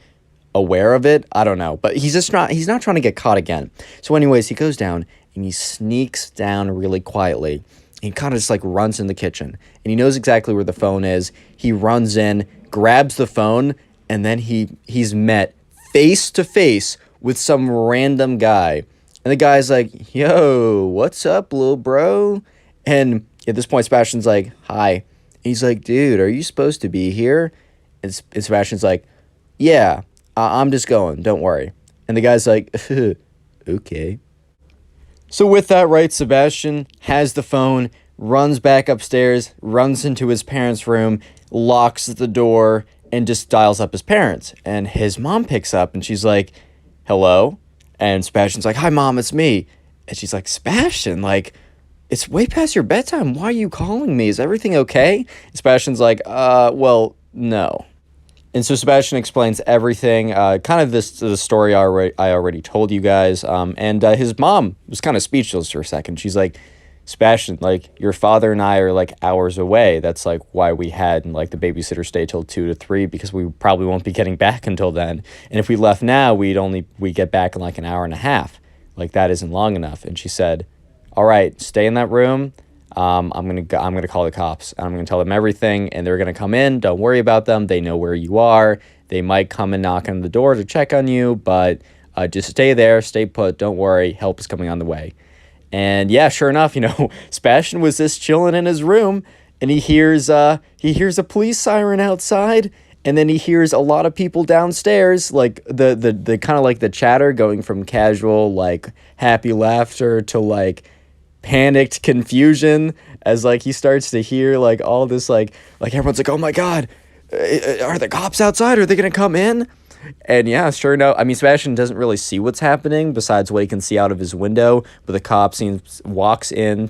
aware of it. I don't know, but he's not trying to get caught again. So anyways, he goes down and he sneaks down really quietly. He kind of just like runs in the kitchen, and he knows exactly where the phone is. He runs in, grabs the phone, and then he's met face to face with some random guy. And the guy's like, "Yo, what's up, little bro?" And at this point, Sebastian's like, "Hi." And he's like, "Dude, are you supposed to be here?" And Sebastian's like, "Yeah, I'm just going. Don't worry." And the guy's like, "Okay." So with that, right, Sebastian has the phone, runs back upstairs, runs into his parents' room, locks the door, and just dials up his parents. And his mom picks up, and she's like, "Hello?" And Sebastian's like, "Hi, Mom, it's me." And she's like, "Sebastian, like, it's way past your bedtime. Why are you calling me? Is everything okay?" And Sebastian's like, well, no." And so Sebastian explains everything, kind of the story I already told you guys. And his mom was kind of speechless for a second. She's like, "Sebastian, like, your father and I are like hours away. That's like why we had like the babysitter stay till 2 to 3, because we probably won't be getting back until then. And if we left now, we get back in like an hour and a half. Like, that isn't long enough." And she said, "All right, stay in that room. I'm gonna call the cops. I'm gonna tell them everything, and they're gonna come in. Don't worry about them. They know where you are. They might come and knock on the door to check on you, but just stay there, stay put. Don't worry. Help is coming on the way." And yeah, sure enough, Sebastian was just chilling in his room, and he hears a police siren outside, and then he hears a lot of people downstairs, like the kind of like the chatter going from casual like happy laughter to like panicked confusion, as like he starts to hear like all this like everyone's like, "Oh my God, are the cops outside? Are they gonna come in?" And yeah, sure enough, I mean, Sebastian doesn't really see what's happening besides what he can see out of his window, but the cop walks in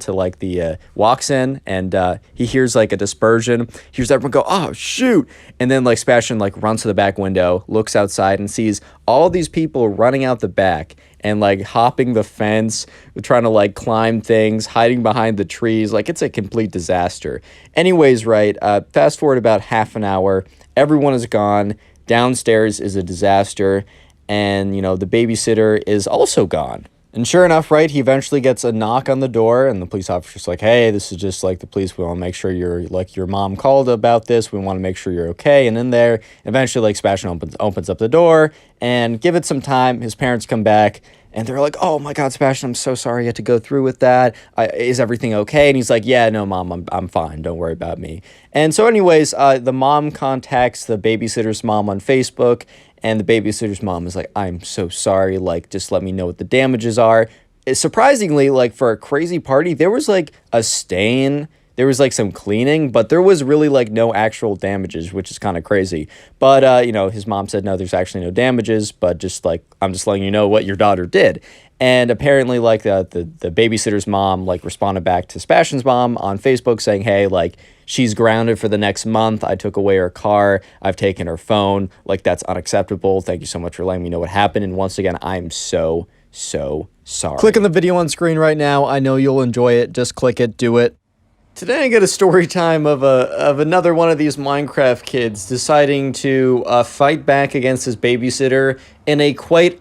and he hears like a dispersion, hears everyone go, "Oh shoot." And then like Sebastian like runs to the back window, looks outside, and sees all these people running out the back and like hopping the fence, trying to like climb things, hiding behind the trees. Like, it's a complete disaster. Anyways, right, fast forward about half an hour, everyone is gone. Downstairs is a disaster, and, the babysitter is also gone. And sure enough, right, he eventually gets a knock on the door, and the police officer's like, "Hey, this is just like the police. We want to make sure your mom called about this. We want to make sure you're okay." And in there, eventually, like, Sebastian opens up the door, and give it some time, his parents come back, and they're like, "Oh my God, Sebastian, I'm so sorry you had to go through with that. Is everything okay?" And he's like, "Yeah, no, Mom, I'm fine. Don't worry about me." And so anyways, the mom contacts the babysitter's mom on Facebook, and the babysitter's mom is like, "I'm so sorry. Like, just let me know what the damages are." Surprisingly, like, for a crazy party, there was like a stain. There was like some cleaning, but there was really like no actual damages, which is kind of crazy. But, his mom said, "No, there's actually no damages, but just like, I'm just letting you know what your daughter did." And apparently like the babysitter's mom like responded back to Sebastian's mom on Facebook saying, "Hey, like, she's grounded for the next month. I took away her car. I've taken her phone. Like, that's unacceptable. Thank you so much for letting me know what happened. And once again, I'm so sorry." Click on the video on screen right now. I know you'll enjoy it. Just click it. Do it. Today I get a story time of another one of these Minecraft kids deciding to fight back against his babysitter in a quite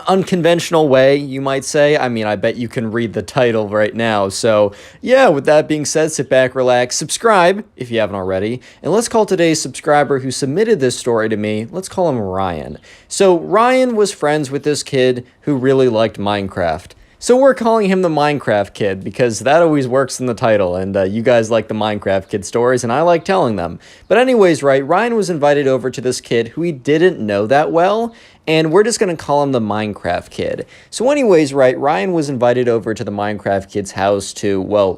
unconventional way, you might say. I mean, I bet you can read the title right now. So yeah, with that being said, sit back, relax, subscribe if you haven't already, and let's call today's subscriber who submitted this story to me, let's call him Ryan. So Ryan was friends with this kid who really liked Minecraft. So we're calling him the Minecraft Kid because that always works in the title, and you guys like the Minecraft Kid stories, and I like telling them. But anyways, right, Ryan was invited over to this kid who he didn't know that well, and we're just going to call him the Minecraft Kid. So anyways, right, Ryan was invited over to the Minecraft Kid's house to, well,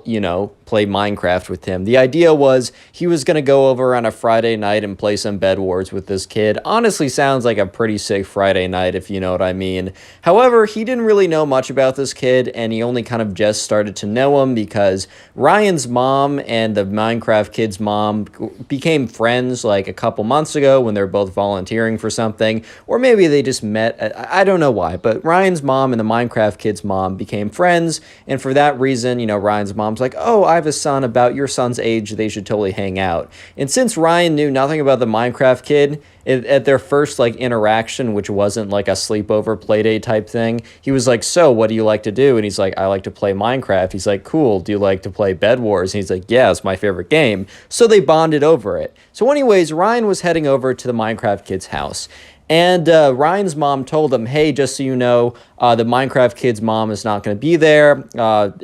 play Minecraft with him. The idea was he was going to go over on a Friday night and play some Bed Wars with this kid. Honestly, sounds like a pretty sick Friday night, if you know what I mean. However, he didn't really know much about this kid, and he only kind of just started to know him because Ryan's mom and the Minecraft Kid's mom became friends like a couple months ago when they were both volunteering for something, or maybe they just met. I don't know why, but Ryan's mom and the Minecraft kid's mom became friends. And for that reason, Ryan's mom's like, oh, I have a son about your son's age. They should totally hang out. And since Ryan knew nothing about the Minecraft kid, at their first interaction, which wasn't like a sleepover playdate type thing, he was like, so what do you like to do? And he's like, I like to play Minecraft. He's like, cool. Do you like to play Bed Wars? And he's like, yeah, it's my favorite game. So they bonded over it. So anyways, Ryan was heading over to the Minecraft kid's house. And Ryan's mom told him, hey, just so you know, the Minecraft kid's mom is not going to be there.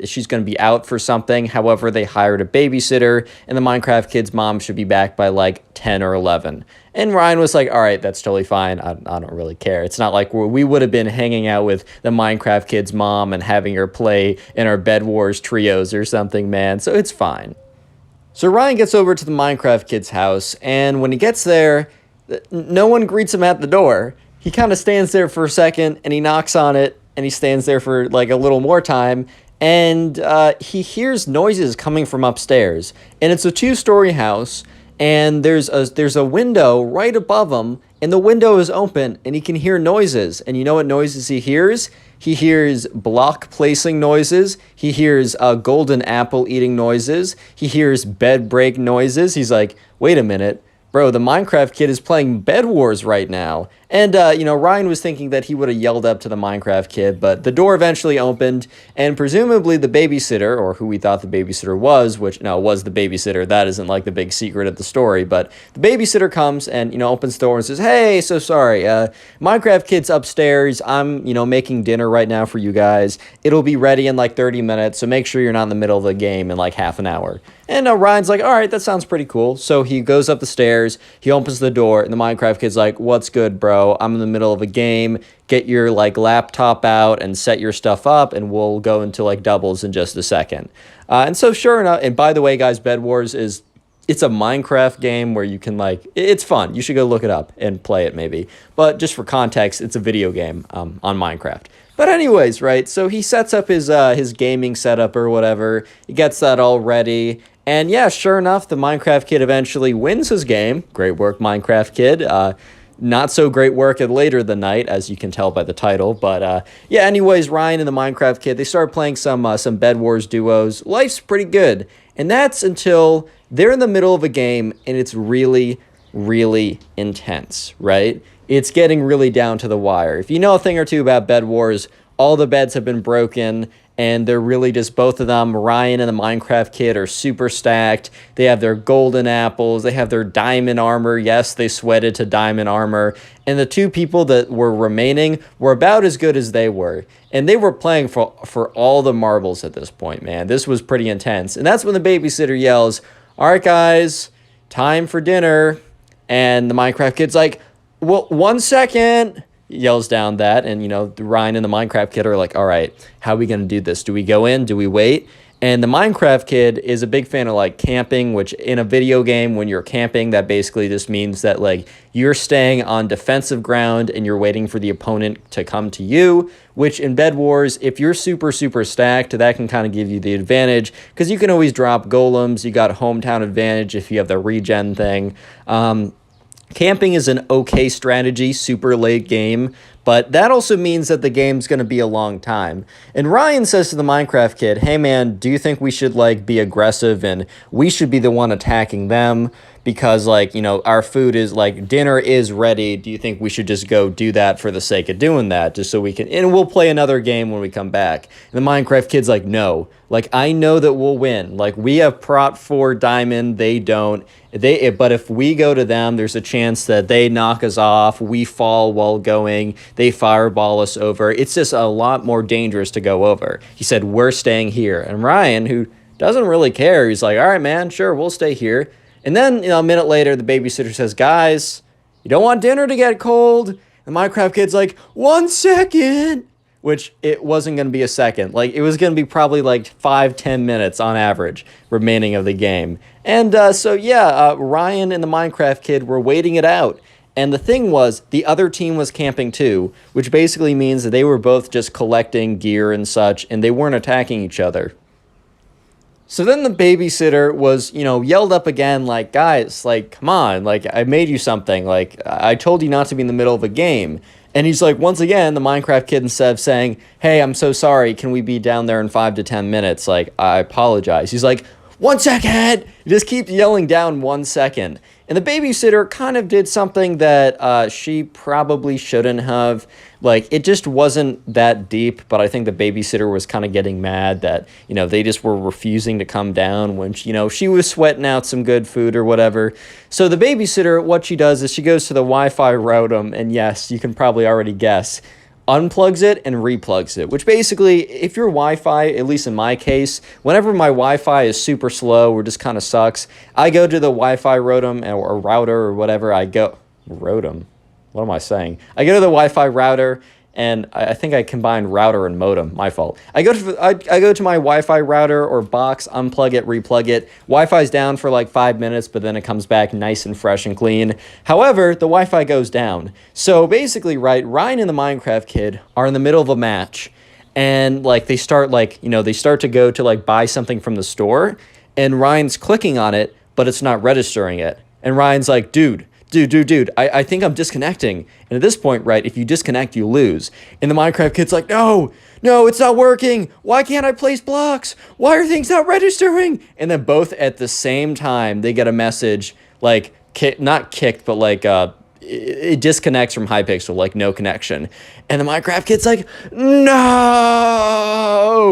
She's going to be out for something. However, they hired a babysitter, and the Minecraft kid's mom should be back by 10 or 11. And Ryan was like, all right, that's totally fine. I don't really care. It's not like we would have been hanging out with the Minecraft kid's mom and having her play in our Bed Wars trios or something, man. So it's fine. So Ryan gets over to the Minecraft kid's house, and when he gets there, no one greets him at the door. He kind of stands there for a second, and he knocks on it, and he stands there for a little more time, and he hears noises coming from upstairs. And it's a 2-story house, and there's a window right above him, and the window is open, and he can hear noises. And you know what noises he hears? He hears block placing noises. He hears golden apple eating noises. He hears bed break noises. He's like, wait a minute. Bro, the Minecraft kid is playing Bed Wars right now. And, Ryan was thinking that he would have yelled up to the Minecraft kid, but the door eventually opened, and presumably the babysitter, or who we thought the babysitter was, was the babysitter. That isn't the big secret of the story, but the babysitter comes and, opens the door and says, hey, so sorry, Minecraft kid's upstairs. I'm, making dinner right now for you guys. It'll be ready in 30 minutes, so make sure you're not in the middle of the game in half an hour. And Ryan's like, all right, that sounds pretty cool. So he goes up the stairs, he opens the door, and the Minecraft kid's like, what's good, bro? I'm in the middle of a game. Get your laptop out and set your stuff up, and we'll go into doubles in just a second. And so sure enough, and by the way, guys, Bed Wars it's a Minecraft game where you can it's fun. You should go look it up and play it maybe. But just for context, it's a video game on Minecraft. But anyways, right, so he sets up his gaming setup or whatever. He gets that all ready. And yeah, sure enough, the Minecraft kid eventually wins his game. Great work, Minecraft kid. Not so great work at later in the night, as you can tell by the title. But yeah, anyways, Ryan and the Minecraft kid, they start playing some Bed Wars duos. Life's pretty good. And that's until they're in the middle of a game and it's really, really intense, right? It's getting really down to the wire. If you know a thing or two about Bed Wars, all the beds have been broken, and they're really just both of them. Ryan and the Minecraft kid are super stacked. They have their golden apples. They have their diamond armor. Yes, they sweated to diamond armor. And the two people that were remaining were about as good as they were. And they were playing for all the marbles at this point, man. This was pretty intense. And that's when the babysitter yells, all right, guys, time for dinner. And the Minecraft kid's like, well, 1 second. Yells down that, and Ryan and the Minecraft kid are like, all right, how are we gonna do this? Do we go in? Do we wait? And the Minecraft kid is a big fan of camping, which in a video game, when you're camping, that basically just means that you're staying on defensive ground and you're waiting for the opponent to come to you, which in Bed Wars, if you're super, super stacked, that can kind of give you the advantage because you can always drop golems. You got hometown advantage if you have the regen thing. Camping is an okay strategy, super late game, but that also means that the game's going to be a long time. And Ryan says to the Minecraft kid, hey man, do you think we should be aggressive and we should be the one attacking them? Because our food is dinner is ready. Do you think we should just go do that for the sake of doing that? Just so we can, and we'll play another game when we come back. And the Minecraft kid's like, no, I know that we'll win. We have prot 4 diamond. They don't. But if we go to them, there's a chance that they knock us off. We fall while going. They fireball us over. It's just a lot more dangerous to go over. He said, we're staying here. And Ryan, who doesn't really care, he's like, all right, man, sure, we'll stay here. And then, a minute later, the babysitter says, guys, you don't want dinner to get cold? The Minecraft kid's like, 1 second. Which it wasn't going to be a second. It was going to be probably 5-10 minutes on average remaining of the game. And so, yeah, Ryan and the Minecraft kid were waiting it out. And the thing was, the other team was camping too, which basically means that they were both just collecting gear and such, and they weren't attacking each other. So then the babysitter was, yelled up again, like, guys, like, come on, like, I made you something. Like, I told you not to be in the middle of a game. And he's like, once again, the Minecraft kid, instead of saying, hey, I'm so sorry, can we be down there in 5 to 10 minutes? Like, I apologize. He's like, 1 second. He just keeps yelling down 1 second. And the babysitter kind of did something that she probably shouldn't have. Like, it just wasn't that deep, but I think the babysitter was kind of getting mad that, they just were refusing to come down when, she was sweating out some good food or whatever. So the babysitter, what she does is she goes to the Wi-Fi router, and yes, you can probably already guess, unplugs it and replugs it, which basically, if your Wi-Fi, at least in my case, whenever my Wi-Fi is super slow or just kind of sucks, I go to the Wi-Fi router or whatever. I go what am I saying? I go to the Wi-Fi router, and I think I combined router and modem. My fault. I go to my Wi-Fi router or box, unplug it, replug it. Wi-Fi's down for like 5 minutes, but then it comes back nice and fresh and clean. However, the Wi-Fi goes down. So basically, right, Ryan and the Minecraft kid are in the middle of a match, and like they start to go to like buy something from the store, and Ryan's clicking on it, but it's not registering it. And Ryan's like, dude, I think I'm disconnecting. And at this point, right, if you disconnect, you lose. And the Minecraft kid's like, no, it's not working. Why can't I place blocks? Why are things not registering? And then both at the same time, they get a message, like, not kicked, but like, it disconnects from Hypixel, like no connection. And the Minecraft kid's like, no!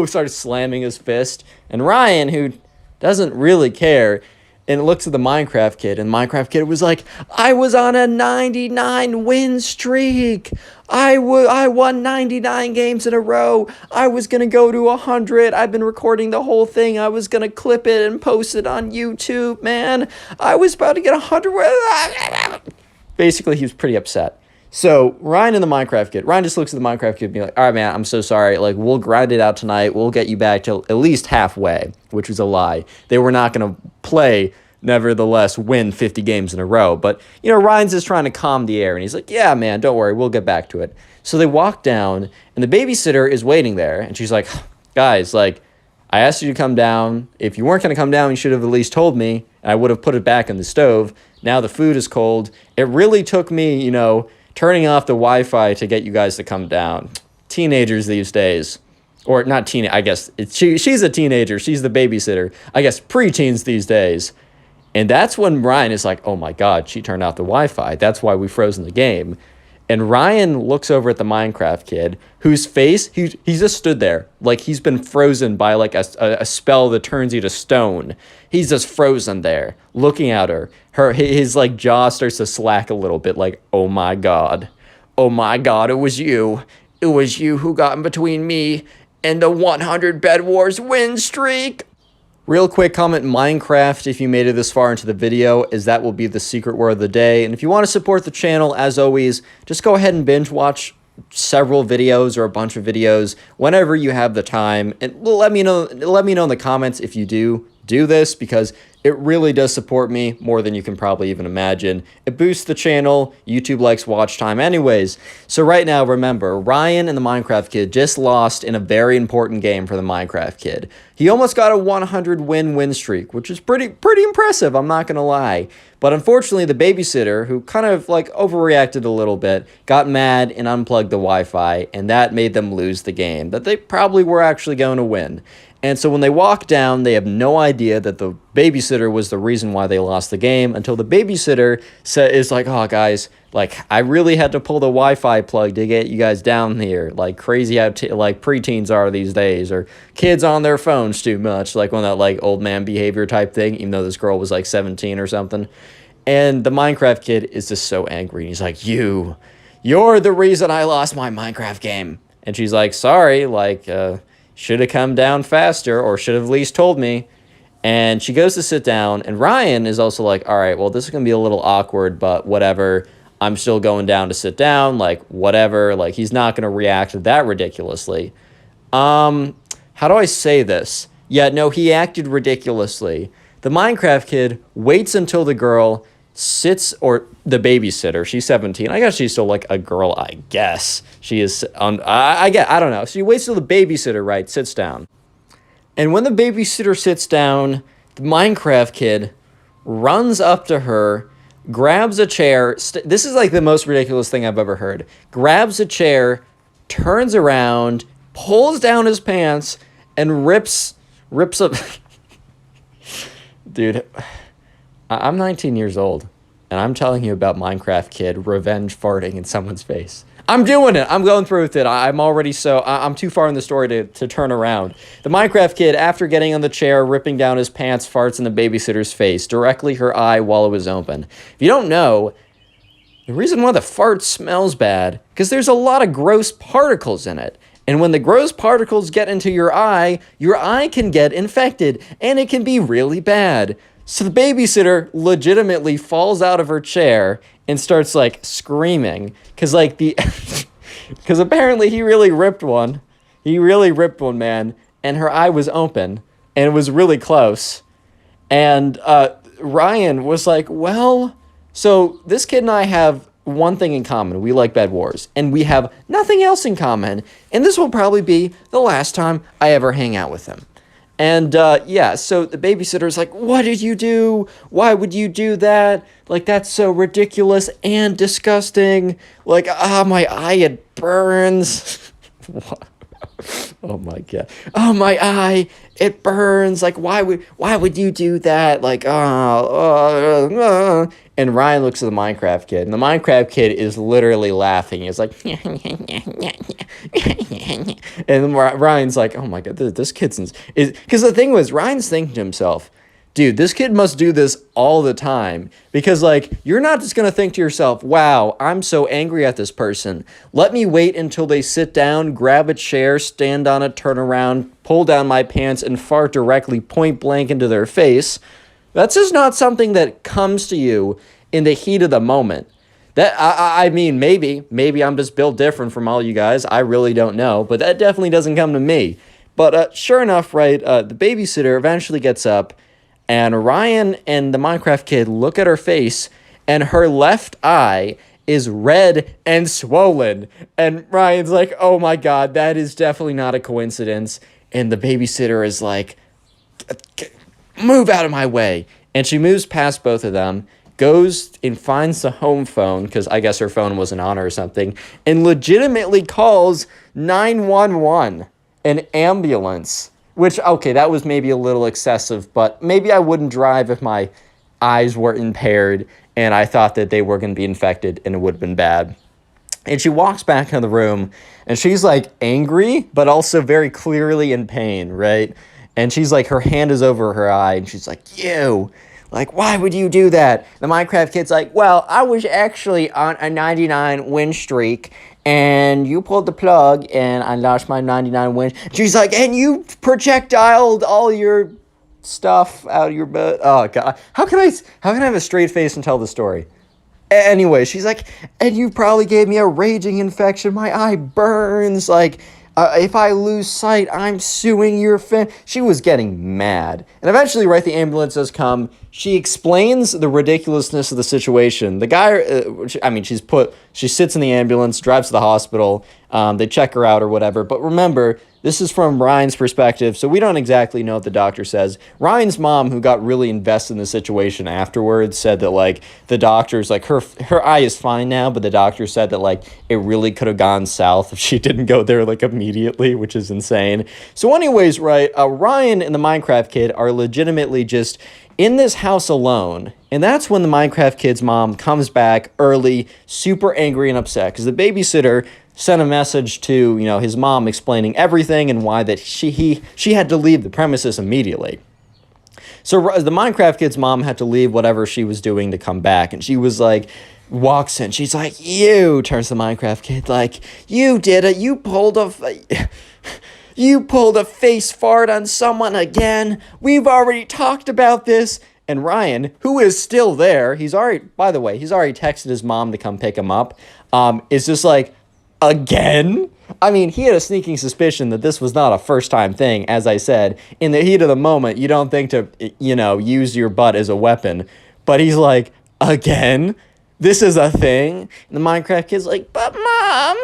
Started slamming his fist. And Ryan, who doesn't really care, and looks at the Minecraft kid, and Minecraft kid was like, I was on a 99 win streak. I won 99 games in a row. I was going to go to 100. I've been recording the whole thing. I was going to clip it and post it on YouTube, man. I was about to get 100. Basically, he was pretty upset. So Ryan and the Minecraft kid, Ryan just looks at the Minecraft kid and be like, all right, man, I'm so sorry. Like, we'll grind it out tonight. We'll get you back to at least halfway, which was a lie. They were not going to play, nevertheless, win 50 games in a row. But, Ryan's just trying to calm the air. And he's like, yeah, man, don't worry. We'll get back to it. So they walk down, and the babysitter is waiting there. And she's like, guys, like, I asked you to come down. If you weren't going to come down, you should have at least told me. And I would have put it back in the stove. Now the food is cold. It really took me, turning off the Wi-Fi to get you guys to come down. Teenagers these days. Or not teen, I guess. She's a teenager. She's the babysitter. I guess preteens these days. And that's when Ryan is like, oh my God, she turned off the Wi-Fi. That's why we froze in the game. And Ryan looks over at the Minecraft kid, whose face, he's just stood there. Like he's been frozen by like a spell that turns you to stone. He's just frozen there, looking at her. His like jaw starts to slack a little bit, like, oh my God, it was you. It was you who got in between me and the 100 Bed Wars win streak. Real quick comment, Minecraft, if you made it this far into the video, as that will be the secret word of the day. And if you want to support the channel, as always, just go ahead and binge watch several videos or a bunch of videos whenever you have the time. And let me know in the comments if you do this, because it really does support me more than you can probably even imagine. It boosts the channel. YouTube likes watch time anyways. So right now, remember, Ryan and the Minecraft kid just lost in a very important game for the Minecraft kid. He almost got a 100 win streak, which is pretty impressive, I'm not going to lie. But unfortunately, the babysitter, who kind of like overreacted a little bit, got mad and unplugged the Wi-Fi, and that made them lose the game that they probably were actually going to win. And so when they walk down, they have no idea that the babysitter was the reason why they lost the game, until the babysitter is like, oh, guys, like, I really had to pull the Wi-Fi plug to get you guys down here. Like, crazy how like preteens are these days, or kids on their phones too much, like one of that like old man behavior type thing, even though this girl was like 17 or something. And the Minecraft kid is just so angry. He's like, you're the reason I lost my Minecraft game. And she's like, sorry, like, should have come down faster, or should have at least told me. And she goes to sit down, and Ryan is also like, all right, well, this is going to be a little awkward, but whatever. I'm still going down to sit down, like, whatever. Like, he's not going to react that ridiculously. How do I say this? Yeah, no, he acted ridiculously. The Minecraft kid waits until the girl sits, or the babysitter, she's 17. I guess she's still like a girl, I guess. She is, I don't know. She waits till the babysitter, right, sits down. And when the babysitter sits down, the Minecraft kid runs up to her, grabs a chair. This is like the most ridiculous thing I've ever heard. Grabs a chair, turns around, pulls down his pants, and rips up. Dude, I'm 19 years old, and I'm telling you about Minecraft kid revenge farting in someone's face. I'm doing it. I'm going through with it. I'm too far in the story to turn around. The Minecraft kid, after getting on the chair, ripping down his pants, farts in the babysitter's face, directly her eye while it was open. If you don't know, the reason why the fart smells bad, because there's a lot of gross particles in it. And when the gross particles get into your eye can get infected, and it can be really bad. So the babysitter legitimately falls out of her chair and starts like screaming because because apparently he really ripped one. He really ripped one, man, and her eye was open and it was really close. And Ryan was like, well, so this kid and I have one thing in common. We like Bed Wars, and we have nothing else in common. And this will probably be the last time I ever hang out with him. And so the babysitter's like, what did you do? Why would you do that? Like, that's so ridiculous and disgusting. Like, my eye, it burns. Oh my God. Oh, my eye, it burns. Like, why would you do that? Like, And Ryan looks at the Minecraft kid, and the Minecraft kid is literally laughing. He's like, and Ryan's like, oh my God, this kid's because the thing was, Ryan's thinking to himself, dude, this kid must do this all the time, because like, you're not just gonna think to yourself, wow, I'm so angry at this person. Let me wait until they sit down, grab a chair, stand on it, turn around, pull down my pants, and fart directly point blank into their face. That's just not something that comes to you in the heat of the moment. That I mean, maybe I'm just built different from all you guys. I really don't know, but that definitely doesn't come to me. But sure enough, right, the babysitter eventually gets up, and Ryan and the Minecraft kid look at her face, and her left eye is red and swollen. And Ryan's like, oh my God, that is definitely not a coincidence. And the babysitter is like, move out of my way. And she moves past both of them, goes and finds the home phone, because I guess her phone wasn't on or something, and legitimately calls 911, an ambulance. Which, okay, that was maybe a little excessive, but maybe I wouldn't drive if my eyes were impaired and I thought that they were going to be infected and it would have been bad. And she walks back in the room, and she's like angry, but also very clearly in pain, right? And she's like, her hand is over her eye, and she's like, you, like, why would you do that? The Minecraft kid's like, well, I was actually on a 99 win streak, and you pulled the plug, and I lost my 99 wins. She's like, and you projectiled all your stuff out of your butt. Oh, God. How can I have a straight face and tell the story? Anyway, she's like, and you probably gave me a raging infection. My eye burns. Like, if I lose sight, I'm suing your She was getting mad. And eventually, right, the ambulance does come. She explains the ridiculousness of the situation. The guy, she sits in the ambulance, drives to the hospital. They check her out or whatever. But remember, this is from Ryan's perspective, so we don't exactly know what the doctor says. Ryan's mom, who got really invested in the situation afterwards, said that, like, the doctor's, like, her eye is fine now, but the doctor said that, like, it really could have gone south if she didn't go there, like, immediately, which is insane. So anyways, right, Ryan and the Minecraft kid are legitimately just in this house alone, and that's when the Minecraft kid's mom comes back early, super angry and upset, because the babysitter sent a message to, his mom explaining everything and why that she had to leave the premises immediately. So the Minecraft kid's mom had to leave whatever she was doing to come back, and she was like, walks in, she's like, you, turns to the Minecraft kid, like, you did it, you pulled a face fart on someone again. We've already talked about this. And Ryan, who is still there, he's already texted his mom to come pick him up, is just like, again? I mean, he had a sneaking suspicion that this was not a first-time thing. As I said, in the heat of the moment, you don't think to, use your butt as a weapon. But he's like, again? This is a thing? And the Minecraft kid's like, but Mom,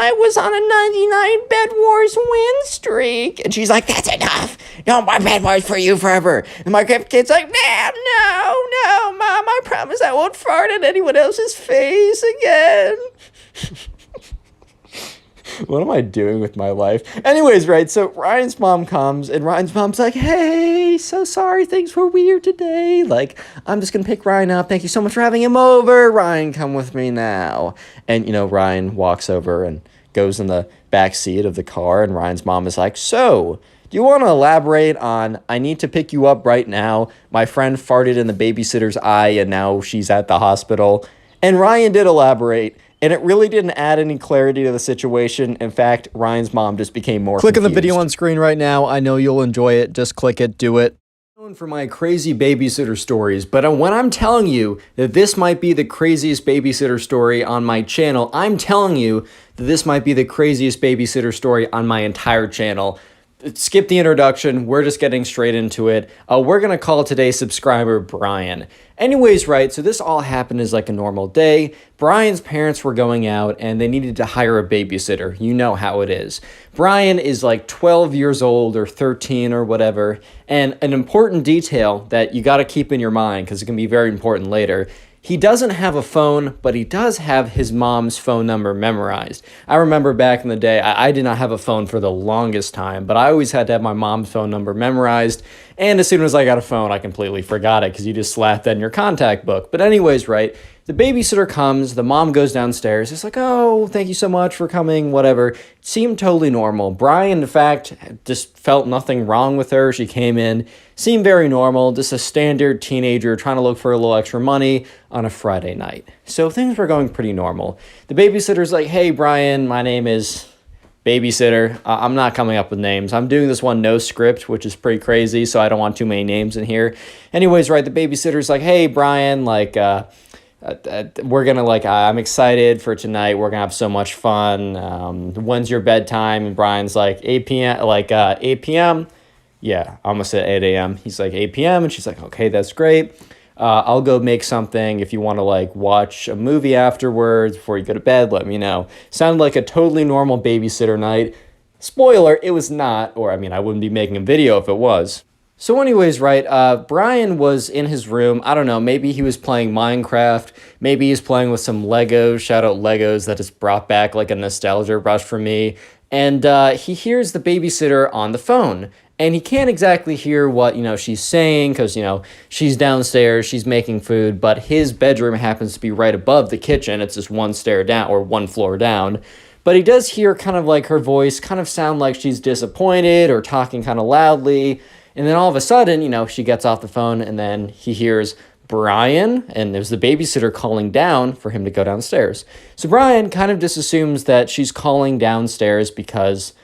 I was on a 99 Bed Wars win streak. And she's like, that's enough. No more Bed Wars for you forever. And my kid's like, man, no, Mom, I promise I won't fart in anyone else's face again. What am I doing with my life? Anyways, right, so Ryan's mom comes, and Ryan's mom's like, hey, so sorry, things were weird today. Like, I'm just gonna pick Ryan up. Thank you so much for having him over. Ryan, come with me now. And, Ryan walks over and goes in the back seat of the car, and Ryan's mom is like, so, do you want to elaborate on, I need to pick you up right now. My friend farted in the babysitter's eye, and now she's at the hospital. And Ryan did elaborate. And it really didn't add any clarity to the situation. In fact, Ryan's mom just became more Click on the confused. video on screen right now. I know you'll enjoy it. Just click it. Do it. I'm known for my crazy babysitter stories, but when I'm telling you that this might be the craziest babysitter story on my channel, I'm telling you that this might be the craziest babysitter story on my entire channel. Skip the introduction. We're just getting straight into it. We're going to call today's subscriber Brian. Anyways, right, so this all happened as like a normal day. Brian's parents were going out and they needed to hire a babysitter. You know how it is. Brian is like 12 years old or 13 or whatever. And an important detail that you got to keep in your mind, because it can be very important later, he doesn't have a phone, but he does have his mom's phone number memorized. I remember back in the day, I did not have a phone for the longest time, but I always had to have my mom's phone number memorized. And as soon as I got a phone, I completely forgot it because you just slapped that in your contact book. But anyways, right, the babysitter comes, the mom goes downstairs. It's like, oh, thank you so much for coming, whatever. It seemed totally normal. Brian, in fact, just felt nothing wrong with her. She came in, seemed very normal, just a standard teenager trying to look for a little extra money on a Friday night. So things were going pretty normal. The babysitter's like, hey, Brian, my name is babysitter. I'm not coming up with names. I'm doing this one no script, which is pretty crazy, so I don't want too many names in here. Anyways, right, the babysitter's like, hey, Brian, like, we're gonna I'm excited for tonight. We're gonna have so much fun. When's your bedtime? And Brian's like 8 p.m. 8 p.m. Yeah, I almost said 8 a.m. He's like 8 p.m. and she's like, okay, that's great. I'll go make something. If you want to watch a movie afterwards before you go to bed, let me know. Sounded like a totally normal babysitter night. Spoiler, it was not, or I wouldn't be making a video if it was. So anyways, right, Brian was in his room. I don't know, maybe he was playing Minecraft. Maybe he's playing with some Legos. Shout out Legos, that just brought back a nostalgia rush for me. And he hears the babysitter on the phone. And he can't exactly hear what, she's saying because, she's downstairs, she's making food, but his bedroom happens to be right above the kitchen. It's just one stair down or one floor down. But he does hear kind of her voice kind of sound like she's disappointed or talking kind of loudly. And then all of a sudden, she gets off the phone and then he hears Brian, and there's the babysitter calling down for him to go downstairs. So Brian kind of just assumes that she's calling downstairs because,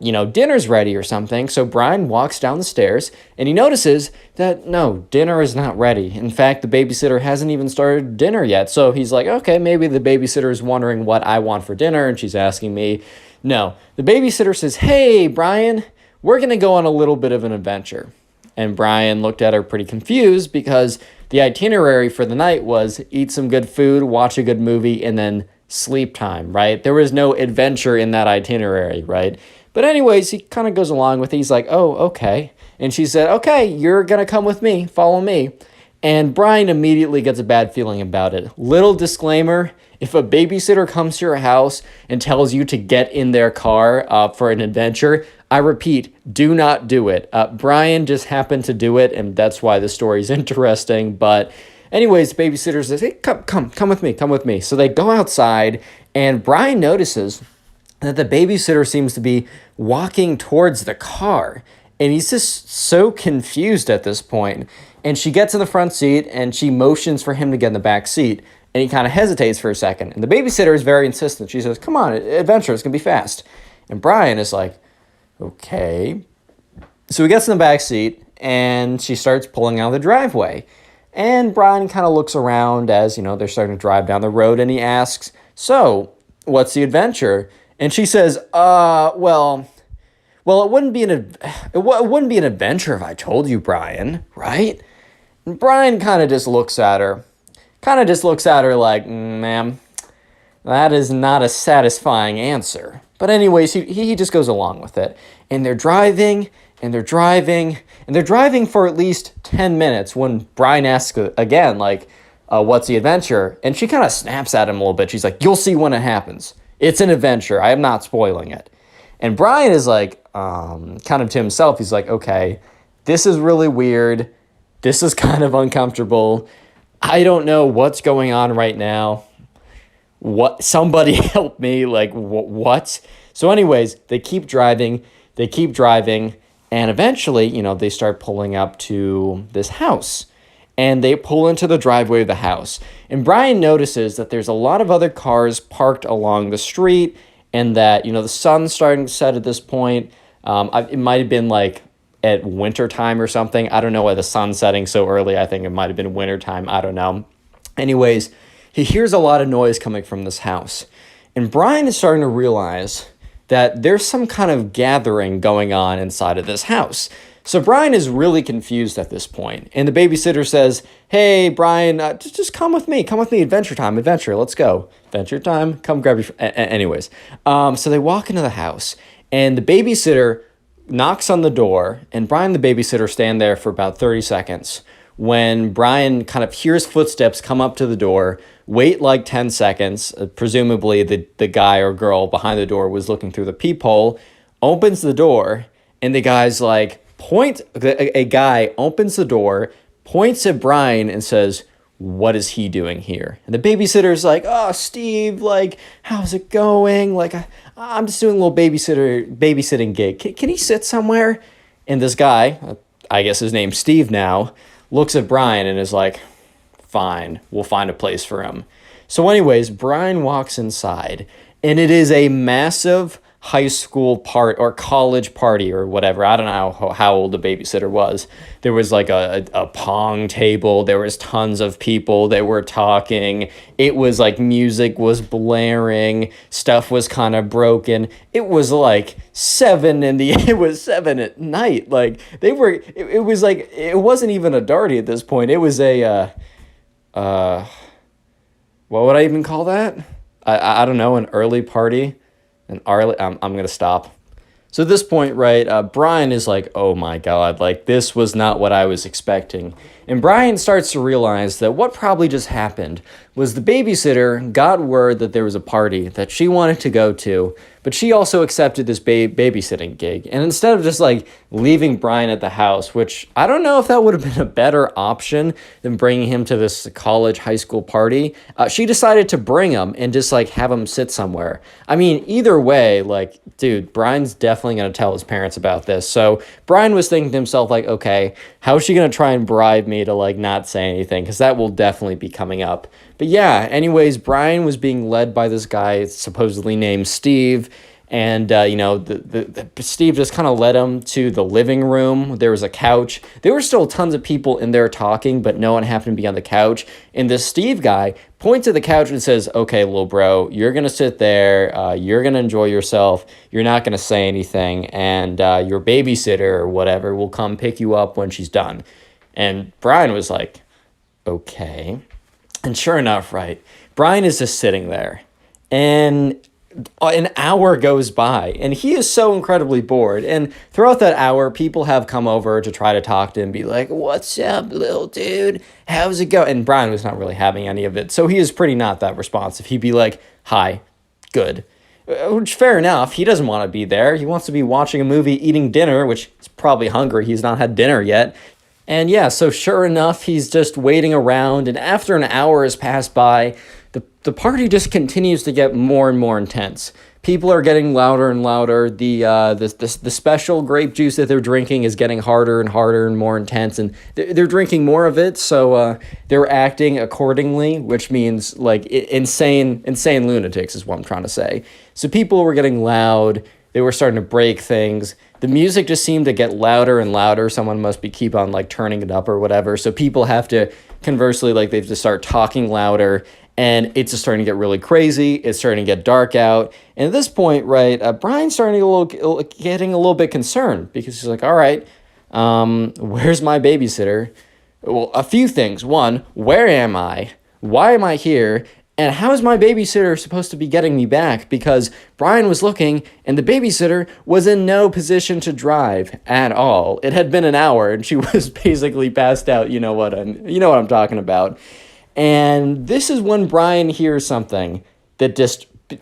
dinner's ready or something. So Brian walks down the stairs and he notices that no, dinner is not ready. In fact, the babysitter hasn't even started dinner yet. So he's like, okay, maybe the babysitter is wondering what I want for dinner and she's asking me. No, the babysitter says, hey, Brian, we're going to go on a little bit of an adventure. And Brian looked at her pretty confused because the itinerary for the night was eat some good food, watch a good movie, and then sleep time, right? There was no adventure in that itinerary, right? But anyways, he kind of goes along with it. He's like, oh, okay. And she said, okay, you're going to come with me. Follow me. And Brian immediately gets a bad feeling about it. Little disclaimer, if a babysitter comes to your house and tells you to get in their car for an adventure, I repeat, do not do it. Brian just happened to do it, and that's why the story is interesting. But anyways, the babysitter says, hey, come with me. So they go outside, and Brian notices that the babysitter seems to be walking towards the car. And he's just so confused at this point. And she gets in the front seat, and she motions for him to get in the back seat. And he kind of hesitates for a second. And the babysitter is very insistent. She says, come on, adventure, it's going to be fast. And Brian is like, okay. So he gets in the back seat, and she starts pulling out of the driveway. And Brian kind of looks around as, they're starting to drive down the road, and he asks, so, what's the adventure? And she says, well, it wouldn't be an adventure if I told you, Brian, right? And Brian kind of just looks at her like, ma'am, That is not a satisfying answer. But anyways, he just goes along with it. And they're driving, and they're driving, and they're driving for at least 10 minutes when Brian asks again, like, what's the adventure? And she kind of snaps at him a little bit. She's like, you'll see when it happens. It's an adventure. I am not spoiling it. And Brian is like, kind of to himself, he's like, okay, this is really weird. This is kind of uncomfortable. I don't know what's going on right now. What? Somebody help me. Like, what? So anyways, they keep driving, and eventually, they start pulling up to this house. And they pull into the driveway of the house. And Brian notices that there's a lot of other cars parked along the street, and that, the sun's starting to set at this point. It might have been like at wintertime or something. I don't know why the sun's setting so early. I think it might have been wintertime. I don't know. Anyways, he hears a lot of noise coming from this house. And Brian is starting to realize that there's some kind of gathering going on inside of this house. So Brian is really confused at this point. And the babysitter says, hey, Brian, just come with me. Come with me. Adventure time. Adventure. Let's go. Adventure time. Come grab your... Anyways. So they walk into the house. And the babysitter knocks on the door. And Brian, the babysitter, stand there for about 30 seconds. When Brian kind of hears footsteps come up to the door, wait like 10 seconds. Presumably the guy or girl behind the door was looking through the peephole. Opens the door. And the guy's like... A guy opens the door, points at Brian, and says, what is he doing here? And the babysitter's like, oh, Steve, like, how's it going? Like, I'm just doing a little babysitting gig. Can he sit somewhere? And this guy, I guess his name's Steve now, looks at Brian and is like, fine, we'll find a place for him. So anyways, Brian walks inside, and it is a massive high school part or college party or whatever. I don't know how old the babysitter was. There was like a pong table. There was tons of people that were talking. It was like music was blaring. Stuff was kind of broken. It was like it was 7 at night. Like it was like, it wasn't even a darty at this point. It was a, what would I even call that? I don't know, an early party. And I'm going to stop. So at this point, right, Brian is like, oh my God, like this was not what I was expecting. And Brian starts to realize that what probably just happened was the babysitter got word that there was a party that she wanted to go to, but she also accepted this babysitting gig. And instead of just like leaving Brian at the house, which I don't know if that would have been a better option than bringing him to this college high school party, she decided to bring him and just like have him sit somewhere. I mean, either way, like, dude, Brian's definitely going to tell his parents about this. So Brian was thinking to himself, like, okay, how is she going to try and bribe me to like not say anything? Because that will definitely be coming up. But yeah, anyways, Brian was being led by this guy supposedly named Steve. And, Steve just kind of led him to the living room. There was a couch. There were still tons of people in there talking, but no one happened to be on the couch. And this Steve guy points at the couch and says, okay, little bro, you're going to sit there. You're going to enjoy yourself. You're not going to say anything. And your babysitter or whatever will come pick you up when she's done. And Brian was like, okay. And sure enough, right, Brian is just sitting there. And an hour goes by, and he is so incredibly bored. And throughout that hour, people have come over to try to talk to him, be like, what's up, little dude? How's it go? And Brian was not really having any of it. So he is pretty not that responsive. He'd be like, hi, good. Which, fair enough. He doesn't want to be there. He wants to be watching a movie, eating dinner, which is probably hungry. He's not had dinner yet. And yeah, so sure enough, he's just waiting around. And after an hour has passed by, the party just continues to get more and more intense. People are getting louder and louder. The special grape juice that they're drinking is getting harder and harder and more intense. And they're drinking more of it, so they're acting accordingly, which means like insane lunatics is what I'm trying to say. So people were getting loud. They were starting to break things. The music just seemed to get louder and louder. Someone must keep on like turning it up or whatever. So people have to, conversely, like they have to start talking louder. And it's just starting to get really crazy. It's starting to get dark out. And at this point, right, Brian's starting to getting a little bit concerned because he's like, all right, where's my babysitter? Well, a few things. One, where am I? Why am I here? And how is my babysitter supposed to be getting me back? Because Brian was looking and the babysitter was in no position to drive at all. It had been an hour and she was basically passed out. You know what I'm talking about. And this is when Brian hears something that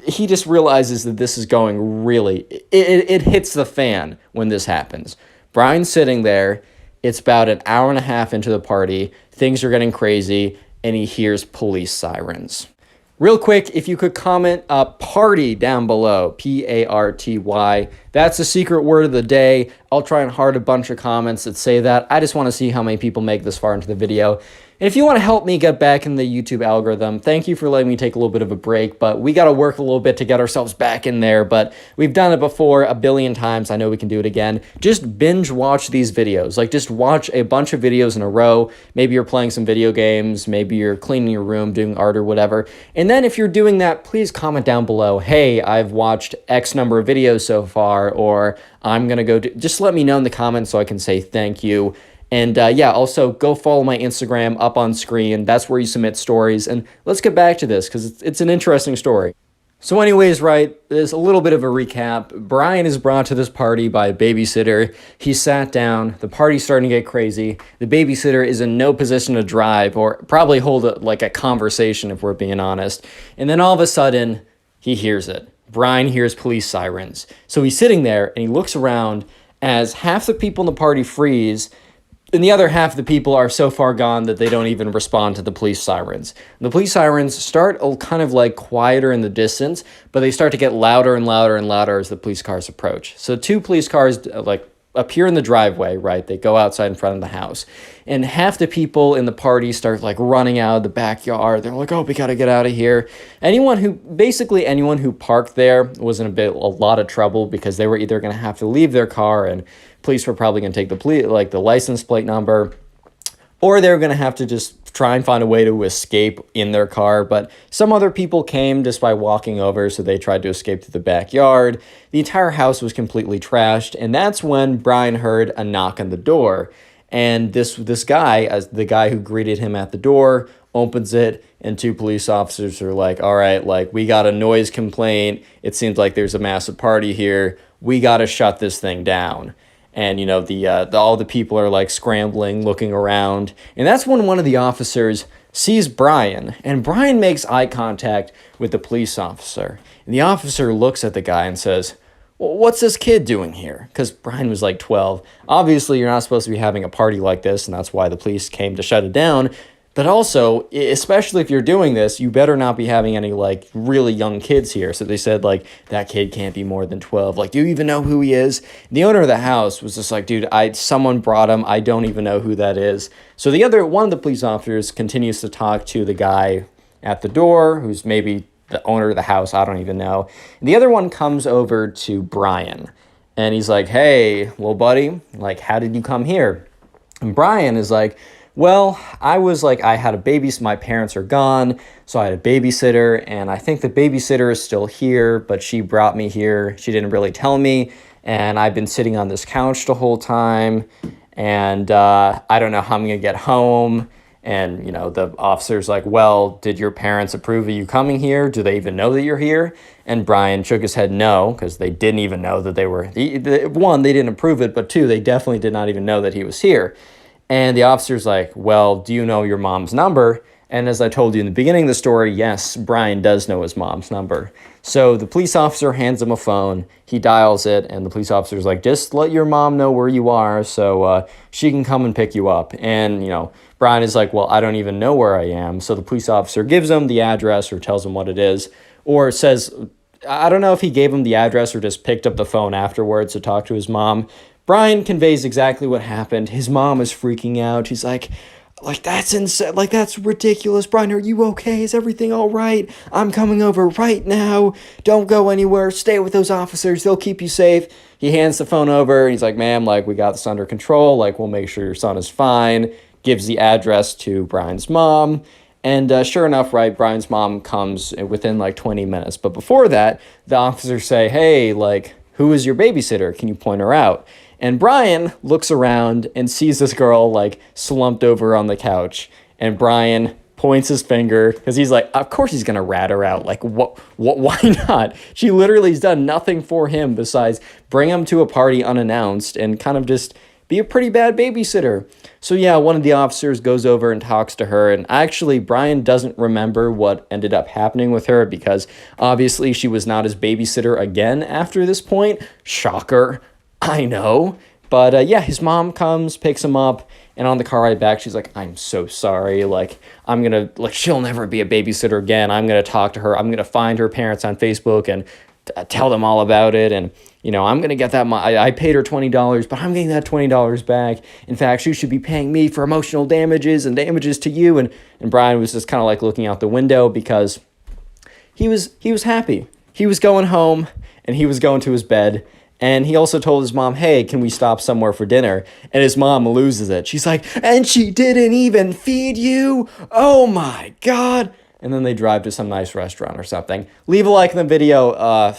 he just realizes that this is going really, it hits the fan when this happens. Brian's sitting there. It's about an hour and a half into the party. Things are getting crazy and he hears police sirens. Real quick, if you could comment party down below, P-A-R-T-Y. That's the secret word of the day. I'll try and heart a bunch of comments that say that. I just want to see how many people make this far into the video. And if you want to help me get back in the YouTube algorithm, thank you for letting me take a little bit of a break, but we got to work a little bit to get ourselves back in there, but we've done it before a billion times. I know we can do it again. Just binge watch these videos. Like, just watch a bunch of videos in a row. Maybe you're playing some video games, maybe you're cleaning your room, doing art or whatever. And then if you're doing that, please comment down below, hey, I've watched X number of videos so far, or I'm going to go just let me know in the comments so I can say thank you. And yeah, also go follow my Instagram up on screen. That's where you submit stories. And let's get back to this because it's an interesting story. So anyways, right, there's a little bit of a recap. Brian is brought to this party by a babysitter. He sat down. The party's starting to get crazy. The babysitter is in no position to drive or probably hold a conversation if we're being honest. And then all of a sudden, he hears it. Brian hears police sirens. So he's sitting there and he looks around as half the people in the party freeze. And the other half of the people are so far gone that they don't even respond to the police sirens. And the police sirens start kind of like quieter in the distance, but they start to get louder and louder and louder as the police cars approach. So 2 police cars appear in the driveway, right? They go outside in front of the house. And half the people in the party start running out of the backyard. They're like, oh, we got to get out of here. Anyone who parked there was in a lot of trouble because they were either going to have to leave their car and police were probably going to take the license plate number, or they were going to have to just try and find a way to escape in their car. But some other people came just by walking over, so they tried to escape to the backyard. The entire house was completely trashed, and that's when Brian heard a knock on the door. And this guy, as the guy who greeted him at the door, opens it, and 2 police officers are like, all right, we got a noise complaint. It seems like there's a massive party here. We got to shut this thing down. And, all the people are scrambling, looking around. And that's when one of the officers sees Brian. And Brian makes eye contact with the police officer. And the officer looks at the guy and says, well, what's this kid doing here? Because Brian was 12. Obviously, you're not supposed to be having a party like this. And that's why the police came to shut it down. But also, especially if you're doing this, you better not be having any, really young kids here. So they said, that kid can't be more than 12. Do you even know who he is? And the owner of the house was just like, dude, someone brought him. I don't even know who that is. So one of the police officers continues to talk to the guy at the door, who's maybe the owner of the house. I don't even know. And the other one comes over to Brian. And he's like, hey, well, buddy, how did you come here? And Brian is like, well, I had a baby, so my parents are gone, so I had a babysitter, and I think the babysitter is still here, but she brought me here. She didn't really tell me, and I've been sitting on this couch the whole time, and I don't know how I'm going to get home. And, the officer's like, well, did your parents approve of you coming here? Do they even know that you're here? And Brian shook his head no, because they didn't even know that they were, one, they didn't approve it, but 2, they definitely did not even know that he was here. And the officer's like, well, do you know your mom's number? And as I told you in the beginning of the story, yes, Brian does know his mom's number. So the police officer hands him a phone. He dials it, and the police officer's like, just let your mom know where you are so she can come and pick you up. And, Brian is like, well, I don't even know where I am. So the police officer gives him the address or tells him what it is, or says, I don't know if he gave him the address or just picked up the phone afterwards to talk to his mom. Brian conveys exactly what happened. His mom is freaking out. She's like, that's insane. That's ridiculous. Brian, are you okay? Is everything all right? I'm coming over right now. Don't go anywhere. Stay with those officers. They'll keep you safe. He hands the phone over. And he's like, ma'am, we got this under control. We'll make sure your son is fine. Gives the address to Brian's mom. And sure enough, right, Brian's mom comes within 20 minutes. But before that, the officers say, hey, who is your babysitter? Can you point her out? And Brian looks around and sees this girl slumped over on the couch. And Brian points his finger because he's like, of course he's gonna rat her out. Like, what? Why not? She literally has done nothing for him besides bring him to a party unannounced and kind of just be a pretty bad babysitter. So yeah, one of the officers goes over and talks to her, and actually Brian doesn't remember what ended up happening with her because obviously she was not his babysitter again after this point. Shocker, I know. But yeah, his mom comes, picks him up, and on the car ride back, she's like, I'm so sorry. Like, she'll never be a babysitter again. I'm going to talk to her. I'm going to find her parents on Facebook and tell them all about it. And, I'm going to get that. I paid her $20, but I'm getting that $20 back. In fact, she should be paying me for emotional damages and damages to you. And Brian was just kind of like looking out the window because he was happy. He was going home and he was going to his bed. And he also told his mom, hey, can we stop somewhere for dinner? And his mom loses it. She's like, and she didn't even feed you? Oh my God. And then they drive to some nice restaurant or something. Leave a like in the video.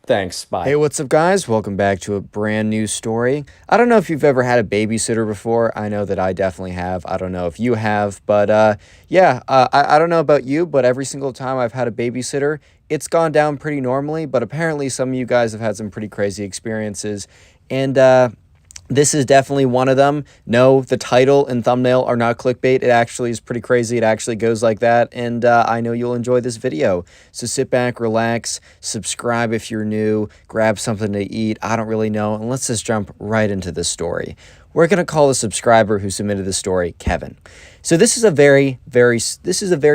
Thanks. Bye. Hey, what's up, guys? Welcome back to a brand new story. I don't know if you've ever had a babysitter before. I know that I definitely have. I don't know if you have. But I don't know about you, but every single time I've had a babysitter, it's gone down pretty normally. But apparently some of you guys have had some pretty crazy experiences. And this is definitely one of them. No, the title and thumbnail are not clickbait. It actually is pretty crazy. It actually goes like that. And I know you'll enjoy this video. So sit back, relax, subscribe if you're new, grab something to eat. I don't really know. And let's just jump right into this story. We're going to call the subscriber who submitted the story Kevin. So this is a very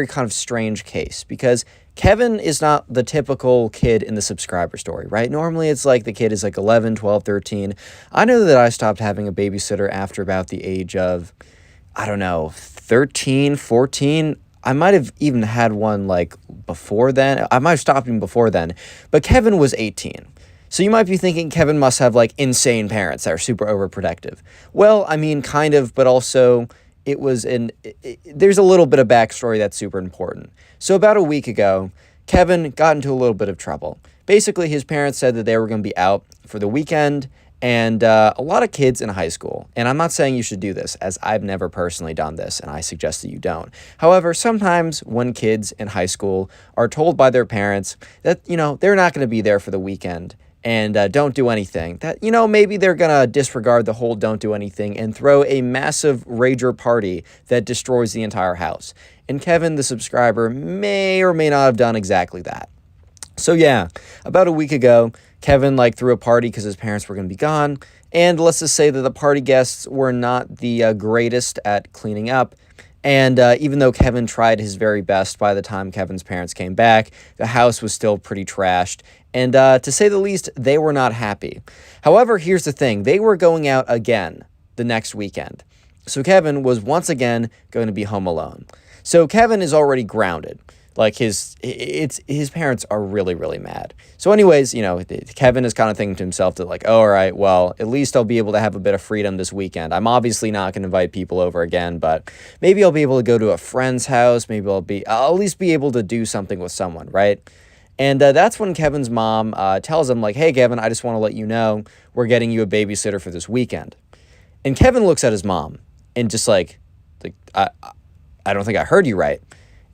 kind of strange case because Kevin is not the typical kid in the subscriber story, right? Normally it's like the kid is like 11, 12, 13. I know that I stopped having a babysitter after about the age of, 13, 14. I might have even had one like before then. I might have stopped him before then, but Kevin was 18. So you might be thinking Kevin must have like insane parents that are super overprotective. Well, I mean, kind of, but also there's a little bit of backstory that's super important. So about a week ago, Kevin got into a little bit of trouble. Basically, his parents said that they were going to be out for the weekend, and a lot of kids in high school, and I'm not saying you should do this, as I've never personally done this, and I suggest that you don't. However, sometimes when kids in high school are told by their parents that, they're not going to be there for the weekend, and don't do anything, that, maybe they're going to disregard the whole don't do anything and throw a massive rager party that destroys the entire house. And Kevin, the subscriber, may or may not have done exactly that. So yeah, about a week ago, Kevin threw a party because his parents were going to be gone. And let's just say that the party guests were not the greatest at cleaning up. And even though Kevin tried his very best, by the time Kevin's parents came back, the house was still pretty trashed. And to say the least, they were not happy. However, here's the thing. They were going out again the next weekend. So Kevin was once again going to be home alone. So Kevin is already grounded. His parents are really, really mad. So anyways, Kevin is kind of thinking to himself that all right, well, at least I'll be able to have a bit of freedom this weekend. I'm obviously not going to invite people over again, but maybe I'll be able to go to a friend's house. Maybe I'll at least be able to do something with someone, right? And that's when Kevin's mom tells him hey, Kevin, I just want to let you know we're getting you a babysitter for this weekend. And Kevin looks at his mom and just I don't think I heard you right.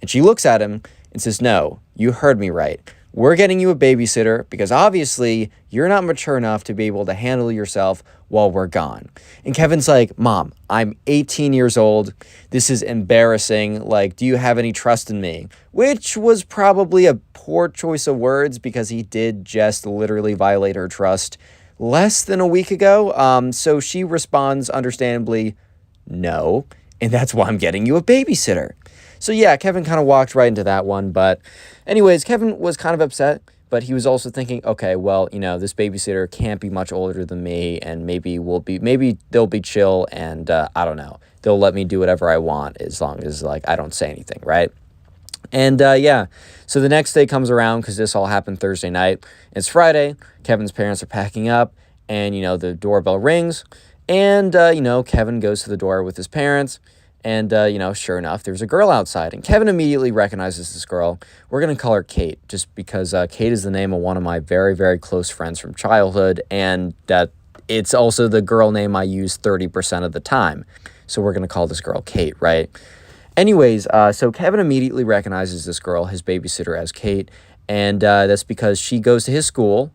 And she looks at him and says, no, you heard me right. We're getting you a babysitter because obviously you're not mature enough to be able to handle yourself while we're gone. And Kevin's like, Mom, I'm 18 years old. This is embarrassing. Do you have any trust in me? Which was probably a poor choice of words because he did just literally violate her trust less than a week ago. So she responds understandably, no. And that's why I'm getting you a babysitter. So yeah, Kevin kind of walked right into that one. But anyways, Kevin was kind of upset, but he was also thinking, okay, well, this babysitter can't be much older than me, and maybe they'll be chill, and I don't know, they'll let me do whatever I want as long as I don't say anything, right? And yeah, so the next day comes around because this all happened Thursday night. It's Friday. Kevin's parents are packing up, and the doorbell rings, and Kevin goes to the door with his parents. And, sure enough, there's a girl outside. And Kevin immediately recognizes this girl. We're going to call her Kate, just because Kate is the name of one of my very, very close friends from childhood. And that it's also the girl name I use 30% of the time. So we're going to call this girl Kate, right? Anyways, so Kevin immediately recognizes this girl, his babysitter, as Kate, and that's because she goes to his school.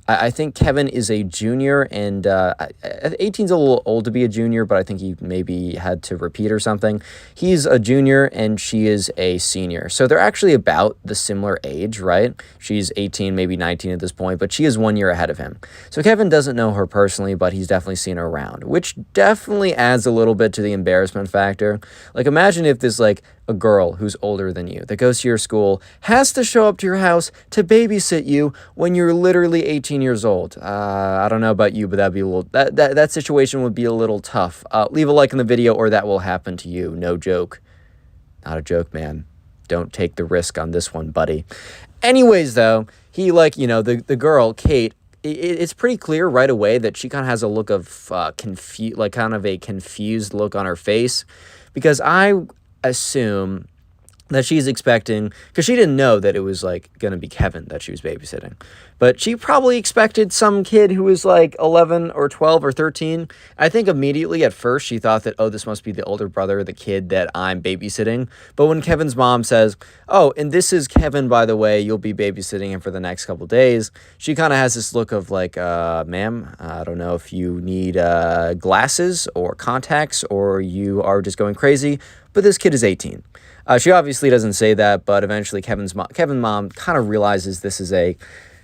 I think Kevin is a junior, and 18's a little old to be a junior, but I think he maybe had to repeat or something. He's a junior, and she is a senior. So they're actually about the similar age, right? She's 18, maybe 19 at this point, but she is 1 year ahead of him. So Kevin doesn't know her personally, but he's definitely seen her around, which definitely adds a little bit to the embarrassment factor. Like, imagine if this, like, a girl who's older than you that goes to your school has to show up to your house to babysit you when you're literally 18 years old. I don't know about you, but that'd be a little that situation would be a little tough. Leave a like in the video or that will happen to you. No joke. Not a joke, man. Don't take the risk on this one, buddy. Anyways, though, he, like, the girl, Kate, it's pretty clear right away that she kind of has a look of kind of a confused look on her face, because I assume that she's expecting, because she didn't know that it was, like, going to be Kevin that she was babysitting, but she probably expected some kid who was like 11 or 12 or 13. I think immediately at first she thought that, oh, this must be the older brother, the kid that I'm babysitting. But when Kevin's mom says, oh, and this is Kevin, by the way, you'll be babysitting him for the next couple days, she kind of has this look of like, ma'am, I don't know if you need glasses or contacts or you are just going crazy, but this kid is 18. She obviously doesn't say that, but eventually Kevin's mom kind of realizes this is a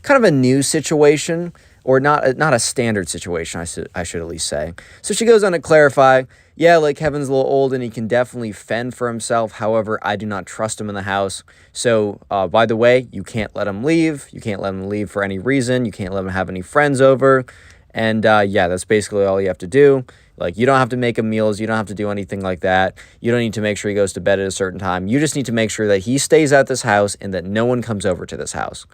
kind of a new situation, or not a standard situation, I should at least say. So she goes on to clarify, yeah, like, Kevin's a little old and he can definitely fend for himself. However, I do not trust him in the house. So, by the way, you can't let him leave. You can't let him leave for any reason. You can't let him have any friends over. And yeah, that's basically all you have to do. Like, you don't have to make him meals. You don't have to do anything like that. You don't need to make sure he goes to bed at a certain time. You just need to make sure that he stays at this house and that no one comes over to this house.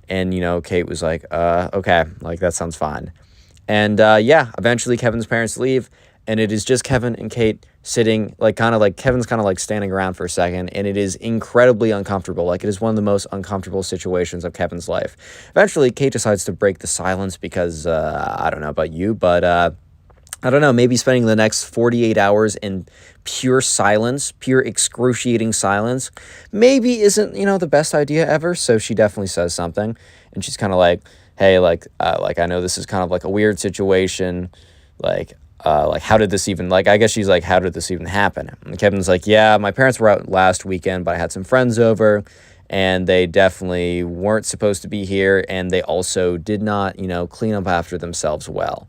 And, Kate was like, okay, like, that sounds fine. And yeah, eventually Kevin's parents leave, and it is just Kevin and Kate sitting, like, Kevin's kind of like standing around for a second, and it is incredibly uncomfortable. Like, it is one of the most uncomfortable situations of Kevin's life. Eventually, Kate decides to break the silence because, I don't know about you, but I don't know, maybe spending the next 48 hours in pure silence, pure excruciating silence, maybe isn't, the best idea ever. So she definitely says something, and she's kind of like, hey, like, I know this is kind of like a weird situation. Like, how did this even, like, I guess she's like, how did this even happen? And Kevin's like, yeah, my parents were out last weekend, but I had some friends over, and they definitely weren't supposed to be here, and they also did not, clean up after themselves well.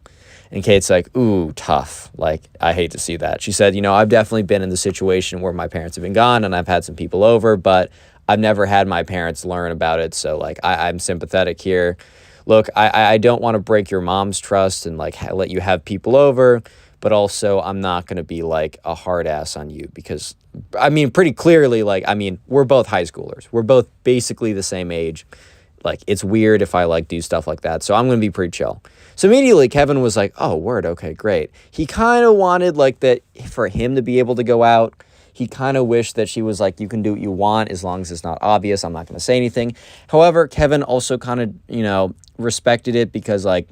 And Kate's like, ooh, tough. Like, I hate to see that. She said, I've definitely been in the situation where my parents have been gone and I've had some people over, but I've never had my parents learn about it. So, like, I'm sympathetic here. Look, I don't want to break your mom's trust and, like, let you have people over, but also I'm not going to be, like, a hard ass on you because, I mean, pretty clearly, like, I mean, we're both high schoolers. We're both basically the same age. Like, it's weird if I, like, do stuff like that. So I'm going to be pretty chill. So immediately Kevin was like, oh, word, okay, great. He kind of wanted, like, that for him to be able to go out. He kind of wished that she was like, you can do what you want as long as it's not obvious. I'm not going to say anything. However, Kevin also kind of, respected it because, like,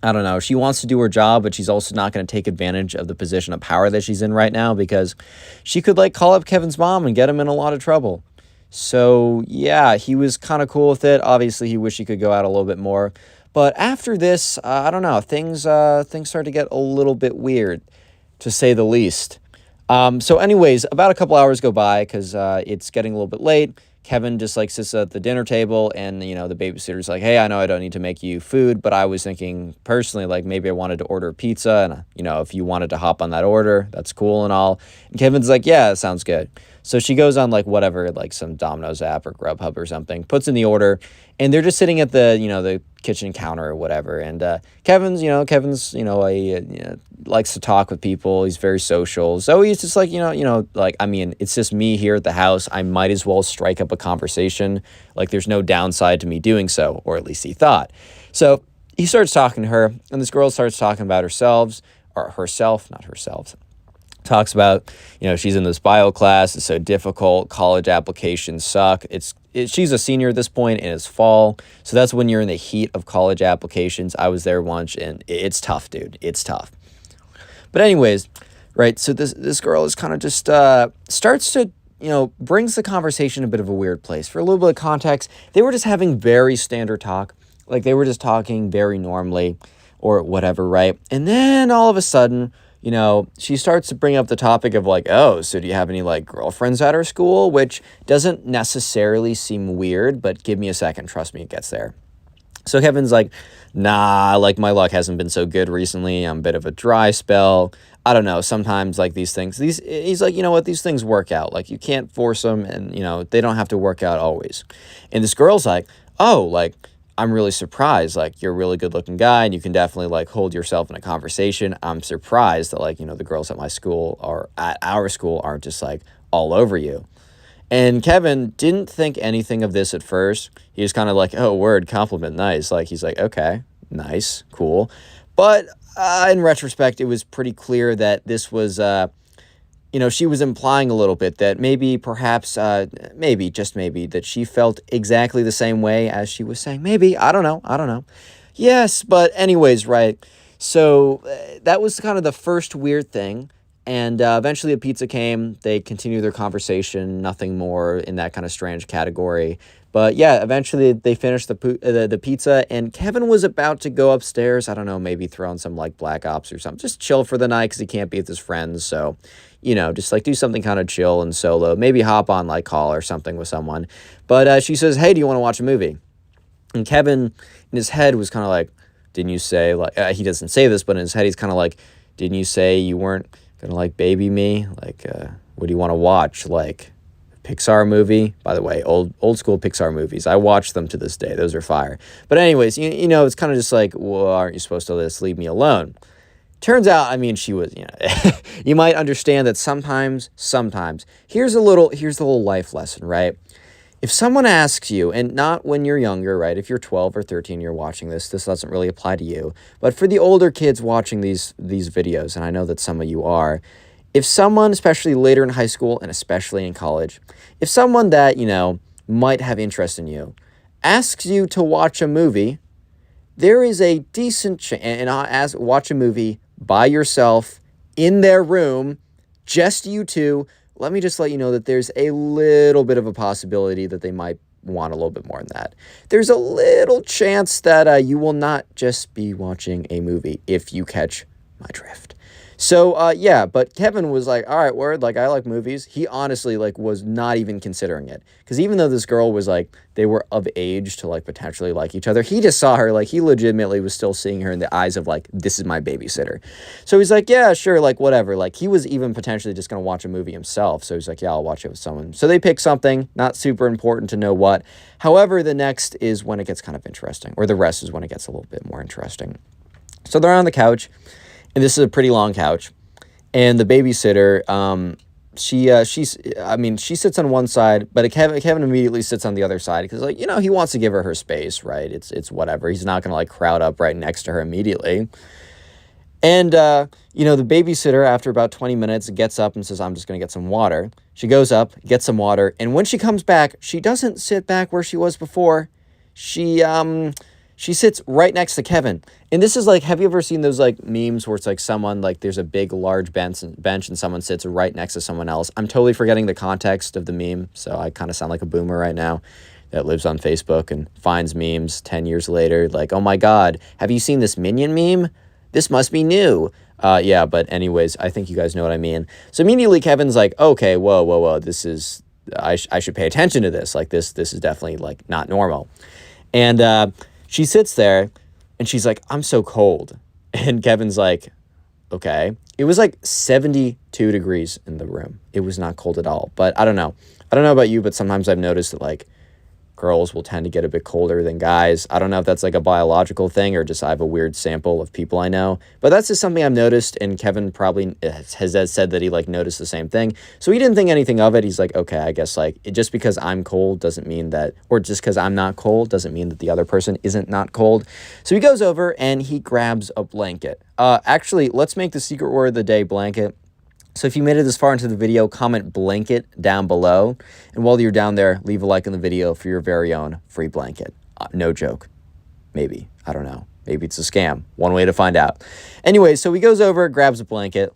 I don't know, she wants to do her job, but she's also not going to take advantage of the position of power that she's in right now because she could, like, call up Kevin's mom and get him in a lot of trouble. So, yeah, he was kind of cool with it. Obviously, he wished he could go out a little bit more. But after this, I don't know, things start to get a little bit weird, to say the least. So anyways, about a couple hours go by because it's getting a little bit late. Kevin just, like, sits at the dinner table and, the babysitter's like, hey, I know I don't need to make you food, but I was thinking personally, like, maybe I wanted to order pizza and, if you wanted to hop on that order, that's cool and all. And Kevin's like, yeah, that sounds good. So she goes on, like, whatever, like, some Domino's app or Grubhub or something, puts in the order, and they're just sitting at the, the kitchen counter or whatever. And Kevin's, likes to talk with people. He's very social. So he's just like, like, I mean, it's just me here at the house. I might as well strike up a conversation. Like, there's no downside to me doing so, or at least he thought. So he starts talking to her, and this girl starts talking about herself, not herself. Talks about, she's in this bio class. It's so difficult. College applications suck. She's a senior at this point, and it's fall. So that's when you're in the heat of college applications. I was there once, and it's tough, dude. It's tough. But anyways, right? So this girl is kind of just starts to, brings the conversation a bit of a weird place. For a little bit of context, they were just having very standard talk. Like they were just talking very normally or whatever, right? And then all of a sudden, she starts to bring up the topic of like, oh, so do you have any like girlfriends at our school? Which doesn't necessarily seem weird, but give me a second. Trust me, it gets there. So Kevin's like, nah, like my luck hasn't been so good recently. I'm a bit of a dry spell. I don't know. Sometimes like he's like, you know what? These things work out. Like you can't force them and, they don't have to work out always. And this girl's like, oh, like, I'm really surprised. Like you're a really good looking guy and you can definitely like hold yourself in a conversation. I'm surprised that like, the girls at my school or at our school aren't just like all over you. And Kevin didn't think anything of this at first. He was kind of like, oh, word, compliment, nice. Like, he's like, okay, nice, cool. But in retrospect, it was pretty clear that this was, she was implying a little bit that maybe, perhaps, just maybe, that she felt exactly the same way as she was saying. Maybe, I don't know. Yes, but anyways, right. So that was kind of the first weird thing. And eventually a pizza came. They continued their conversation, nothing more in that kind of strange category. But yeah, eventually they finished the pizza, and Kevin was about to go upstairs. I don't know, maybe throw on some like Black Ops or something. Just chill for the night because he can't be with his friends. So, just like do something kind of chill and solo. Maybe hop on like call or something with someone. But she says, hey, do you want to watch a movie? And Kevin in his head was kind of like, didn't you say, like, he doesn't say this, but in his head he's kind of like, didn't you say you weren't gonna like baby me? Like, what do you want to watch? Like Pixar movie? By the way, old school Pixar movies. I watch them to this day. Those are fire. But anyways, it's kind of just like, well, aren't you supposed to just leave me alone? Turns out, I mean, she was, you might understand that sometimes, here's the little life lesson, right? If someone asks you, and not when you're younger, right? If you're 12 or 13, you're watching this doesn't really apply to you. But for the older kids watching these videos, and I know that some of you are, if someone, especially later in high school and especially in college, if someone that, might have interest in you asks you to watch a movie, there is a decent chance, and watch a movie by yourself in their room, just you two. Let me just let you know that there's a little bit of a possibility that they might want a little bit more than that. There's a little chance that you will not just be watching a movie, if you catch my drift. So, yeah, but Kevin was like, all right, word, like, I like movies. He honestly, like, was not even considering it. Because even though this girl was, like, they were of age to, like, potentially like each other, he just saw her, like, he legitimately was still seeing her in the eyes of, like, this is my babysitter. So he's like, yeah, sure, like, whatever. Like, he was even potentially just going to watch a movie himself. So he's like, yeah, I'll watch it with someone. So they pick something, not super important to know what. However, the next is when it gets kind of interesting, or the rest is when it gets a little bit more interesting. So they're on the couch. And this is a pretty long couch. And the babysitter, she sits on one side, but Kevin immediately sits on the other side because, like, he wants to give her space, right? It's whatever. He's not going to, like, crowd up right next to her immediately. And, the babysitter, after about 20 minutes, gets up and says, I'm just going to get some water. She goes up, gets some water. And when she comes back, she doesn't sit back where she was before. She sits right next to Kevin. And this is like, have you ever seen those like memes where it's like someone, like there's a big, large bench and someone sits right next to someone else? I'm totally forgetting the context of the meme. So I kind of sound like a boomer right now that lives on Facebook and finds memes 10 years later. Like, oh my God, have you seen this Minion meme? This must be new. Yeah, but anyways, I think you guys know what I mean. So immediately Kevin's like, okay, whoa. This is, I should pay attention to this. Like this is definitely like not normal. And, she sits there and she's like, I'm so cold. And Kevin's like, okay. It was like 72 degrees in the room. It was not cold at all. But I don't know. I don't know about you, but sometimes I've noticed that like girls will tend to get a bit colder than guys. I don't know if that's like a biological thing or just I have a weird sample of people I know. But that's just something I've noticed, and Kevin probably has said that he like noticed the same thing. So he didn't think anything of it. He's like, okay, I guess like just because I'm cold doesn't mean that, or just because I'm not cold doesn't mean that the other person isn't not cold. So he goes over and he grabs a blanket. Actually, let's make the secret word of the day blanket. So if you made it this far into the video, comment blanket down below. And while you're down there, leave a like on the video for your very own free blanket. No joke. Maybe. I don't know. Maybe it's a scam. One way to find out. Anyway, so he goes over, grabs a blanket,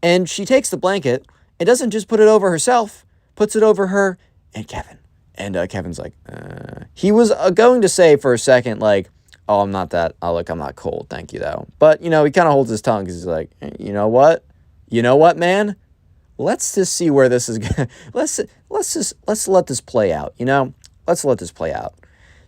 And she takes the blanket and doesn't just put it over herself, puts it over her and Kevin. And Kevin's like, he was going to say for a second, like, oh, I'm not that, oh, look, I'm not cold, thank you, though. But, you know, he kind of holds his tongue because he's like, you know what? You know what, man? Let's just see where this is going. Let's let this play out, you know? Let's let this play out.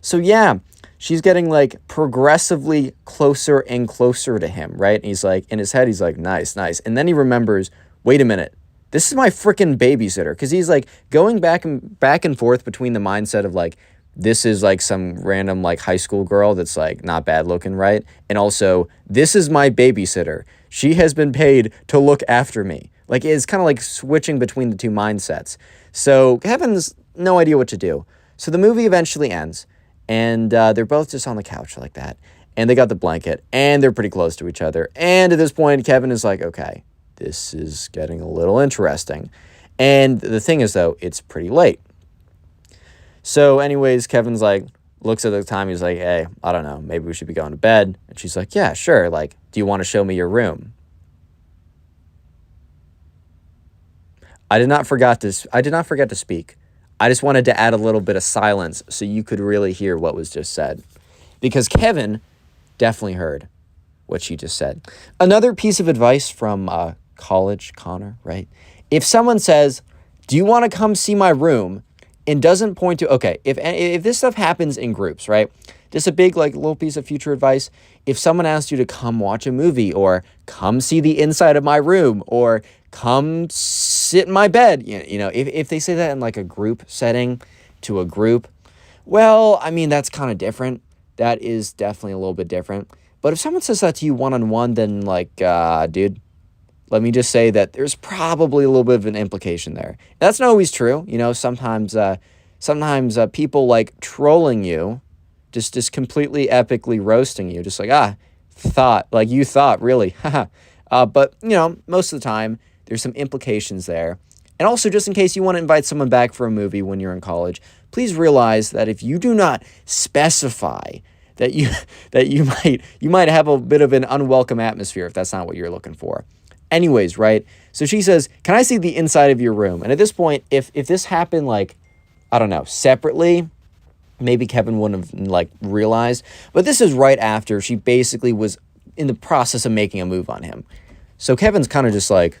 So, yeah, she's getting, like, progressively closer and closer to him, right? And he's like, in his head, he's like, nice, nice. And then he remembers, wait a minute. This is my freaking babysitter. Because he's, like, going back and forth between the mindset of, like, this is, like, some random, like, high school girl that's, like, not bad looking, right? And also, this is my babysitter. She has been paid to look after me. Like, it's kind of like switching between the two mindsets. So Kevin's no idea what to do. So the movie eventually ends, and they're both just on the couch like that. And they got the blanket, and they're pretty close to each other. And at this point, Kevin is like, okay, this is getting a little interesting. And the thing is, though, it's pretty late. So anyways, Kevin's like, looks at the time, he's like, hey, I don't know, maybe we should be going to bed. And she's like, yeah, sure, like, do you want to show me your room? I did not forget to speak. I just wanted to add a little bit of silence so you could really hear what was just said. Because Kevin definitely heard what she just said. Another piece of advice from college Connor, right? If someone says, do you want to come see my room? And doesn't point to, okay, if this stuff happens in groups, right? Just a big, like, little piece of future advice. If someone asks you to come watch a movie or come see the inside of my room or come sit in my bed, you know, if they say that in, like, a group setting to a group, well, I mean, that's kind of different. That is definitely a little bit different. But if someone says that to you one-on-one, then, like, dude, let me just say that there's probably a little bit of an implication there. That's not always true. You know, sometimes people like trolling you, just completely epically roasting you, just like, you thought, really. But, you know, most of the time, there's some implications there. And also, just in case you want to invite someone back for a movie when you're in college, please realize that if you do not specify that you might have a bit of an unwelcome atmosphere if that's not what you're looking for. Anyways, right? So she says, can I see the inside of your room? And at this point, if this happened, like, I don't know, separately, maybe Kevin wouldn't have, like, realized. But this is right after she basically was in the process of making a move on him. So Kevin's kind of just like,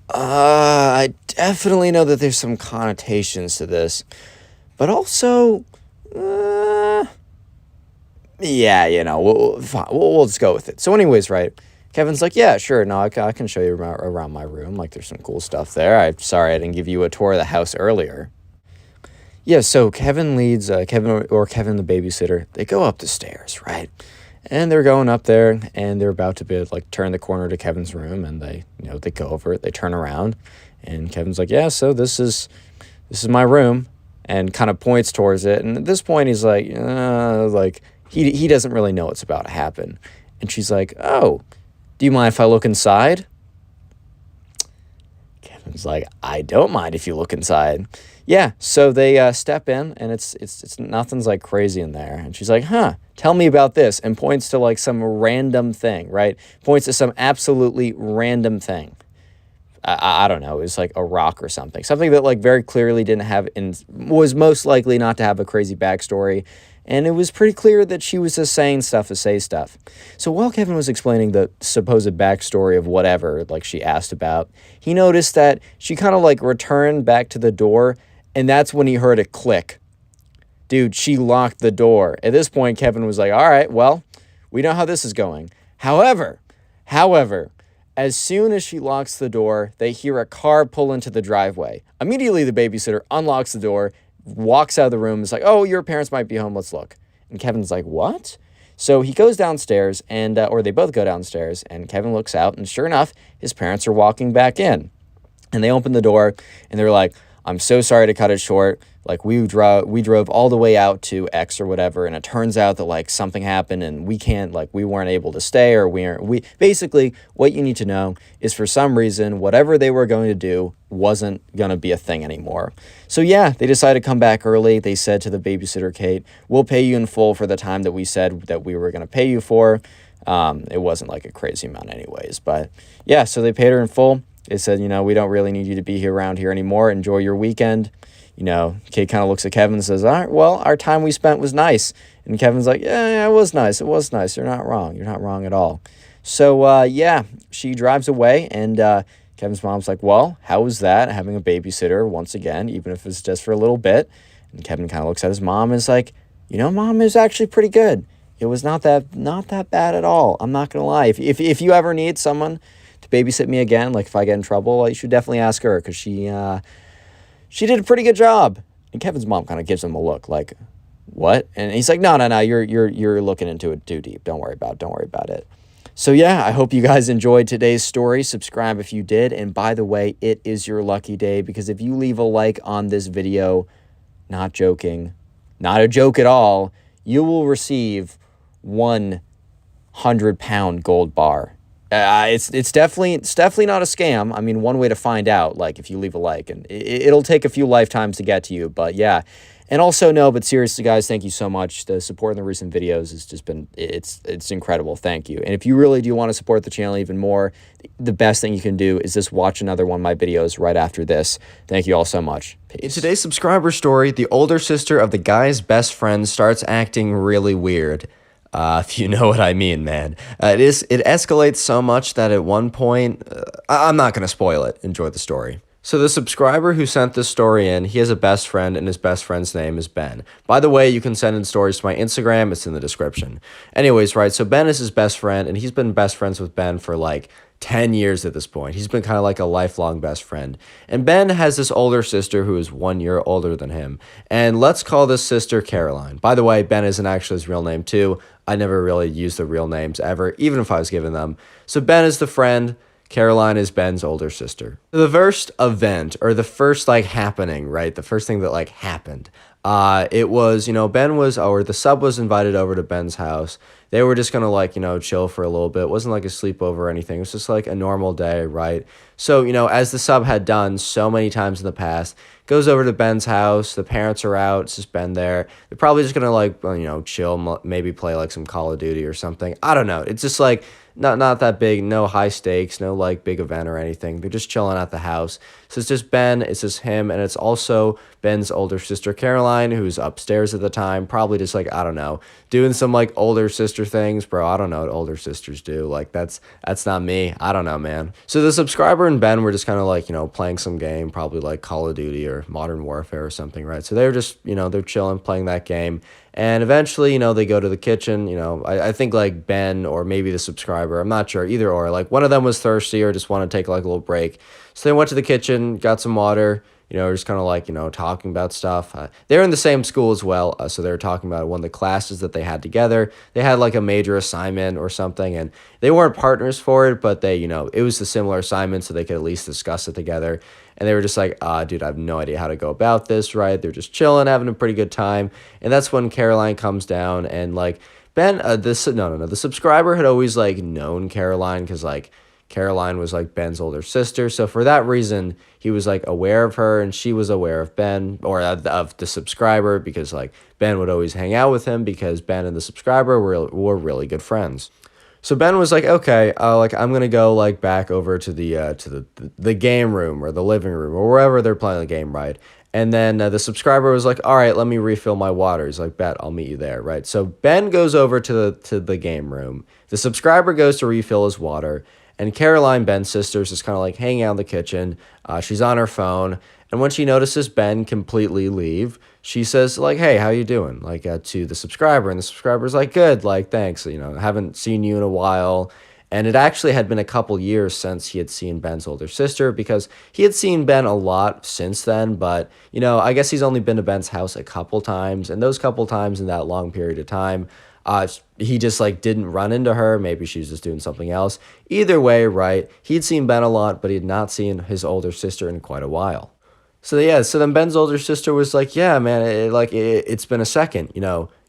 I definitely know that there's some connotations to this. But also, yeah, you know, we'll just go with it. So anyways, right? Kevin's like, yeah, sure. No, I can show you around my room. Like, there's some cool stuff there. I'm sorry I didn't give you a tour of the house earlier. Yeah, so Kevin leads, Kevin the babysitter, they go up the stairs, right? And they're going up there, and they're about to turn the corner to Kevin's room, and they go over it, they turn around, and Kevin's like, yeah, so this is my room, and kind of points towards it. And at this point, he's like, he doesn't really know what's about to happen. And she's like, oh, do you mind if I look inside? Kevin's like, I don't mind if you look inside. Yeah, so they step in, and it's nothing's, like, crazy in there. And she's like, tell me about this, and points to, like, some random thing, right? Points to some absolutely random thing. I don't know, it was like a rock or something. Something that, like, very clearly didn't have, and was most likely not to have a crazy backstory. And it was pretty clear that she was just saying stuff to say stuff. So while Kevin was explaining the supposed backstory of whatever, like, she asked about, he noticed that she kind of, like, returned back to the door, and that's when he heard it click. Dude, she locked the door. At this point, Kevin was like, all right, well, we know how this is going. However, as soon as she locks the door, they hear a car pull into the driveway. Immediately, the babysitter unlocks the door, walks out of the room, is like, oh, your parents might be home, let's look. And Kevin's like, what? So he goes downstairs, and or they both go downstairs, and Kevin looks out, and sure enough, his parents are walking back in. And they open the door, and they're like, I'm so sorry to cut it short. Like, we drove all the way out to X or whatever, and it turns out that, like, something happened, and we weren't able to stay, or basically, what you need to know is, for some reason, whatever they were going to do wasn't going to be a thing anymore. So yeah, they decided to come back early. They said to the babysitter, Kate, we'll pay you in full for the time that we said that we were going to pay you for. It wasn't, like, a crazy amount anyways, but yeah, so they paid her in full. They said, we don't really need you to be here around here anymore. Enjoy your weekend. Kid kind of looks at Kevin and says, all right, well, our time we spent was nice. And Kevin's like, yeah, it was nice. It was nice. You're not wrong. You're not wrong at all. So, she drives away, and Kevin's mom's like, well, how was that, having a babysitter once again, even if it's just for a little bit? And Kevin kind of looks at his mom and is like, Mom, is actually pretty good. It was not that bad at all. I'm not going to lie. If you ever need someone to babysit me again, like if I get in trouble, you should definitely ask her, because she did a pretty good job. And Kevin's mom kind of gives him a look like, what? And he's like, no, you're looking into it too deep. Don't worry about it. So yeah, I hope you guys enjoyed today's story. Subscribe if you did. And by the way, it is your lucky day, because if you leave a like on this video, not joking, not a joke at all, you will receive 100-pound gold bar. It's definitely not a scam. I mean, one way to find out, like, if you leave a like, and it'll take a few lifetimes to get to you, but yeah. And also, no, but seriously, guys, thank you so much. The support in the recent videos has just been, it's incredible. Thank you. And if you really do want to support the channel even more, the best thing you can do is just watch another one of my videos right after this. Thank you all so much. Peace. In today's subscriber story, the older sister of the guy's best friend starts acting really weird. If you know what I mean, man. It escalates so much that at one point, I'm not going to spoil it. Enjoy the story. So the subscriber who sent this story in, he has a best friend, and his best friend's name is Ben. By the way, you can send in stories to my Instagram. It's in the description. Anyways, right, so Ben is his best friend, and he's been best friends with Ben for like 10 years at this point. He's been kind of like a lifelong best friend. And Ben has this older sister who is 1 year older than him. And let's call this sister Caroline. By the way, Ben isn't actually his real name too. I never really used the real names ever, even if I was given them. So Ben is the friend. Caroline is Ben's older sister. The first event, or the first like happening, right? The first thing that like happened, it was, Ben was, or the sub was invited over to Ben's house. They were just gonna like, chill for a little bit. It wasn't like a sleepover or anything. It was just like a normal day, right? So, as the sub had done so many times in the past, goes over to Ben's house. The parents are out. It's just Ben there. They're probably just gonna like, chill, maybe play like some Call of Duty or something. I don't know. It's just like, not that big, no high stakes, no like big event or anything. They're just chilling at the house. So it's just Ben, it's just him, and it's also Ben's older sister Caroline, who's upstairs at the time, probably just like, I don't know, doing some like older sister things. Bro, I don't know what older sisters do. Like that's not me. I don't know, man. So the subscriber and Ben were just kind of like, playing some game, probably like Call of Duty or Modern Warfare or something, right? So they were just, they're chilling, playing that game. And eventually, they go to the kitchen. I think like Ben or maybe the subscriber, I'm not sure, either or. Like one of them was thirsty or just wanted to take like a little break. So they went to the kitchen, got some water, just kind of like, talking about stuff. They're in the same school as well. So they were talking about one of the classes that they had together. They had like a major assignment or something, and they weren't partners for it, but they, it was a similar assignment, so they could at least discuss it together. And they were just like, dude, I have no idea how to go about this, right? They're just chilling, having a pretty good time. And that's when Caroline comes down, and like Ben, the subscriber had always like known Caroline, because like Caroline was like Ben's older sister. So for that reason, he was like aware of her, and she was aware of Ben, or of the subscriber, because like Ben would always hang out with him, because Ben and the subscriber were really good friends. So Ben was like, okay, I'm gonna go like back over to the game room or the living room or wherever they're playing the game, right? And then the subscriber was like, all right, let me refill my water. He's like, bet, I'll meet you there, right? So Ben goes over to the game room. The subscriber goes to refill his water, and Caroline, Ben's sister, is just kind of like hanging out in the kitchen. She's on her phone, and when she notices Ben completely leave, she says like, hey, how you doing? Like to the subscriber, and the subscriber's like, good, like thanks, haven't seen you in a while. And it actually had been a couple years since he had seen Ben's older sister, because he had seen Ben a lot since then, but I guess he's only been to Ben's house a couple times, and those couple times in that long period of time, he just like didn't run into her. Maybe she was just doing something else. Either way, right, he'd seen Ben a lot, but he had not seen his older sister in quite a while. So yeah, so then Ben's older sister was like, yeah, man, it's been a second,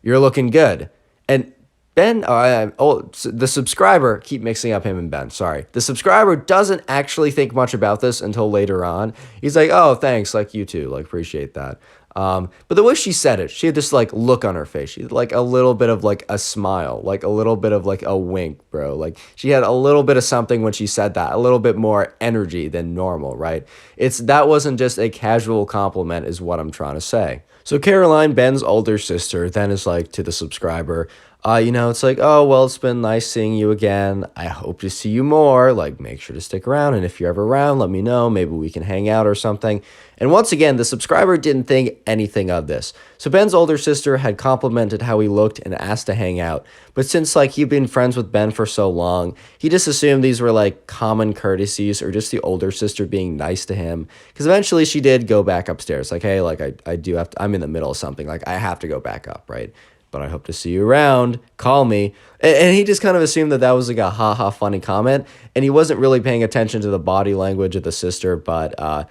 you're looking good. And Ben, the subscriber, keep mixing up him and Ben, sorry. The subscriber doesn't actually think much about this until later on. He's like, oh, thanks, like you too, like appreciate that. But the way she said it, she had this like look on her face. She had like a little bit of like a smile, like a little bit of like a wink, bro. Like she had a little bit of something when she said that, a little bit more energy than normal, right? That wasn't just a casual compliment, is what I'm trying to say. So Caroline, Ben's older sister, then is like to the subscriber, it's like, oh, well, it's been nice seeing you again. I hope to see you more. Like, make sure to stick around. And if you're ever around, let me know. Maybe we can hang out or something. And once again, the subscriber didn't think anything of this. So Ben's older sister had complimented how he looked and asked to hang out. But since like he'd been friends with Ben for so long, he just assumed these were like common courtesies or just the older sister being nice to him. Because eventually she did go back upstairs. Like, hey, like I do have to, I'm in the middle of something. Like I have to go back up, right? But I hope to see you around. Call me. And he just kind of assumed that was like a ha-ha funny comment. And he wasn't really paying attention to the body language of the sister. But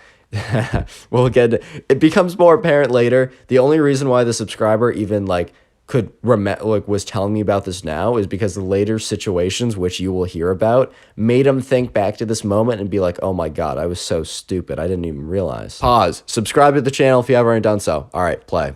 we'll get it becomes more apparent later. The only reason why the subscriber even like could was telling me about this now is because the later situations, which you will hear about, made him think back to this moment and be like, oh my God, I was so stupid. I didn't even realize. Pause. Subscribe to the channel if you haven't already done so. All right, play.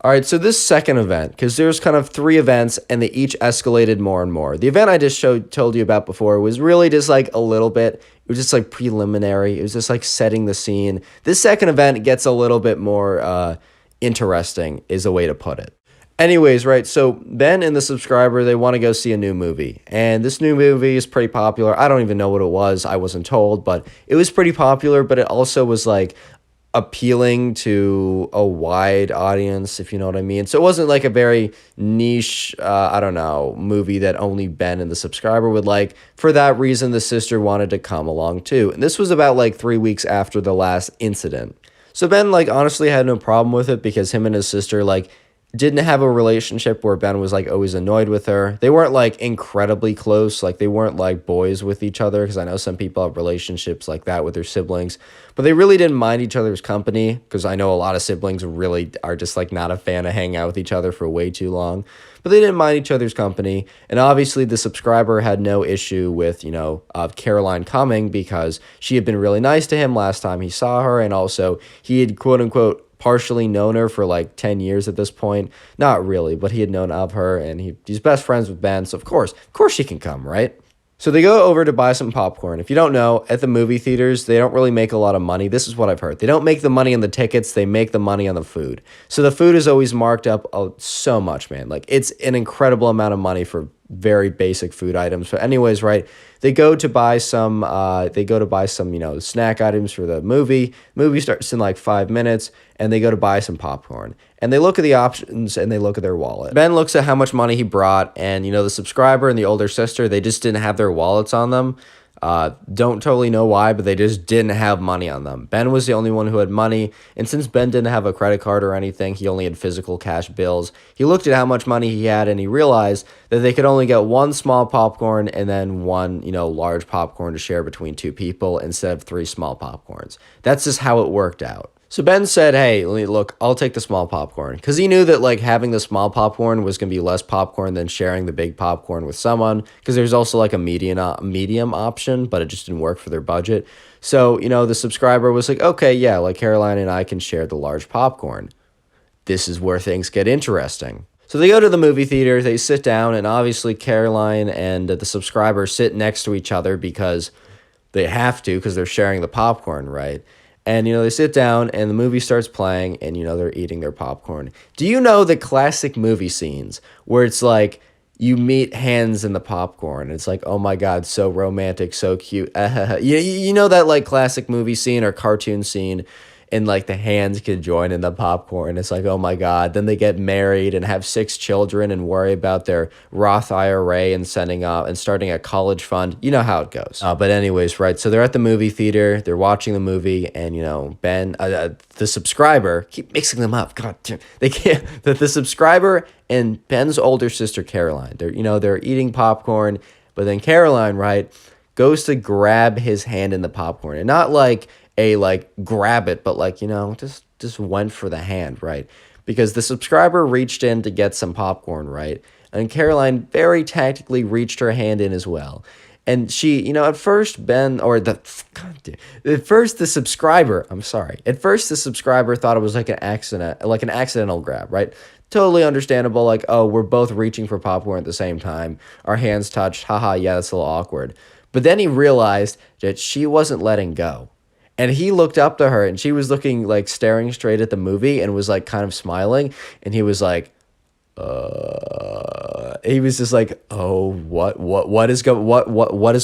All right, so this second event, because there's kind of 3 events and they each escalated more and more. The event I just told you about before was really just like a little bit. It was just like preliminary. It was just like setting the scene. This second event gets a little bit more interesting is a way to put it. Anyways, right, so Ben and the subscriber, they want to go see a new movie. And this new movie is pretty popular. I don't even know what it was. I wasn't told, but it was pretty popular, but it also was like appealing to a wide audience, if you know what I mean. So it wasn't like a very niche, movie that only Ben and the subscriber would like. For that reason, the sister wanted to come along too. And this was about like 3 weeks after the last incident. So Ben like honestly had no problem with it because him and his sister like didn't have a relationship where Ben was like always annoyed with her. They weren't like incredibly close. Like they weren't like boys with each other, because I know some people have relationships like that with their siblings, but they really didn't mind each other's company, because I know a lot of siblings really are just like not a fan of hanging out with each other for way too long. But they didn't mind each other's company. And obviously the subscriber had no issue with, Caroline coming, because she had been really nice to him last time he saw her. And also he had quote unquote partially known her for like 10 years at this point. Not really, but he had known of her, and he's best friends with Ben. So of course she can come, right? So they go over to buy some popcorn. If you don't know, at the movie theaters, they don't really make a lot of money. This is what I've heard. They don't make the money on the tickets. They make the money on the food. So the food is always marked up so much, man. Like it's an incredible amount of money for very basic food items. But anyways, right, they go to buy some snack items for the movie. Movie starts in like 5 minutes, and they go to buy some popcorn. And they look at the options and they look at their wallet. Ben looks at how much money he brought, and the subscriber and the older sister, they just didn't have their wallets on them. Don't totally know why, but they just didn't have money on them. Ben was the only one who had money, and since Ben didn't have a credit card or anything, he only had physical cash bills. He looked at how much money he had, and he realized that they could only get 1 small popcorn and then 1, large popcorn to share between 2 people instead of 3 small popcorns. That's just how it worked out. So Ben said, hey, look, I'll take the small popcorn, because he knew that like having the small popcorn was going to be less popcorn than sharing the big popcorn with someone, because there's also like a medium option, but it just didn't work for their budget. So, the subscriber was like, okay, yeah, like Caroline and I can share the large popcorn. This is where things get interesting. So they go to the movie theater, they sit down, and obviously Caroline and the subscriber sit next to each other because they have to, because they're sharing the popcorn, right? And, they sit down and the movie starts playing and, they're eating their popcorn. Do you know the classic movie scenes where it's like you meet hands in the popcorn? It's like, oh my God, so romantic, so cute. You know that like classic movie scene or cartoon scene, and like the hands can join in the popcorn. It's like, oh my God. Then they get married and have 6 children and worry about their Roth IRA and starting a college fund. You know how it goes. But anyways, right. So they're at the movie theater. They're watching the movie, and Ben, the subscriber, keep mixing them up. God, they can't. The subscriber and Ben's older sister Caroline. They're eating popcorn, but then Caroline, right, goes to grab his hand in the popcorn, and not like grab it, but like, just went for the hand, right? Because the subscriber reached in to get some popcorn, right? And Caroline very tactically reached her hand in as well. And she, at first Ben or the God damn, at first the subscriber, I'm sorry. At first the subscriber thought it was like an accident, like an accidental grab, right? Totally understandable. Like, oh, we're both reaching for popcorn at the same time. Our hands touched. Haha, yeah, that's a little awkward. But then he realized that she wasn't letting go. And he looked up to her and she was looking like staring straight at the movie and was like kind of smiling. And he was like, he was just like, oh, what is going on? What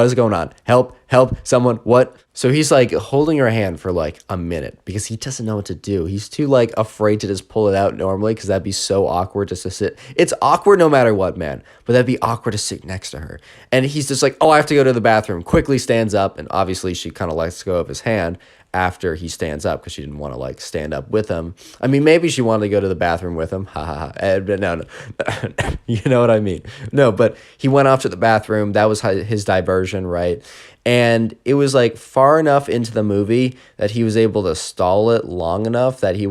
is going on? Help, someone, what? So he's like holding her hand for like a minute because he doesn't know what to do. He's too like afraid to just pull it out normally because that'd be so awkward just to sit. It's awkward no matter what, man, but that'd be awkward to sit next to her. And he's just like, oh, I have to go to the bathroom. Quickly stands up, and obviously she kind of lets go of his hand after he stands up because she didn't want to like stand up with him. I mean, maybe she wanted to go to the bathroom with him. Ha ha ha. But no. You know what I mean? No, but he went off to the bathroom. That was his diversion, right? And it was like far enough into the movie that he was able to stall it long enough that he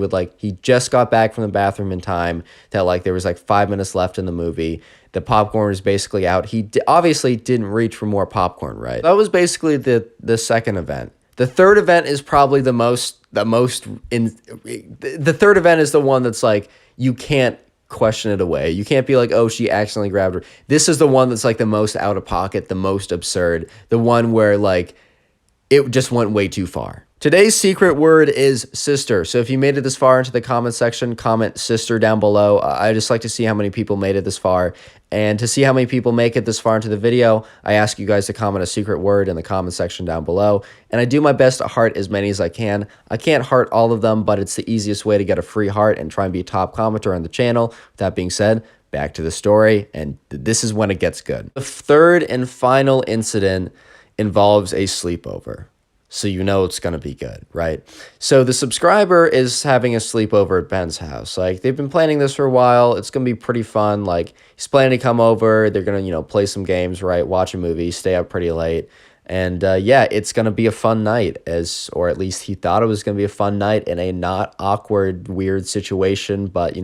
just got back from the bathroom in time that like there was like 5 minutes left in the movie. The popcorn was basically out. He obviously didn't reach for more popcorn, right? That was basically the second event. The third event is probably the third event is the one that's like, you can't question it away. You can't be like, oh, she accidentally grabbed her. This is the one that's like the most out of pocket, the most absurd, the one where like it just went way too far. Today's secret word is sister. So if you made it this far into the comment section, comment sister down below. I just like to see how many people made it this far. And to see how many people make it this far into the video, I ask you guys to comment a secret word in the comment section down below. And I do my best to heart as many as I can. I can't heart all of them, but it's the easiest way to get a free heart and try and be a top commenter on the channel. With that being said, back to the story, and this is when it gets good. The third and final incident involves a sleepover. So you know it's going to be good, right? So the subscriber is having a sleepover at Ben's house. Like, they've been planning this for a while. It's going to be pretty fun. Like, he's planning to come over. They're going to, play some games, right? Watch a movie, stay up pretty late. And yeah, it's going to be a fun night, or at least he thought it was going to be a fun night in a not awkward, weird situation. But,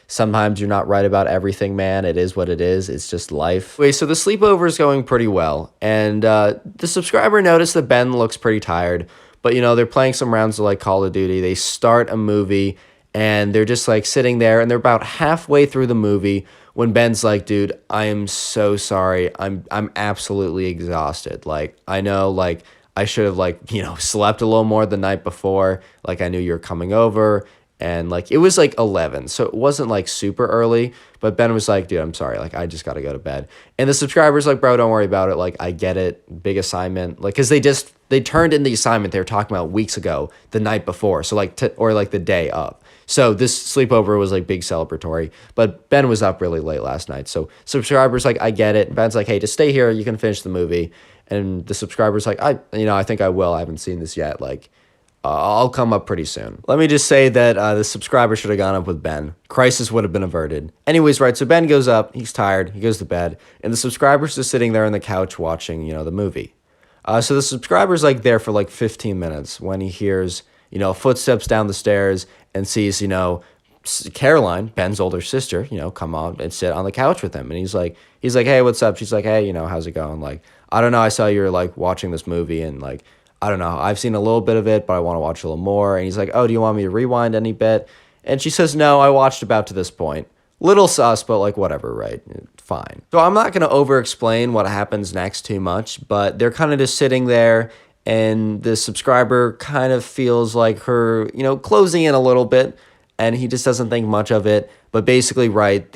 sometimes you're not right about everything, man. It is what it is. It's just life. Wait, so the sleepover is going pretty well. And the subscriber noticed that Ben looks pretty tired. But, they're playing some rounds of like Call of Duty. They start a movie and they're just like sitting there and they're about halfway through the movie when Ben's like, dude, I am so sorry. I'm absolutely exhausted. Like, I know, like, I should have, like, slept a little more the night before. Like, I knew you were coming over. And, like, it was, like, 11. So it wasn't, like, super early. But Ben was like, dude, I'm sorry. Like, I just got to go to bed. And the subscriber's like, bro, don't worry about it. Like, I get it. Big assignment. Like, because they turned in the assignment they were talking about weeks ago, the night before. So, like, or, like, the day up. So this sleepover was like big celebratory, but Ben was up really late last night. So subscriber's like, I get it. Ben's like, hey, just stay here. You can finish the movie. And the subscriber's like, I think I will. I haven't seen this yet. Like, I'll come up pretty soon. Let me just say that the subscriber should have gone up with Ben. Crisis would have been averted. Anyways, right, so Ben goes up. He's tired. He goes to bed. And the subscriber's just sitting there on the couch watching, the movie. So the subscriber's like there for like 15 minutes when he hears, footsteps down the stairs and sees, Caroline, Ben's older sister, come on and sit on the couch with him. And he's like, hey, what's up? She's like, hey, how's it going? Like, I don't know. I saw you're like watching this movie and like, I don't know. I've seen a little bit of it, but I want to watch a little more. And he's like, oh, do you want me to rewind any bit? And she says, no, I watched about to this point. Little sus, but like whatever, right? Fine. So I'm not going to over explain what happens next too much, but they're kind of just sitting there. And the subscriber kind of feels like her, closing in a little bit, and he just doesn't think much of it. But basically, right,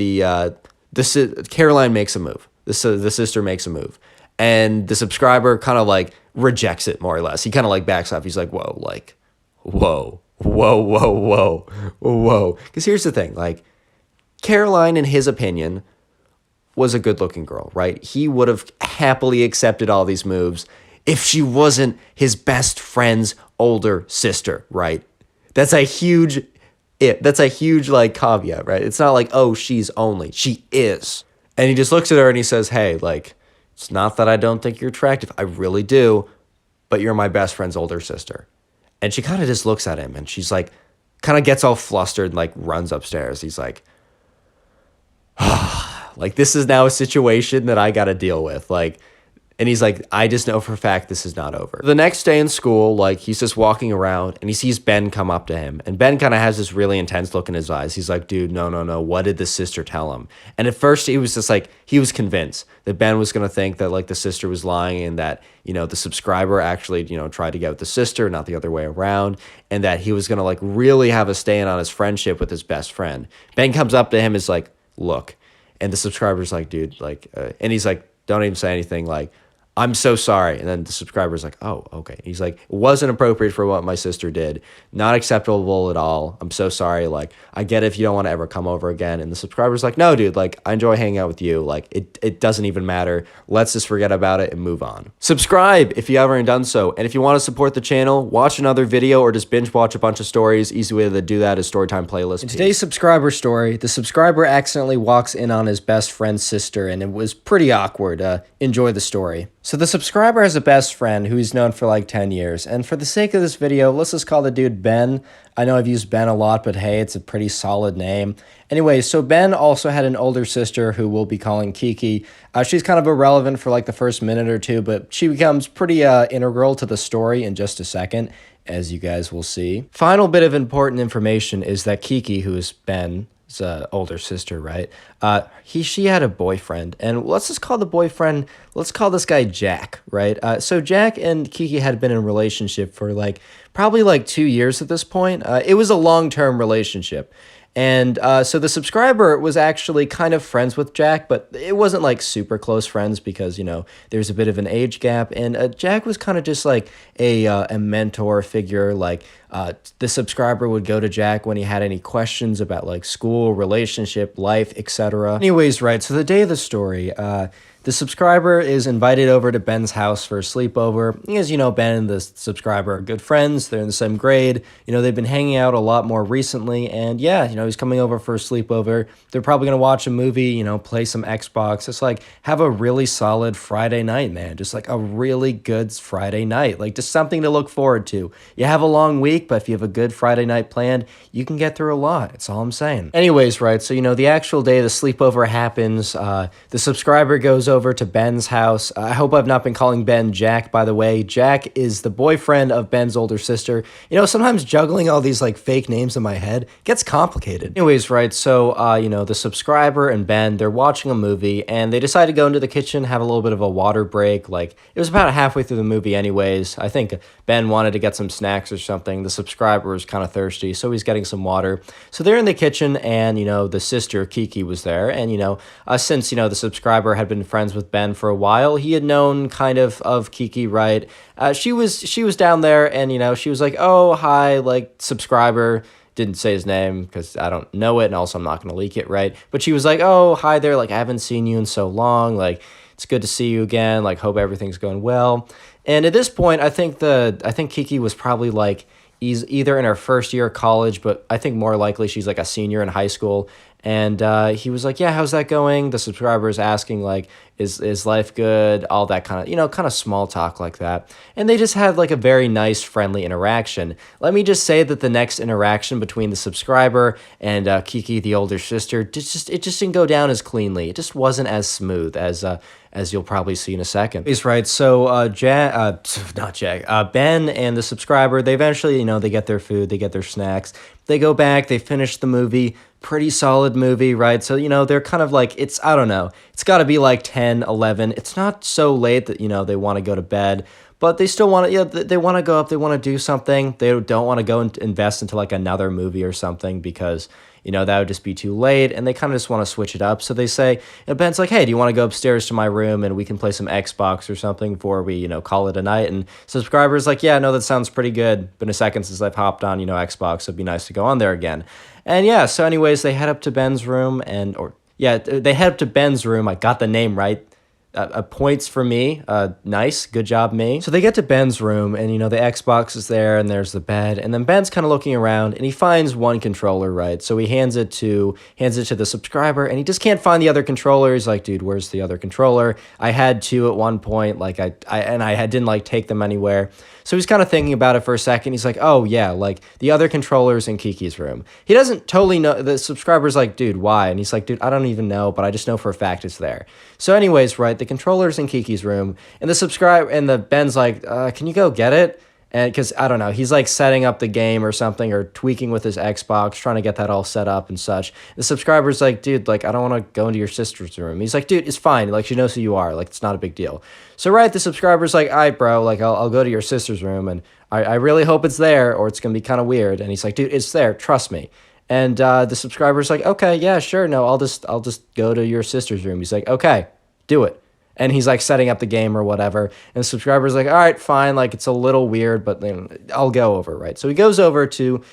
Caroline makes a move. The sister makes a move, and the subscriber kind of like rejects it more or less. He kind of like backs off. He's like, whoa. Because here's the thing, like Caroline, in his opinion, was a good-looking girl, right? He would have happily accepted all these moves if she wasn't his best friend's older sister, right? That's a huge like caveat, right? It's not like, oh, she is. And he just looks at her and he says, hey, like, it's not that I don't think you're attractive. I really do, but you're my best friend's older sister. And she kind of just looks at him and she's like, kind of gets all flustered and like runs upstairs. He's like, like, this is now a situation that I got to deal with. Like, And he's like, I just know for a fact this is not over. The next day in school, like he's just walking around and he sees Ben come up to him. And Ben kind of has this really intense look in his eyes. He's like, dude, no. What did the sister tell him? And at first he was just like, he was convinced that Ben was going to think that like the sister was lying and that, you know, the subscriber actually, you know, tried to get with the sister, not the other way around. And that he was going to like really have a stand on his friendship with his best friend. Ben comes up to him, is like, look. And the subscriber's like, dude, like, and he's like, don't even say anything, like, I'm so sorry. And then the subscriber's like, oh, okay. He's like, it wasn't appropriate for what my sister did. Not acceptable at all. I'm so sorry. Like, I get it if you don't want to ever come over again. And the subscriber's like, no, dude, like, I enjoy hanging out with you. Like, it doesn't even matter. Let's just forget about it and move on. Subscribe if you haven't done so. And if you want to support the channel, watch another video or just binge watch a bunch of stories. Easy way to do that is Storytime playlist. In today's subscriber story, the subscriber accidentally walks in on his best friend's sister, and it was pretty awkward. Enjoy the story. So the subscriber has a best friend who he's known for like 10 years. And for the sake of this video, let's just call the dude Ben. I know I've used Ben a lot, but hey, it's a pretty solid name. Anyway, so Ben also had an older sister who we'll be calling Kiki. She's kind of irrelevant for like the first minute or two, but she becomes pretty integral to the story in just a second, as you guys will see. Final bit of important information is that Kiki, who is Ben's older sister, right? She had a boyfriend, and let's just call the boyfriend, let's call this guy Jack, right? So Jack and Kiki had been in a relationship for like probably like 2 years at this point. It was a long-term relationship. And so the subscriber was actually kind of friends with Jack, but it wasn't like super close friends because, you know, there's a bit of an age gap. And Jack was kind of just like a mentor figure. Like the subscriber would go to Jack when he had any questions about like school, relationship, life, etc. Anyways, right, so the day of the story, the subscriber is invited over to Ben's house for a sleepover. As you know, Ben and the subscriber are good friends. They're in the same grade. You know, they've been hanging out a lot more recently. And yeah, you know, he's coming over for a sleepover. They're probably going to watch a movie, you know, play some Xbox. It's like, have a really solid Friday night, man. Just like a really good Friday night. Like just something to look forward to. You have a long week, but if you have a good Friday night planned, you can get through a lot. That's all I'm saying. Anyways, right, so, you know, the actual day the sleepover happens, the subscriber goes over to Ben's house. I hope I've not been calling Ben Jack, by the way. Jack is the boyfriend of Ben's older sister. You know, sometimes juggling all these like fake names in my head gets complicated. Anyways, right, so, you know, the subscriber and Ben, they're watching a movie and they decide to go into the kitchen, have a little bit of a water break. Like, it was about halfway through the movie anyways. I think Ben wanted to get some snacks or something. The subscriber was kind of thirsty, so he's getting some water. So they're in the kitchen and, you know, the sister, Kiki, was there. And, you know, since, you know, the subscriber had been friends with Ben for a while, he had known kind of Kiki, right? She was down there and, you know, she was like, oh, hi, like, subscriber. Didn't say his name because I don't know it, and also I'm not going to leak it, right? But she was like, oh, hi there, like, I haven't seen you in so long, like, it's good to see you again, like, hope everything's going well. And at this point, I think Kiki was probably like, either in her first year of college, but I think more likely she's like a senior in high school. And he was like, yeah, how's that going? The subscriber is asking, like, is life good? All that kind of, you know, kind of small talk like that. And they just had like a very nice, friendly interaction. Let me just say that the next interaction between the subscriber and Kiki, the older sister, it just didn't go down as cleanly. It just wasn't as smooth as you'll probably see in a second. He's right. So Ben and the subscriber, they eventually, you know, they get their food, they get their snacks, they go back, they finish the movie. Pretty solid movie, right? So, you know, they're kind of like, I don't know, it's got to be like 10, 11. It's not so late that, you know, they want to go to bed, but they still want to, yeah, they want to go up, they want to do something. They don't want to go and invest into like another movie or something because, you know, that would just be too late, and they kind of just want to switch it up. So they say, and Ben's like, hey, do you want to go upstairs to my room and we can play some Xbox or something before we, you know, call it a night? And subscriber's like, yeah, no, that sounds pretty good. Been a second since I've hopped on, you know, Xbox, so it'd be nice to go on there again. And yeah, so anyways, they head up to Ben's room they head up to Ben's room. I got the name right. Points for me. Nice. Good job, me. So they get to Ben's room and, you know, the Xbox is there and there's the bed. And then Ben's kind of looking around and he finds one controller, right? So he hands it to the subscriber and he just can't find the other controller. He's like, dude, where's the other controller? I had two at one point. Like I didn't like take them anywhere. So he's kind of thinking about it for a second. He's like, oh yeah, like the other controller's in Kiki's room. He doesn't totally know. The subscriber's like, dude, why? And he's like, dude, I don't even know, but I just know for a fact it's there. So anyways, right, The controller's in Kiki's room, and the Ben's like, can you go get it? And because I don't know, he's like setting up the game or something, or tweaking with his Xbox, trying to get that all set up and such. The subscriber's like, dude, like, I don't want to go into your sister's room. He's like, dude, it's fine. Like, she knows who you are. Like, it's not a big deal. So, right, the subscriber's like, all right, bro, like, I'll go to your sister's room, and I really hope it's there, or it's going to be kind of weird. And he's like, dude, it's there. Trust me. And the subscriber's like, okay, yeah, sure. No, I'll just go to your sister's room. He's like, okay, do it. And he's like setting up the game or whatever. And the subscriber's like, all right, fine. Like, it's a little weird, but I'll go over, right? So he goes over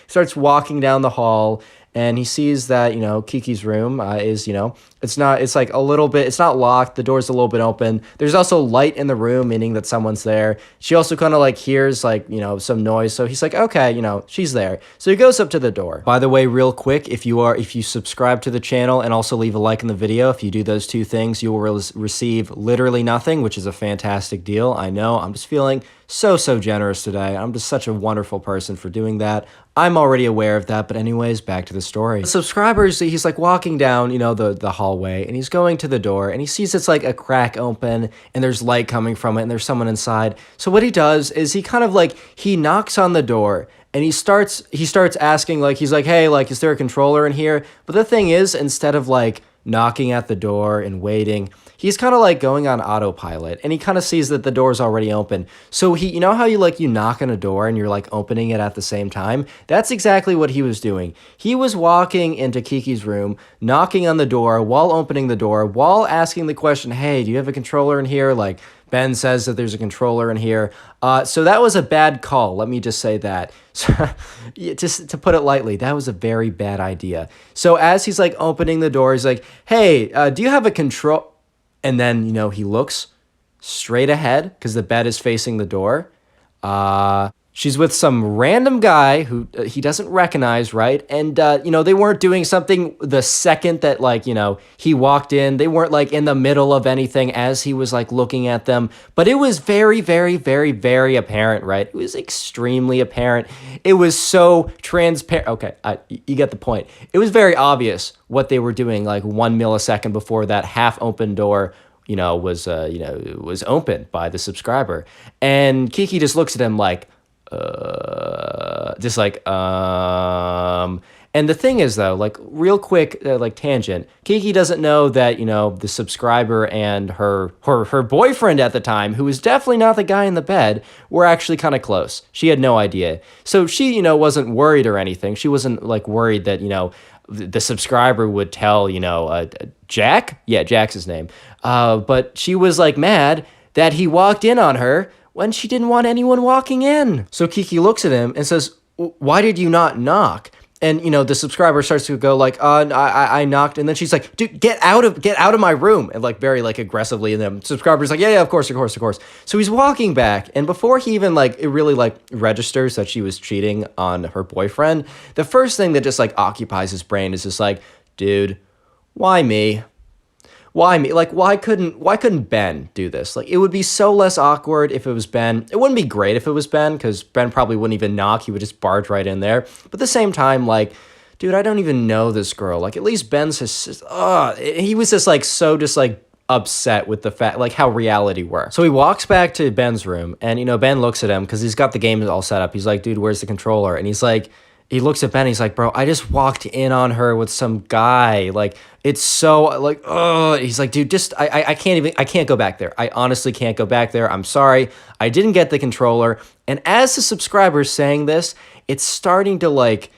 starts walking down the hall, and he sees that, Kiki's room is, it's like a little bit, it's not locked. The door's a little bit open. There's also light in the room, meaning that someone's there. She also kind of like hears like, some noise. So he's like, okay, she's there. So he goes up to the door. By the way, real quick, if you subscribe to the channel and also leave a like in the video, if you do those two things, you will receive literally nothing, which is a fantastic deal. I know, I'm just feeling so generous today. I'm just such a wonderful person for doing that. I'm already aware of that, but anyways, back to the story. The subscribers, he's like walking down, the hallway, and he's going to the door, and he sees it's like a crack open, and there's light coming from it, and there's someone inside. So what he does is he kind of like, he knocks on the door, and he starts asking, like, he's like, hey, like, is there a controller in here? But the thing is, instead of like knocking at the door and waiting, he's kind of like going on autopilot, and he kind of sees that the door's already open. So he, how you knock on a door and you're like opening it at the same time? That's exactly what he was doing. He was walking into Kiki's room, knocking on the door while opening the door, while asking the question, hey, do you have a controller in here? Like, Ben says that there's a controller in here. So that was a bad call. Let me just say that. So, just to put it lightly, that was a very bad idea. So as he's like opening the door, he's like, hey, do you have a control? And then, he looks straight ahead because the bed is facing the door. She's with some random guy who he doesn't recognize, right? And, they weren't doing something the second that, like, he walked in. They weren't, like, in the middle of anything as he was, like, looking at them. But it was very, very, very, very apparent, right? It was extremely apparent. It was so transparent. Okay, you get the point. It was very obvious what they were doing, like, 1 millisecond before that half-open door was opened by the subscriber. And Kiki just looks at him like, and the thing is, though, like, real quick, like, tangent, Kiki doesn't know that, the subscriber and her boyfriend at the time, who was definitely not the guy in the bed, were actually kind of close. She had no idea. So she, wasn't worried or anything. She wasn't, like, worried that, the subscriber would tell, Jack? Yeah, Jack's his name. But she was, like, mad that he walked in on her when she didn't want anyone walking in. So Kiki looks at him and says, why did you not knock? And, the subscriber starts to go like, I knocked. And then she's like, dude, get out of my room. And like very like aggressively. And the subscriber's like, yeah, of course. So he's walking back. And before he even like, it really like registers that she was cheating on her boyfriend, the first thing that just like occupies his brain is just like, dude, why me? Why me? Like, why couldn't Ben do this? Like, it would be so less awkward if it was Ben. It wouldn't be great if it was Ben, because Ben probably wouldn't even knock. He would just barge right in there. But at the same time, like, dude, I don't even know this girl. Like, at least Ben's he was just like so just like upset with the fact, like, how reality works. So he walks back to Ben's room, and Ben looks at him because he's got the game all set up. He's like, dude, where's the controller? And he's like, he looks at Ben, he's like, bro, I just walked in on her with some guy. Like, it's so, like, he's like, dude, just, I can't go back there. I honestly can't go back there. I'm sorry. I didn't get the controller. And as the subscriber's saying this, it's starting to, like,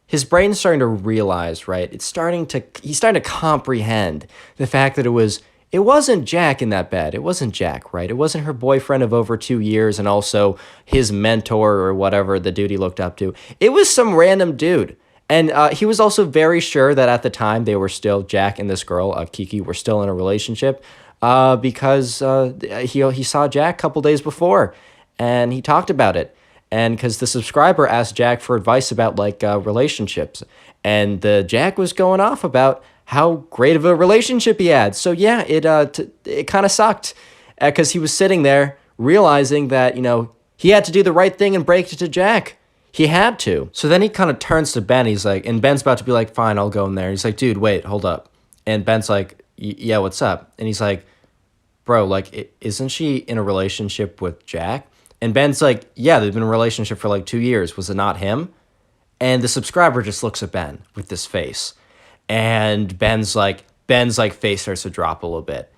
his brain's starting to realize, right? He's starting to comprehend the fact that it wasn't Jack in that bed. It wasn't Jack, right? It wasn't her boyfriend of over 2 years and also his mentor or whatever, the dude he looked up to. It was some random dude. And he was also very sure that at the time they were still, Jack and this girl, Kiki, were still in a relationship because he saw Jack a couple days before and he talked about it. And because the subscriber asked Jack for advice about like relationships, and Jack was going off about how great of a relationship he had. So yeah, it kind of sucked because he was sitting there realizing that, he had to do the right thing and break it to Jack. He had to. So then he kind of turns to Ben. He's like, and Ben's about to be like, fine, I'll go in there. He's like, dude, wait, hold up. And Ben's like, yeah, what's up? And he's like, bro, like, isn't she in a relationship with Jack? And Ben's like, yeah, they've been in a relationship for like 2 years. Was it not him? And the subscriber just looks at Ben with this face. And Ben's like face starts to drop a little bit.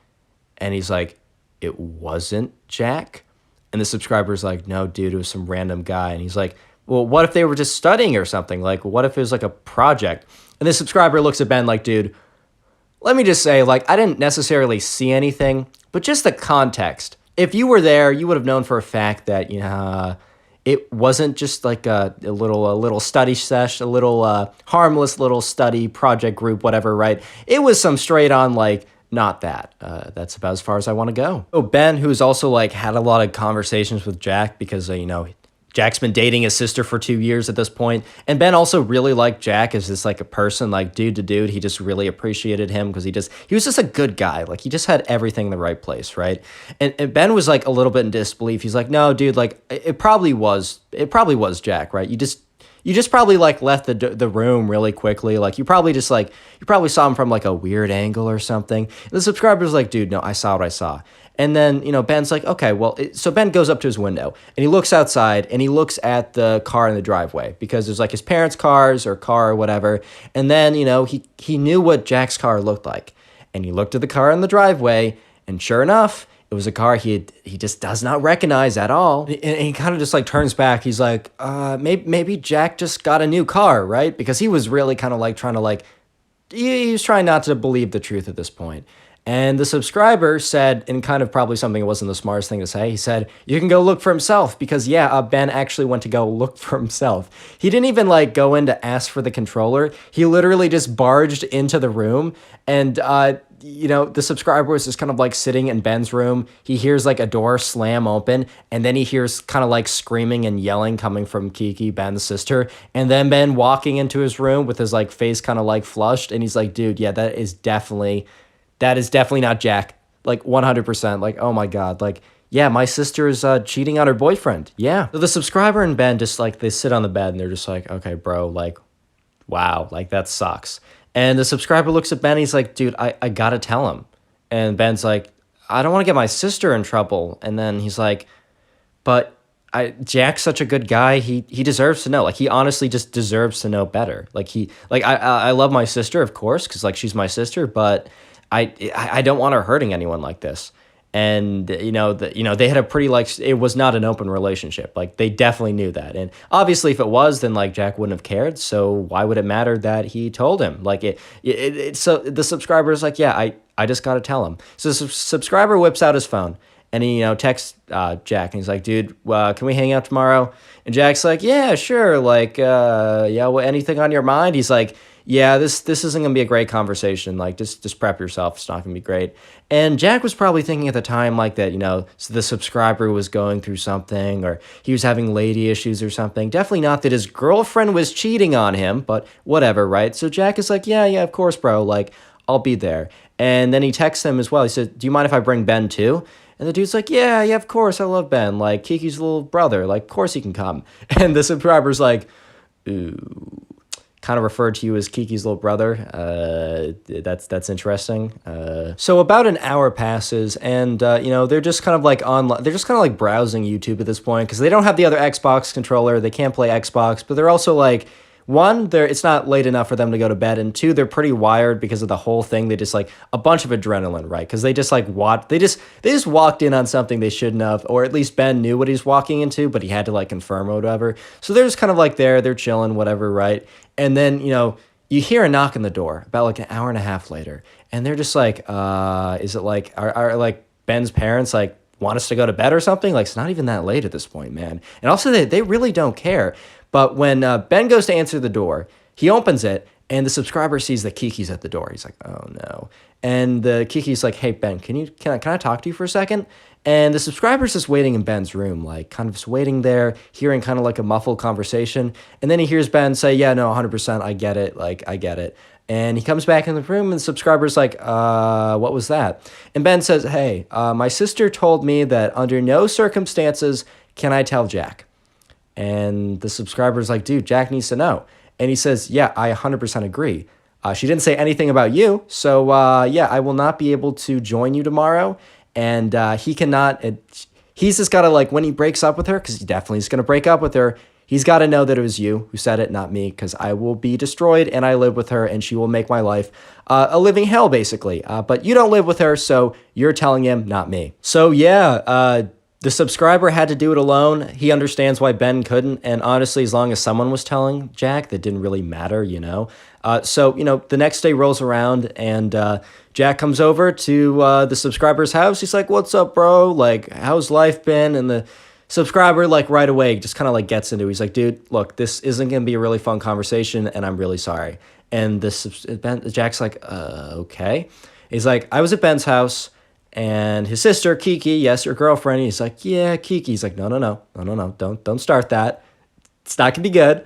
And he's like, it wasn't Jack? And the subscriber's like, no, dude, it was some random guy. And he's like, well, what if they were just studying or something? Like, what if it was like a project? And the subscriber looks at Ben like, dude, let me just say, like, I didn't necessarily see anything, but just the context. If you were there, you would have known for a fact that, it wasn't just like a little study sesh, a little harmless little study project group, whatever, right? It was some straight on, like, not that. That's about as far as I want to go. Oh, Ben, who's also like had a lot of conversations with Jack because, Jack's been dating his sister for 2 years at this point. And Ben also really liked Jack as this like a person, like dude to dude. He just really appreciated him because he was just a good guy. Like he just had everything in the right place, right? And Ben was like a little bit in disbelief. He's like, no, dude, like it probably was Jack, right? You just probably like left the room really quickly. Like you probably saw him from like a weird angle or something. And the subscriber's like, dude, no, I saw what I saw. And then, Ben's like, okay, well, so Ben goes up to his window and he looks outside and he looks at the car in the driveway because there's like his parents' cars or car or whatever. And then, he knew what Jack's car looked like. And he looked at the car in the driveway and sure enough, it was a car he just does not recognize at all. And he kind of just like turns back. He's like, maybe Jack just got a new car, right? Because he was really kind of like trying to like, he was trying not to believe the truth at this point. And the subscriber said, and kind of probably something that wasn't the smartest thing to say, he said, you can go look for himself because, Ben actually went to go look for himself. He didn't even, like, go in to ask for the controller. He literally just barged into the room and, the subscriber was just kind of, like, sitting in Ben's room. He hears, like, a door slam open, and then he hears kind of, like, screaming and yelling coming from Kiki, Ben's sister, and then Ben walking into his room with his, like, face kind of, like, flushed, and he's like, dude, yeah, that is definitely not Jack. Like 100%. Like, oh my God. Like, yeah, my sister is cheating on her boyfriend. Yeah. So the subscriber and Ben just like, they sit on the bed and they're just like, okay, bro, like, wow, like that sucks. And the subscriber looks at Ben. He's like, dude, I gotta tell him. And Ben's like, I don't want to get my sister in trouble. And then he's like, but Jack's such a good guy. He deserves to know. Like he honestly just deserves to know better. Like I love my sister, of course, because like she's my sister, but I don't want her hurting anyone like this. And, they had a pretty, like, it was not an open relationship. Like, they definitely knew that. And obviously, if it was, then, like, Jack wouldn't have cared. So why would it matter that he told him? Like, so the subscriber is like, yeah, I just got to tell him. So the subscriber whips out his phone and he, texts Jack. And he's like, dude, can we hang out tomorrow? And Jack's like, yeah, sure. Like, anything on your mind? He's like, yeah, this isn't going to be a great conversation. Like, just prep yourself. It's not going to be great. And Jack was probably thinking at the time, like, that, so the subscriber was going through something or he was having lady issues or something. Definitely not that his girlfriend was cheating on him, but whatever, right? So Jack is like, yeah, of course, bro. Like, I'll be there. And then he texts him as well. He said, do you mind if I bring Ben too? And the dude's like, yeah, of course. I love Ben. Like, Kiki's little brother. Like, of course he can come. And the subscriber's like, ooh. Kind of referred to you as Kiki's little brother. That's interesting. So about an hour passes, and they're just kind of like online. They're just kind of like browsing YouTube at this point because they don't have the other Xbox controller. They can't play Xbox, but they're also like, one, it's not late enough for them to go to bed, and two, they're pretty wired because of the whole thing. They just like a bunch of adrenaline, right? Because they just like they just walked in on something they shouldn't have, or at least Ben knew what he's walking into, but he had to like confirm or whatever. So they're just kind of like there, they're chilling, whatever, right? And then you hear a knock on the door about like an hour and a half later, and they're just like, is it like are like Ben's parents like want us to go to bed or something? Like it's not even that late at this point, man. And also they really don't care. But when Ben goes to answer the door, he opens it, and the subscriber sees that Kiki's at the door. He's like, oh, no. And the Kiki's like, hey, Ben, can I talk to you for a second? And the subscriber's just waiting in Ben's room, like kind of just waiting there, hearing kind of like a muffled conversation. And then he hears Ben say, yeah, no, 100%, I get it. Like, I get it. And he comes back in the room, and the subscriber's like, what was that? And Ben says, hey, my sister told me that under no circumstances can I tell Jack. And the subscriber's like, dude, Jack needs to know. And he says, yeah, I 100% agree. She didn't say anything about you. So, I will not be able to join you tomorrow. and he cannot. He's just gotta like when he breaks up with her, because he definitely is gonna break up with her. He's got to know that it was you who said it, not me, because I will be destroyed and I live with her and she will make my life a living hell, basically. But you don't live with her, so you're telling him, not me. So yeah, the subscriber had to do it alone. He understands why Ben couldn't. And honestly, as long as someone was telling Jack, that didn't really matter, you know? So, you know, the next day rolls around and Jack comes over to the subscriber's house. He's like, what's up, bro? Like, how's life been? And the subscriber, like, right away just kind of like gets into it. He's like, dude, look, this isn't gonna be a really fun conversation and I'm really sorry. And Jack's like, okay. He's like, I was at Ben's house and his sister Kiki, yes, your girlfriend. He's like, yeah, Kiki. He's like, no, don't start that. It's not gonna be good.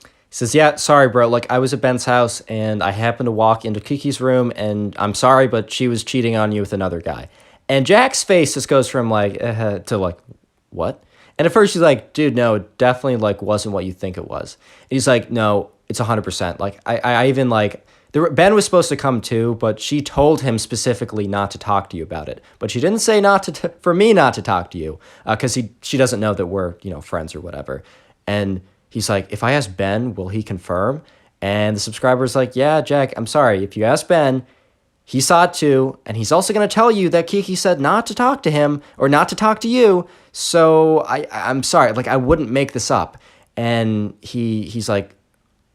He says, yeah, sorry, bro. Like, I was at Ben's house and I happened to walk into Kiki's room and I'm sorry, but she was cheating on you with another guy. And Jack's face just goes from like to like, what? And at first he's like, dude, no, it definitely like wasn't what you think it was. And he's like, no, it's 100%. Like I even like Ben was supposed to come too, but she told him specifically not to talk to you about it. But she didn't say not to for me not to talk to you because she doesn't know that we're, you know, friends or whatever. And he's like, if I ask Ben, will he confirm? And the subscriber's like, yeah, Jack, I'm sorry. If you ask Ben, he saw it too, and he's also going to tell you that Kiki said not to talk to him or not to talk to you. So I'm sorry, like I wouldn't make this up. And he's like,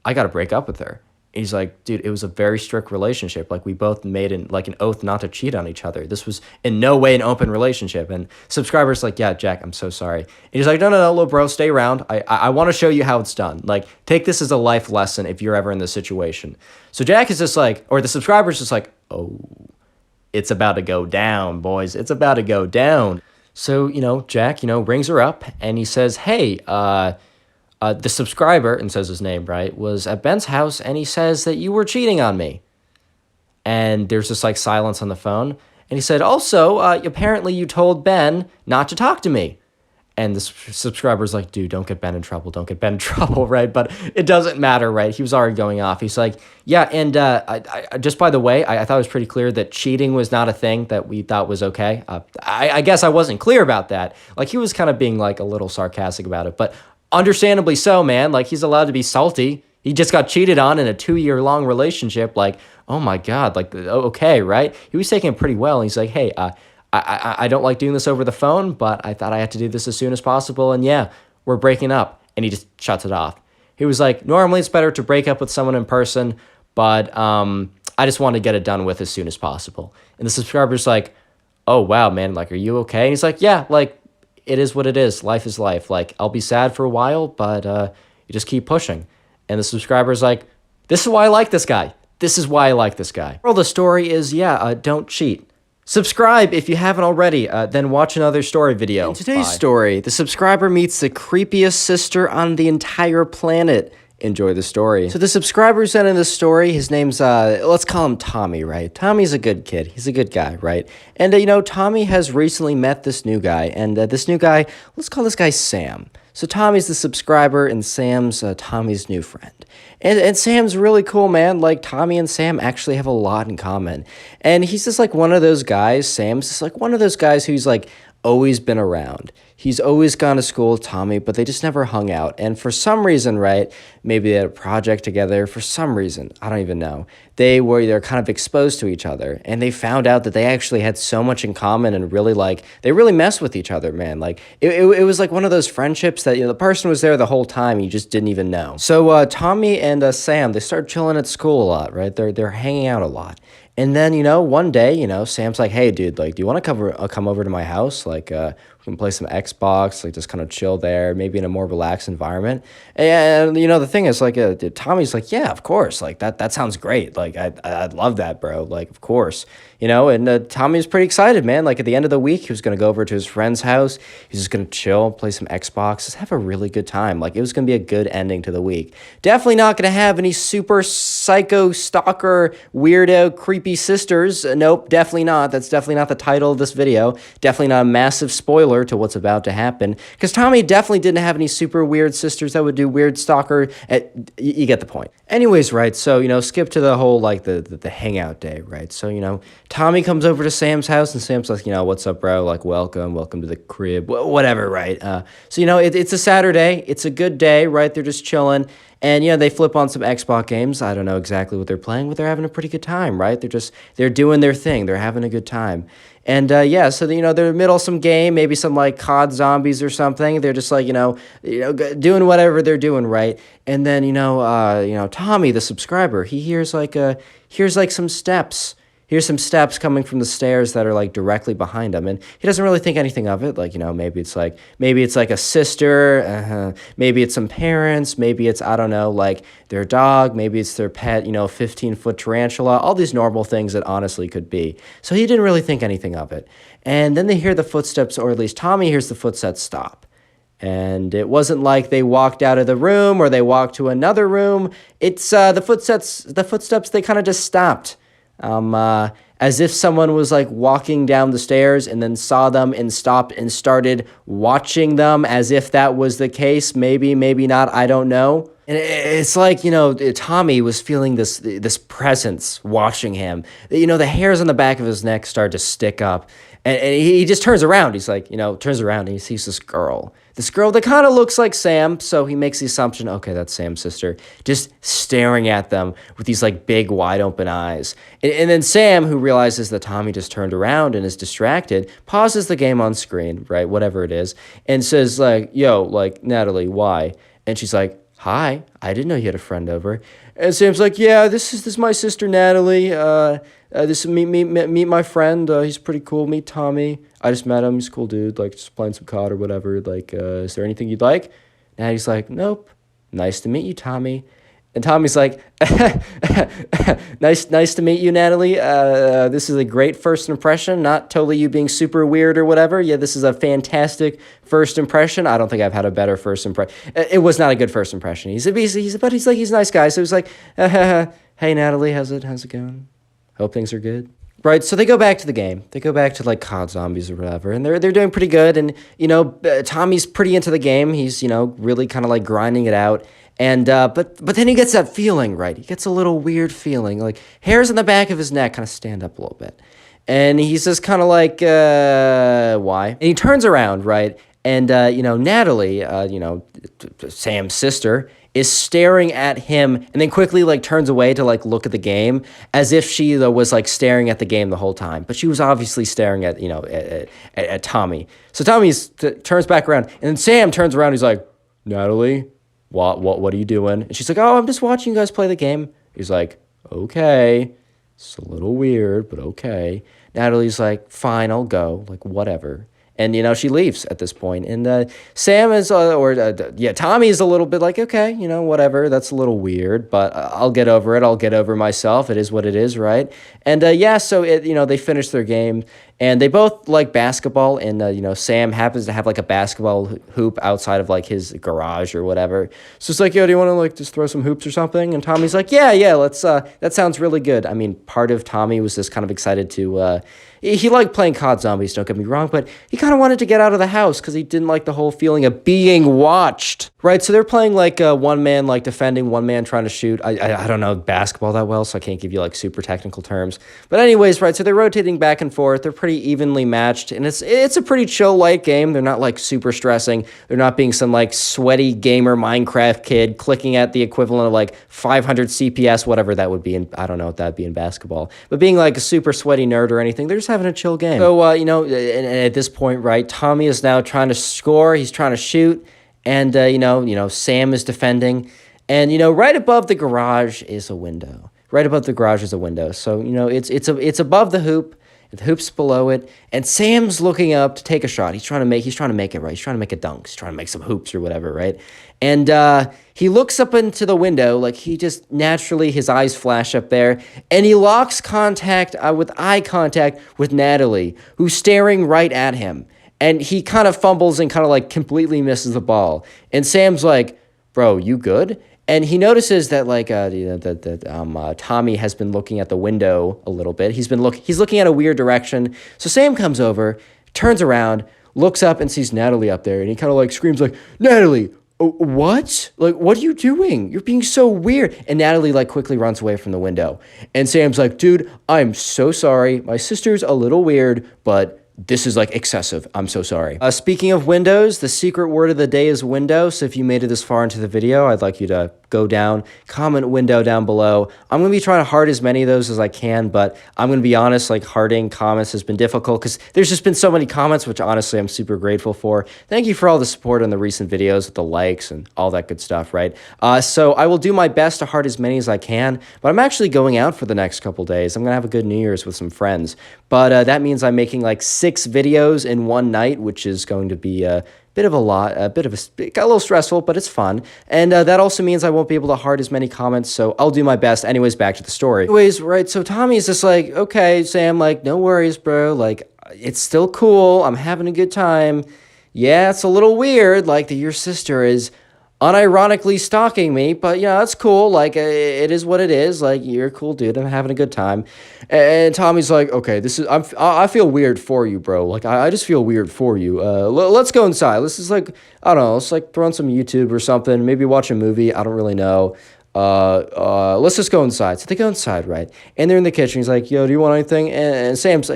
I got to break up with her. He's like, dude, it was a very strict relationship. Like we both made an oath not to cheat on each other. This was in no way an open relationship. And subscribers like, yeah, Jack, I'm so sorry. And he's like, no, little bro, stay around. I want to show you how it's done. Like take this as a life lesson if you're ever in this situation. So Jack is just like, or the subscriber's just like, oh, it's about to go down, boys. It's about to go down. So, you know, Jack, you know, rings her up and he says, hey, the subscriber, and says his name, right, was at Ben's house and he says that you were cheating on me. And there's just like silence on the phone. And he said, also, apparently you told Ben not to talk to me. And the subscriber's like, dude, don't get Ben in trouble. Don't get Ben in trouble, right? But it doesn't matter, right? He was already going off. He's like, yeah, and I just by the way, I thought it was pretty clear that cheating was not a thing that we thought was okay. I guess I wasn't clear about that. Like, he was kind of being, like, a little sarcastic about it. But understandably so, man. Like, he's allowed to be salty. He just got cheated on in a 2-year-long relationship. Like, oh, my God. Like, okay, right? He was taking it pretty well. And he's like, hey, I don't like doing this over the phone, but I thought I had to do this as soon as possible. And yeah, we're breaking up. And he just shuts it off. He was like, normally it's better to break up with someone in person, but I just want to get it done with as soon as possible. And the subscriber's like, oh, wow, man, like, are you okay? And he's like, yeah, like, it is what it is. Life is life. Like, I'll be sad for a while, but you just keep pushing. And the subscriber's like, this is why I like this guy. This is why I like this guy. Well, the story is, yeah, don't cheat. Subscribe if you haven't already, then watch another story video. In today's story, the subscriber meets the creepiest sister on the entire planet. Enjoy the story. So the subscriber sent in this story. His name's, let's call him Tommy, right? Tommy's a good kid. He's a good guy, right? And, you know, Tommy has recently met this new guy. And this new guy, let's call this guy Sam. So Tommy's the subscriber and Sam's Tommy's new friend. And Sam's really cool, man. Like, Tommy and Sam actually have a lot in common. And he's just like one of those guys, Sam's just like one of those guys who's like always been around. He's always gone to school with Tommy, but they just never hung out. And for some reason, right, maybe they had a project together. For some reason, I don't even know. They're kind of exposed to each other. And they found out that they actually had so much in common and really like, they really mess with each other, man. Like, it was like one of those friendships that, you know, the person was there the whole time. You just didn't even know. So Tommy and Sam, they start chilling at school a lot, right? They're hanging out a lot. And then, you know, one day, you know, Sam's like, hey, dude, like, do you want to come over to my house? Like, we can play some Xbox, like, just kind of chill there, maybe in a more relaxed environment. And, you know, the thing is, like, Tommy's like, yeah, of course. Like, that sounds great. Like, I'd love that, bro. Like, of course. You know, and Tommy's pretty excited, man. Like, at the end of the week, he was going to go over to his friend's house. He's just going to chill, play some Xbox, just have a really good time. Like, it was going to be a good ending to the week. Definitely not going to have any super psycho, stalker, weirdo, creepy sisters. Nope, definitely not. That's definitely not the title of this video. Definitely not a massive spoiler spoiler to what's about to happen, because Tommy definitely didn't have any super weird sisters that would do weird stalker. You get the point. Anyways, right, so, skip to the whole, like, the hangout day, right? So, Tommy comes over to Sam's house, and Sam's like, what's up, bro? Like, welcome to the crib, whatever, right? So, it's a Saturday. It's a good day, right? They're just chilling. And, they flip on some Xbox games. I don't know exactly what they're playing, but they're having a pretty good time, right? They're doing their thing. They're having a good time. And, so, they're in the middle of some game, maybe some, like, COD Zombies or something. They're just, like, doing whatever they're doing, right? And then, Tommy, the subscriber, he hears, some steps. Here's some steps coming from the stairs that are like directly behind him, and he doesn't really think anything of it. Like, maybe it's like a sister, maybe it's some parents, maybe it's, I don't know, like their dog, maybe it's their pet, 15-foot tarantula, all these normal things that honestly could be. So he didn't really think anything of it. And then they hear the footsteps, or at least Tommy hears the footsteps stop. And it wasn't like they walked out of the room or they walked to another room. It's the footsteps, they kind of just stopped. As if someone was like walking down the stairs and then saw them and stopped and started watching them, as if that was the case. Maybe not, I don't know. And it's like, Tommy was feeling this presence watching him. The hairs on the back of his neck start to stick up. And he just turns around. He's like, turns around and he sees this girl. This girl that kind of looks like Sam, so he makes the assumption, okay, that's Sam's sister, just staring at them with these like big wide open eyes. And then Sam, who realizes that Tommy just turned around and is distracted, pauses the game on screen, right, whatever it is, and says like, yo, like, Natalie, why? And she's like, hi, I didn't know you had a friend over. And Sam's like, yeah, this is my sister Natalie. Meet my friend. He's pretty cool. Meet Tommy. I just met him. He's a cool dude. Like, just playing some COD or whatever. Like, is there anything you'd like? Natalie's like, nope. Nice to meet you, Tommy. And Tommy's like, nice to meet you, Natalie. This is a great first impression. Not totally you being super weird or whatever. Yeah, this is a fantastic first impression. I don't think I've had a better first impression. It was not a good first impression. He's a nice guy. So he's like, hey, Natalie, how's it going? Hope things are good. Right, so they go back to the game. They go back to like COD Zombies or whatever, and they're doing pretty good. And Tommy's pretty into the game. He's really kind of like grinding it out. And but then he gets that feeling, right? He gets a little weird feeling, like hairs on the back of his neck kind of stand up a little bit, and he's just kind of like, why? And he turns around, right? And Natalie, Sam's sister, is staring at him and then quickly like turns away to like look at the game, as if she was like staring at the game the whole time. But she was obviously staring at at Tommy. So Tommy turns back around, and then Sam turns around. He's like, Natalie, what are you doing? And she's like, oh, I'm just watching you guys play the game. He's like, okay, it's a little weird, but okay. Natalie's like, fine, I'll go, like whatever. And, she leaves at this point. And Sam is, Tommy is a little bit like, okay, whatever. That's a little weird, but I'll get over it. I'll get over myself. It is what it is, right? And, so, they finish their game. And they both like basketball. And, Sam happens to have, like, a basketball hoop outside of, like, his garage or whatever. So it's like, yo, do you want to, like, just throw some hoops or something? And Tommy's like, yeah, let's, that sounds really good. I mean, part of Tommy was just kind of excited to, he liked playing COD Zombies, don't get me wrong, but he kind of wanted to get out of the house because he didn't like the whole feeling of being watched, right? So they're playing like one man like defending, one man trying to shoot. I don't know basketball that well, so I can't give you like super technical terms. But anyways, right, so they're rotating back and forth. They're pretty evenly matched, and it's a pretty chill light game. They're not like super stressing. They're not being some like sweaty gamer Minecraft kid clicking at the equivalent of like 500 CPS, whatever that would be. And I don't know what that'd be in basketball, but being like a super sweaty nerd or anything, they're just having a chill game. So, and at this point, right, Tommy is now trying to score. He's trying to shoot. And, Sam is defending. And, right above the garage is a window. Right above the garage is a window. So, it's above the hoop. The hoop's below it. And Sam's looking up to take a shot. He's trying to make it, right? He's trying to make a dunk. He's trying to make some hoops or whatever, right? And he looks up into the window, like he just naturally, his eyes flash up there, and he locks eye contact with Natalie, who's staring right at him. And he kind of fumbles and kind of like completely misses the ball. And Sam's like, bro, you good? And he notices that like Tommy has been looking at the window a little bit. He's looking at a weird direction. So Sam comes over, turns around, looks up and sees Natalie up there, and he kind of like screams like, Natalie, what? Like, what are you doing? You're being so weird. And Natalie like quickly runs away from the window. And Sam's like, dude, I'm so sorry. My sister's a little weird, but this is like excessive. I'm so sorry. Speaking of windows, the secret word of the day is window. So if you made it this far into the video, I'd like you to go down, comment window down below. I'm going to be trying to heart as many of those as I can, but I'm going to be honest, like hearting comments has been difficult because there's just been so many comments, which honestly I'm super grateful for. Thank you for all the support on the recent videos with the likes and all that good stuff, right? So I will do my best to heart as many as I can, but I'm actually going out for the next couple days. I'm going to have a good New Year's with some friends, but that means I'm making like 6 videos in one night, which is going to be bit of a lot, got a little stressful, but it's fun. And that also means I won't be able to heart as many comments, so I'll do my best. Anyways, back to the story. Anyways, right, so Tommy's just like, okay, Sam, like, no worries, bro. Like, it's still cool. I'm having a good time. Yeah, it's a little weird, like, that your sister is unironically stalking me, but, you know, that's cool. Like, it is what it is. Like, you're a cool dude. I'm having a good time. And Tommy's like, okay, I feel weird for you, bro. Like, I just feel weird for you. Let's go inside. Let's just, like, I don't know, let's, like, throw on some YouTube or something. Maybe watch a movie. I don't really know. Let's just go inside. So they go inside, right? And they're in the kitchen. He's like, yo, do you want anything? And Sam's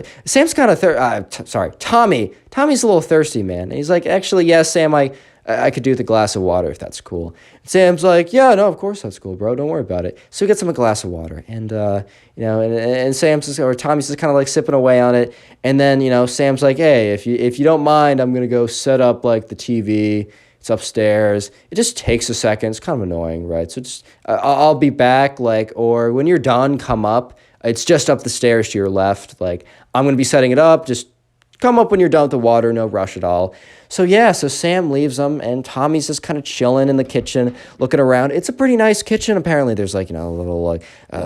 kind of Tommy's a little thirsty, man. And he's like, actually, yes, Sam, I could do with a glass of water if that's cool. And Sam's like, yeah, no, of course that's cool, bro. Don't worry about it. So he gets him a glass of water. And, you know, and Tommy's just kind of like sipping away on it. And then, you know, Sam's like, hey, if you don't mind, I'm going to go set up like the TV. It's upstairs. It just takes a second. It's kind of annoying, right? So just, I'll be back, like, or when you're done, come up. It's just up the stairs to your left. Like, I'm going to be setting it up. Just come up when you're done with the water. No rush at all. So yeah, so Sam leaves them, and Tommy's just kind of chilling in the kitchen, looking around. It's a pretty nice kitchen, apparently. There's like, you know, a little like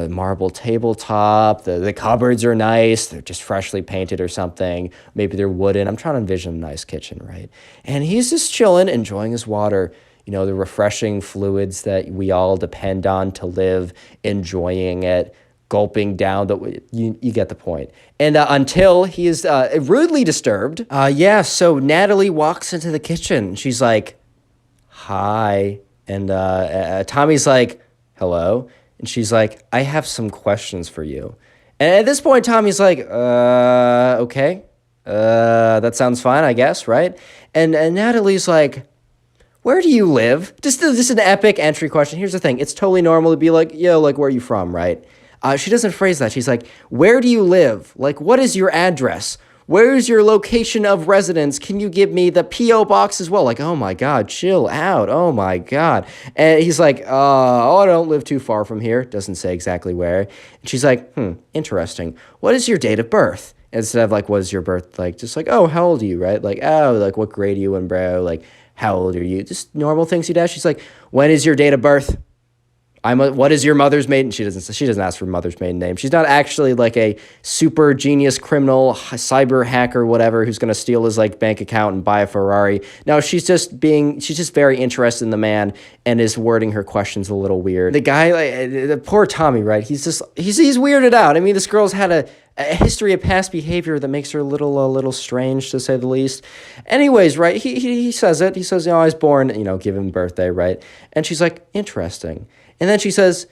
marble tabletop. The cupboards are nice. They're just freshly painted or something. Maybe they're wooden. I'm trying to envision a nice kitchen, right? And he's just chilling, enjoying his water. You know, the refreshing fluids that we all depend on to live, enjoying it, gulping down, you get the point. And until he is rudely disturbed, so Natalie walks into the kitchen. She's like, hi. And Tommy's like, hello. And she's like, I have some questions for you. And at this point, Tommy's like, okay. That sounds fine, I guess, right? And Natalie's like, where do you live? Just an epic entry question. Here's the thing. It's totally normal to be like, yo, like, where are you from, right? She doesn't phrase that. She's like, where do you live? Like, what is your address? Where is your location of residence? Can you give me the P.O. box as well? Like, oh my God, chill out. Oh my God. And he's like, I don't live too far from here. Doesn't say exactly where. And she's like, interesting. What is your date of birth? Instead of like, what is your birth? Like, just like, oh, how old are you, right? Like, oh, like, what grade are you in, bro? Like, how old are you? Just normal things you'd ask. She's like, when is your date of birth? What is your mother's maiden? She doesn't ask for mother's maiden name. She's not actually like a super genius criminal, cyber hacker, whatever, who's going to steal his like bank account and buy a Ferrari. No, she's just very interested in the man and is wording her questions a little weird. The guy, the poor Tommy, right? He's weirded out. I mean, this girl's had a history of past behavior that makes her a little strange, to say the least. Anyways, right? He says it. He says, I was born, given birthday, right? And she's like, interesting. And then she says,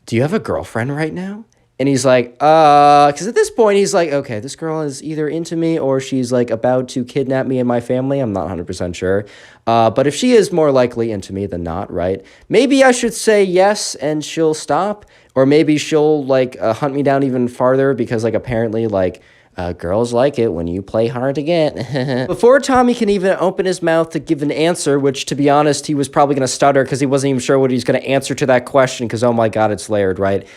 do you have a girlfriend right now? And he's like, because at this point, he's like, okay, this girl is either into me or she's like about to kidnap me and my family. I'm not 100% sure. But if she is more likely into me than not, right? Maybe I should say yes and she'll stop. Or maybe she'll like hunt me down even farther because like apparently like girls like it when you play hard to get. Before Tommy can even open his mouth to give an answer, which to be honest, he was probably going to stutter because he wasn't even sure what he's going to answer to that question because, oh my God, it's layered, right?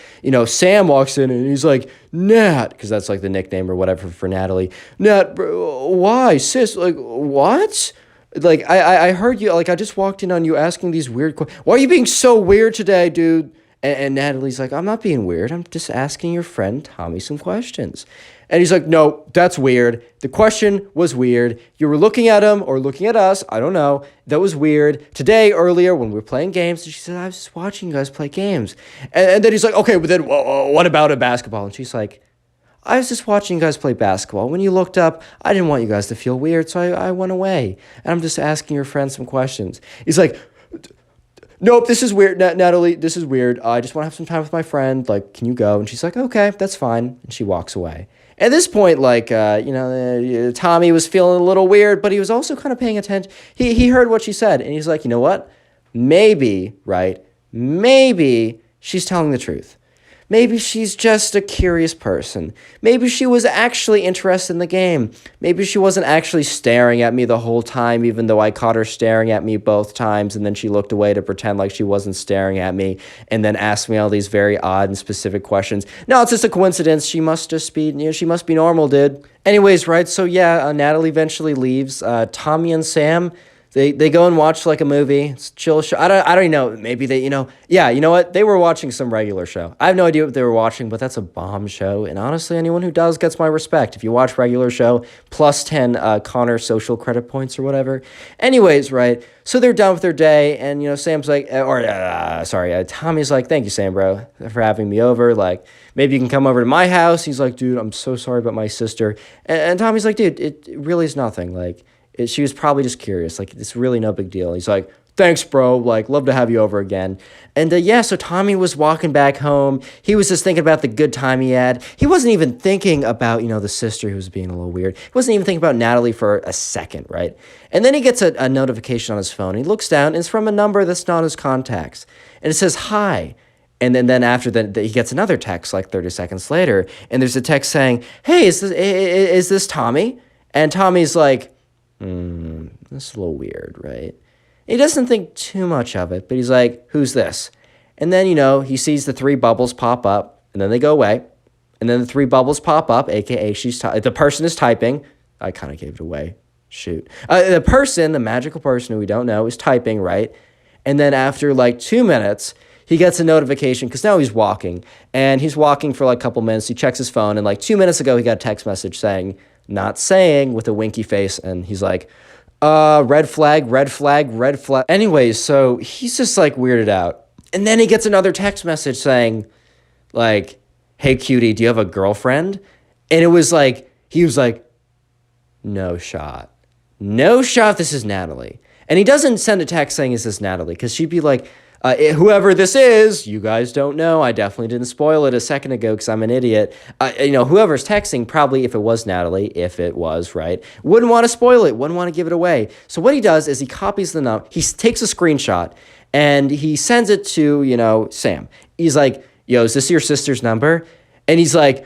Sam walks in and he's like, Nat, because that's like the nickname or whatever for Natalie. Nat, bro, why, sis? Like, what? Like, I heard you, like, I just walked in on you asking these weird questions. Why are you being so weird today, dude? And Natalie's like, I'm not being weird. I'm just asking your friend Tommy some questions. And he's like, no, that's weird. The question was weird. You were looking at him or looking at us. I don't know. That was weird. Today, earlier, when we were playing games, she said, I was just watching you guys play games. And then he's like, okay, but then what about a basketball? And she's like, I was just watching you guys play basketball. When you looked up, I didn't want you guys to feel weird, so I went away. And I'm just asking your friend some questions. He's like, nope, this is weird. Natalie, this is weird. I just want to have some time with my friend. Like, can you go? And she's like, okay, that's fine. And she walks away. At this point, like, Tommy was feeling a little weird, but he was also kind of paying attention. He heard what she said, and he's like, you know what? Maybe, right? Maybe she's telling the truth. Maybe she's just a curious person. Maybe she was actually interested in the game. Maybe she wasn't actually staring at me the whole time, even though I caught her staring at me both times, and then she looked away to pretend like she wasn't staring at me, and then asked me all these very odd and specific questions. No, it's just a coincidence. She must just be, she must be normal, dude. Anyways, right, so yeah, Natalie eventually leaves. Tommy and Sam, They go and watch like a movie. It's a chill show. I don't even know. Maybe they, yeah, you know what? They were watching some regular show. I have no idea what they were watching, but that's a bomb show. And honestly, anyone who does gets my respect. If you watch regular show, plus 10 Connor social credit points or whatever. Anyways, right? So they're done with their day, and Sam's like, Tommy's like, thank you, Sam, bro, for having me over. Like, maybe you can come over to my house. He's like, dude, I'm so sorry about my sister. And Tommy's like, dude, it really is nothing. Like, she was probably just curious. Like, it's really no big deal. He's like, thanks, bro. Like, love to have you over again. And so Tommy was walking back home. He was just thinking about the good time he had. He wasn't even thinking about, the sister who was being a little weird. He wasn't even thinking about Natalie for a second, right? And then he gets a notification on his phone. He looks down, and it's from a number that's not his contacts. And it says, hi. And then after that, he gets another text like 30 seconds later. And there's a text saying, hey, is this Tommy? And Tommy's like, this is a little weird, right? He doesn't think too much of it, but he's like, who's this? And then, he sees the 3 bubbles pop up, and then they go away. And then the 3 bubbles pop up, a.k.a. the person is typing. I kind of gave it away. Shoot. The magical person who we don't know, is typing, right? And then after like 2 minutes, he gets a notification because now he's walking. And he's walking for like a couple minutes. He checks his phone, and like 2 minutes ago, he got a text message saying, not saying, with a winky face, and he's like, red flag, red flag, red flag. Anyways, so he's just like weirded out. And then he gets another text message saying, like, hey, cutie, do you have a girlfriend? And it was like, he was like, no shot. No shot, this is Natalie. And he doesn't send a text saying, is this Natalie? Because she'd be like, whoever this is, you guys don't know. I definitely didn't spoil it a second ago because I'm an idiot. Whoever's texting, probably if it was Natalie, if it was, right, wouldn't want to spoil it, wouldn't want to give it away. So what he does is he copies the number, he takes a screenshot, and he sends it to, Sam. He's like, yo, is this your sister's number? And he's like,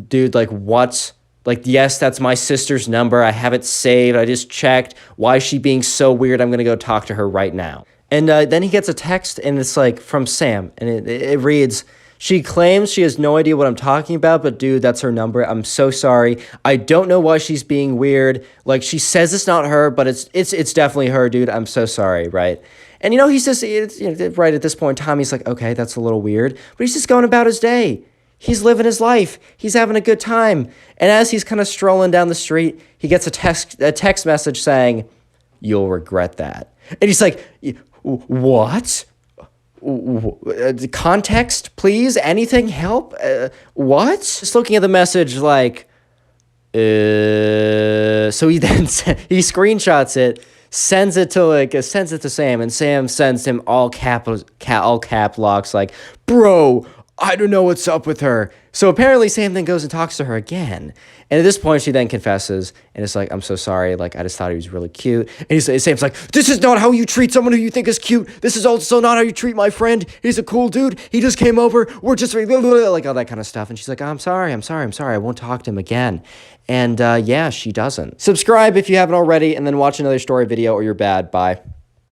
dude, like, what? Like, yes, that's my sister's number. I have it saved. I just checked. Why is she being so weird? I'm going to go talk to her right now. And then he gets a text, and it's like from Sam, and it reads, she claims she has no idea what I'm talking about, but dude, that's her number. I'm so sorry. I don't know why she's being weird. Like, she says it's not her, but it's definitely her, dude. I'm so sorry, right? And he's just right at this point. Tommy's like, okay, that's a little weird, but he's just going about his day. He's living his life. He's having a good time. And as he's kind of strolling down the street, he gets a text message saying, you'll regret that. And he's like, what? Context, please? Anything? Help? What? Just looking at the message like, so he then he screenshots it, sends it to Sam, and Sam sends him all cap locks like, bro, I don't know what's up with her. So apparently Sam then goes and talks to her again. And at this point, she then confesses, and it's like, I'm so sorry. Like, I just thought he was really cute. And Sam's like, this is not how you treat someone who you think is cute. This is also not how you treat my friend. He's a cool dude. He just came over. We're just like all that kind of stuff. And she's like, I'm sorry. I won't talk to him again. And she doesn't. Subscribe if you haven't already, and then watch another story video or you're bad. Bye.